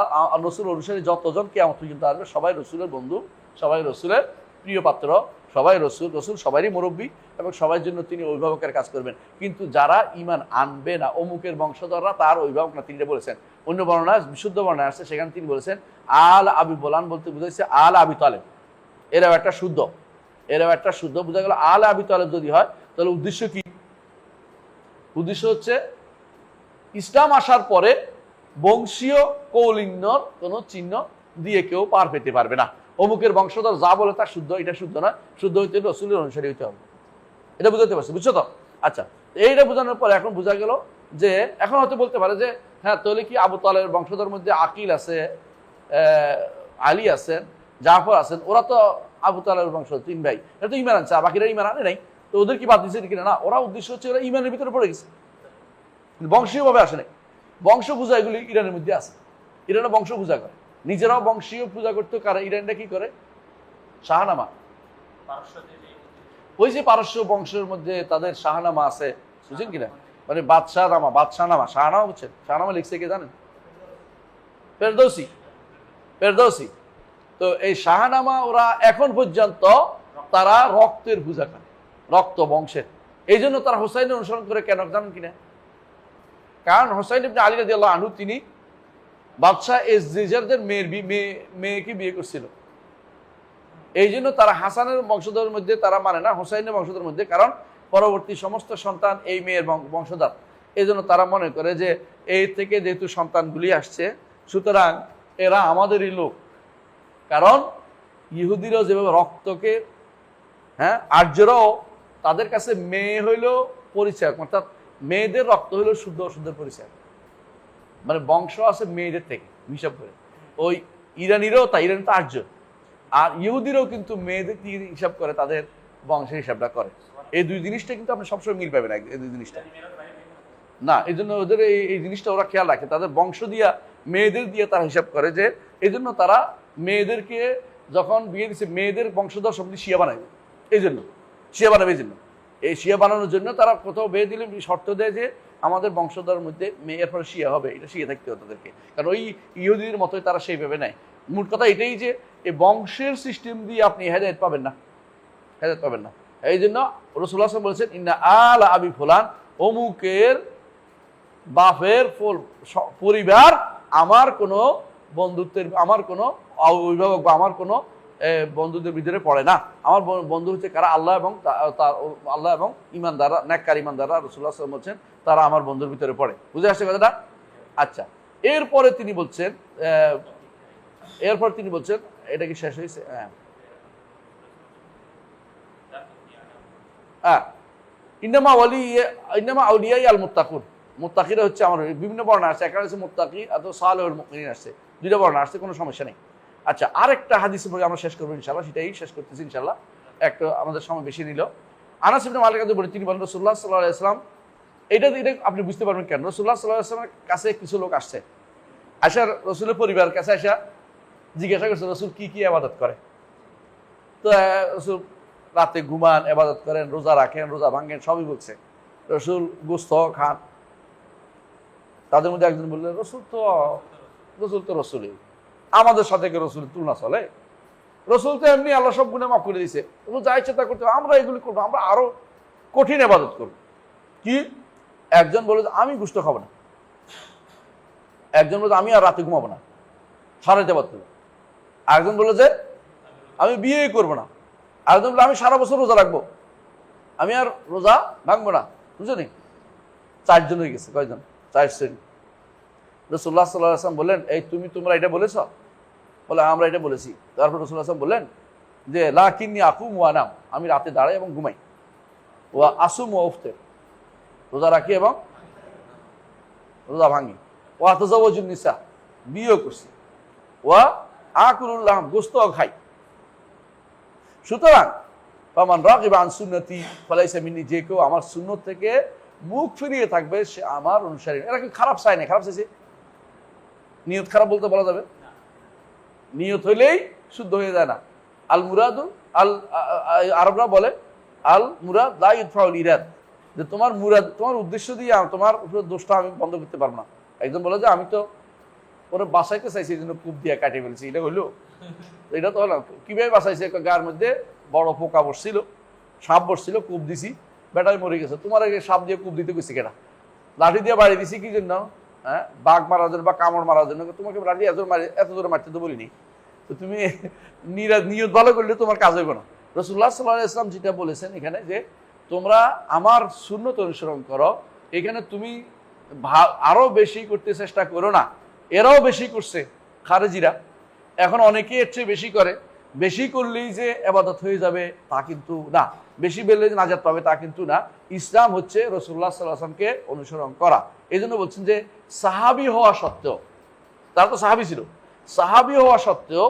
রসুল অনুসারী যতজন কিয়ামত পর্যন্ত আসবে, সবাই রসুলের বন্ধু, সবাই রসুলের প্রিয় পাত্র, সবাই রসুল সবারই মুরব্বী এবং সবার জন্য তিনি অভিভাবকের কাজ করবেন। কিন্তু যারা ঈমান আনবে না, অমুকের বংশধররা তার অভিভাবক না, তিনি বলেছেন। অন্য বর্ণনা, বিশুদ্ধ বর্ণনা আসছে, সেখানে তিনি বলেছেন আল আবি বলান বলতে বুঝাইছে আল আবি তালেব। এরাও একটা শুদ্ধ বোঝা গেল। আল আবি তালেব যদি হয় তাহলে উদ্দেশ্য কি? উদ্দেশ্য হচ্ছে ইসলাম আসার পরে বংশীয় কৌলিন্যর কোনো চিহ্ন দিয়ে কেউ পার পেতে পারবে না। অমুকের বংশধর যা বলে তা শুদ্ধ, এটা শুদ্ধ না। শুদ্ধ হইতে হলে রসুলের অনুসারী হইতে হবে। এটা বুঝাতে পারছি, বুঝছো তো? আচ্ছা, এইটা বোঝানোর পরে এখন বোঝা গেল যে এখন হয়তো বলতে পারে যে হ্যাঁ, তাহলে কি আবু তালেবের বংশধর মধ্যে আকিল আছে, আলী আছেন, জাফর আছেন, ওরা তো আবু তালেবের বংশ, 3 ভাই, এটা তো ঈমান আনছে, বাকিরা ঈমান আনে নাই, তো ওদের কি বাদ দিচ্ছে কিনা? না, ওরা উদ্দেশ্য হচ্ছে ওরা ঈমানের ভিতরে পড়ে গেছে, বংশীয় ভাবে আসে নাই। বংশ পূজা এগুলি ইরানের মধ্যে আছে। ইরানে বংশ পূজা করে, নিজেরাও বংশীয় পূজা করতে। কারা? ইরানটা কি করে? শাহনামা। ওই যে পারস্য বংশের মধ্যে তাদের শাহনামা আছে, বুঝছেন কিনা? মানে বাদশাহনামা, শাহনামা বুঝছেন? শাহনামা লিখছে কে জানেন? ফেরদৌসি। তো এই শাহনামা ওরা এখন পর্যন্ত তারা রক্তের পূজা করে, রক্ত বংশের। এই জন্য তারা হোসাইনের অনুসরণ করে। কেন জানেন কিনা? কারণ হোসাইন ইবনে আলী রাদিয়াল্লাহু আনহু তিনি বাদশাহ এজজিজারদের মেয়েকে বিয়ে করছিল। এই জন্য তারা হাসানের বংশধরের মধ্যে তারা মানে না হোসাইনের বংশধরের মধ্যে, কারণ পরবর্তী সমস্ত সন্তান এই মেয়ের বংশধর। এই জন্য তারা মনে করে যে এই থেকে যেহেতু সন্তানগুলি আসছে, সুতরাং এরা আমাদেরই লোক। কারণ ইহুদিরাও যেভাবে রক্তকে, হ্যাঁ, আর্যরাও তাদের কাছে মেয়ে হইল পরিচয়, অর্থাৎ মেয়েদের রক্ত হইল শুদ্ধ অশুদ্ধের পরিচয়, মানে বংশ আছে মেয়েদের থেকে হিসাব করে। ওই ইরানিরাও তাই, ইরান তো আর্য, আর ইহুদিরাও কিন্তু মেয়েদের থেকে হিসাব করে, তাদের বংশের হিসাবটা করে। এই দুই জিনিসটা কিন্তু আপনি সবসময় মিল পাবেন, এই দুই জিনিসটা না। এই জন্য ওদের এই জিনিসটা ওরা খেয়াল রাখে, তাদের বংশ দিয়া মেয়েদের দিয়ে তারা হিসাব করে, যে এই জন্য তারা মেয়েদেরকে যখন বিয়ে দিচ্ছে মেয়েদের বংশধর সব শিয়া বানাবে। এই জন্য শিয়া বানাবে, এই জন্য এই শিয়া বানানোর জন্য তারা কোথাও বিয়ে দিলে শর্ত দেয় যে আমাদের বংশধরের মধ্যে মেয়ের পরে শিয়া হবে, এটা শিয়া থাকতে হবে তাদেরকে। কারণ ওই ইহুদিদের মতোই তারা সেইভাবে নেয়। মোট কথা এটাই যে এই বংশের সিস্টেম দিয়ে আপনি হেদায়েত পাবেন না। এই জন্য রাসূলুল্লাহ সাল্লাল্লাহু আলাইহি ওয়াসাল্লাম বলেছেন ইন্না আলা আবি ফুলান, অমুকের বাপের পরিবার আমার কোনো বন্ধুত্বের, আমার কোনো অভিভাবক বা আমার কোনো বন্ধুদের ভিতরে পড়ে না। আমার বন্ধু হচ্ছে কারা? আল্লাহ এবং ইমানদাররা, নেককার ইমানদাররা। রাসূলুল্লাহ সাল্লাল্লাহু আলাইহি ওয়াসাল্লাম বলছেন তারা আমার বন্ধুর ভিতরে পড়ে। বুঝে আসছে কথাটা? আচ্ছা, এরপরে তিনি বলছেন এটা কি শেষ হয়েছে? হ্যাঁ, ইন্নামা আউলিয়াই আল মুত্তাকুন। মুত্তাকিরা হচ্ছে আমার, বিভিন্ন বর্ণনা আসছে, একটা হচ্ছে মুত্তাকি অথবা সালেহুল মুমিনিন আসছে, 2টা বর্ণনা আসছে, কোনো সমস্যা নেই। আচ্ছা, আরেকটা হাদিসের পরে আমরা শেষ করবো ইনশাআল্লাহ, সেটাই শেষ করতেছি ইনশাআল্লাহ, একটা আমাদের সময় বেশি নিল। আনাস ইবনে মালিক বলে তিনি বলেন রাসূলুল্লাহ সাল্লাল্লাহু আলাইহি ওয়াসাল্লাম, এটা আপনি বুঝতে পারবেন কেন। রাসূলুল্লাহ সাল্লাল্লাহু আলাইহি ওয়াসাল্লামের কাছে কিছু লোক আসছে, আসার রসুলের পরিবারের কাছে আসা জিজ্ঞাসা করছে রসুল কি কি ইবাদত করে। তো রসুল রাতে ঘুমান, ইবাদত করেন, রোজা রাখেন, রোজা ভাঙেন, সবই বলছে। রসুল গোস্ত খান। তাদের মধ্যে একজন বললেন রসুল তো রসুলই, আমাদের সাথে রসুলের তুলনা চলে? রসুল তো এমনি আল্লাহ সব গুনাহ মাফ করে দিয়েছে, যা ইচ্ছা তা করতে, আমরা এগুলি করবো, আমরা আরো কঠিন ইবাদত করবো। কি? একজন বলে আমি গোস্ত খাবো না, একজন বলে আমি আর রাতে ঘুমাবো না, সারাতে পারত। আরেকজন বলে যে আমি বিয়ে করবো না, আরেকজন বলে আমি সারা বছর রোজা রাখবো, আমি আর রোজা ভাঙবো না। বুঝছো নি? 4 জন হয়ে গেছে। কয়জন? 4 শ্রেণী। রাসূলুল্লাহ সাল্লাল্লাহু আলাইহি ওয়াসাল্লাম বললেন তোমরা এটা বলেছ? বলে আমরা এটা বলেছি। তারপর রাসূলুল্লাহ সাল্লাল্লাহু আলাইহি ওয়াসাল্লাম বললেন যে লাকিন্নী আকুমু ওয়া আনাম, আমি রাতে দাঁড়াই এবং ঘুমাই, ওয়া আসুমু ওয়া আফতির, রোজা রাখি এবং রোজা ভাঙি, ওয়া আতাজাওয়াজুন নিসা, বিয়ে করছি, ওয়া আকুলুল লাহম, গোশত খাই। সুতরাং ফামান রাগিবা আন সুন্নতি ফালাইসা মিন্নি, যে কেউ আমার সুন্নত থেকে মুখ ফিরিয়ে থাকবে সে আমার অনুসারী। এরা কি খারাপ চায় না? খারাপ চাইছে? নিয়ত খারাপ বলতে বলা যাবে? নিয়ত হইলেই শুদ্ধ হয়ে যায় না। আল মুরাদু আরবরা বলে আল মুরাদ লা ইদফাউল ইরাদ, যে তোমার মুরাদ, তোমার উদ্দেশ্য দিয়ে তোমার উপরে দোষটা আমি বন্ধ করতে পারবো না। একজন বলে যে আমি তো ওরা বাঁচাইতে চাইছি, এই জন্য কূপ দিয়ে কাটিয়ে ফেলছি, এটা হইলো? এটা তো হলো কিভাবে বাঁচাইছে? গায়ের মধ্যে বড় পোকা বসছিল, সাপ বসছিল, কূপ দিছি, বেটাই মরে গেছে। তোমার আগে সাপ দিয়ে কূপ দিতে গেছি কেনা? লাঠি দিয়ে বাড়ি দিছি কি জন্য? হ্যাঁ, বাঘ মারার জন্য বা কামড় মারার জন্য। তোমাকে লাঠি এত জোরে মারতে তো বলিনি। তো তুমি নিয়ত ভালো করলে তোমার কাজ হইব না। রাসূলুল্লাহ সাল্লাল্লাহু আলাইহি ওয়াসাল্লাম যেটা বলেছেন এখানে, যে তোমরা আমার সুন্নত অনুসরণ করো, এখানে তুমি আরো বেশি করতে চেষ্টা করো না। এরাও বেশি করছে খারেজিরা, এখন অনেকেই এর চেয়ে বেশি করে। বেশি করলেই যে ইবাদত হয়ে যাবে তা কিন্তু না, বেশি বেরলে যে নাজাত পাবে তা কিন্তু না। ইসলাম হচ্ছে রাসূলুল্লাহ সাল্লাল্লাহু আলাইহি ওয়াসাল্লামকে অনুসরণ করা। এই জন্য বলছেন যে সাহাবী হওয়া সত্ত্বেও, তারা তো সাহাবী ছিল, সাহাবী হওয়া সত্ত্বেও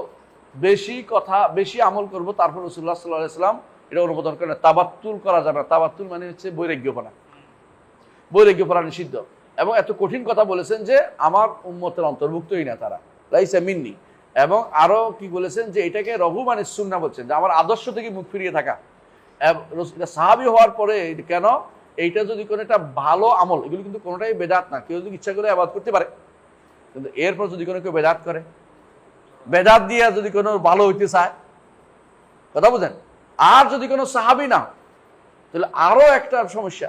বেশি কথা বেশি আমল করব, তারপর রাসূলুল্লাহ সাল্লাল্লাহু আলাইহি ওয়াসাল্লাম এটা অনুমোদন করেন। তাবাত্তুল করা যাবে না। তাবাত্তুল মানে হচ্ছে বৈরাগ্যপনা, বৈরাগ্যপনা নিষিদ্ধ। এবং এত কঠিন কথা বলেছেন যে আমার উম্মতের অন্তর্ভুক্তই না তারা, লাইসা মিন্নি। এবং আরো কি বলেছেন যে এটাকে রঘুমানের সুন্নাহ বলছেন, যে আমার আদর্শ থেকে মুখ ফিরিয়ে থাকা। সাহাবী হওয়ার পরে কেন এইটা যদি কোনো একটা ভালো আমল, এগুলো কিন্তু কোনোটাই বেদাত না। কেউ যদি ইচ্ছা করে ইবাদত করতে পারে, কিন্তু এরপর যদি কোনো কেউ বেদাত করে, বেদাত দিয়ে যদি কোনো ভালো হইতে চায়, কথা বুঝেন, আর যদি কোনো সাহাবী না, তাহলে আরো একটা সমস্যা।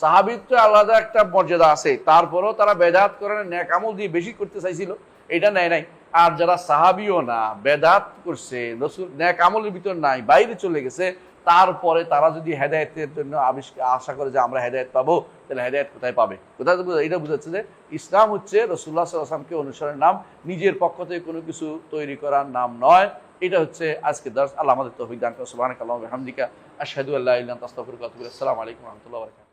সাহাবীর তো আলাদা একটা মর্যাদা আছে, তারপরেও তারা বেদাত করে নেক আমল দিয়ে বেশি করতে চাইছিল, এটা নেয় নাই। আর যারা সাহাবীও না, বেদাত করছে, রসুল নেক আমলের ভিতর নাই, বাইরে চলে গেছে, তারপরে তারা যদি হেদায়েতের জন্য আশা করে যে আমরা হেদায়েত পাবো, তাহলে হেদায়েত কোথায় পাবে? কোথায়? এটা বুঝাচ্ছে যে ইসলাম হচ্ছে রাসূলুল্লাহ সাল্লাল্লাহু আলাইহি ওয়াসাল্লামকে অনুসরণের নাম, নিজের পক্ষ থেকে কোনো কিছু তৈরি করার নাম নয়। এটা হচ্ছে আজকে দর্স। আল্লাহ আমাদের তৌফিক দান করুন। সুবহানাকাল্লাহু ওয়া বিহামদিকা, আশহাদু আল্লা ইলাহা ইল্লা আনতা, আস্তাগফিরুকা ওয়া আতুবু ইলাইক। আসসালামু আলাইকুম ওয়া রাহমাতুল্লাহি ওয়া বারাকাতুহু।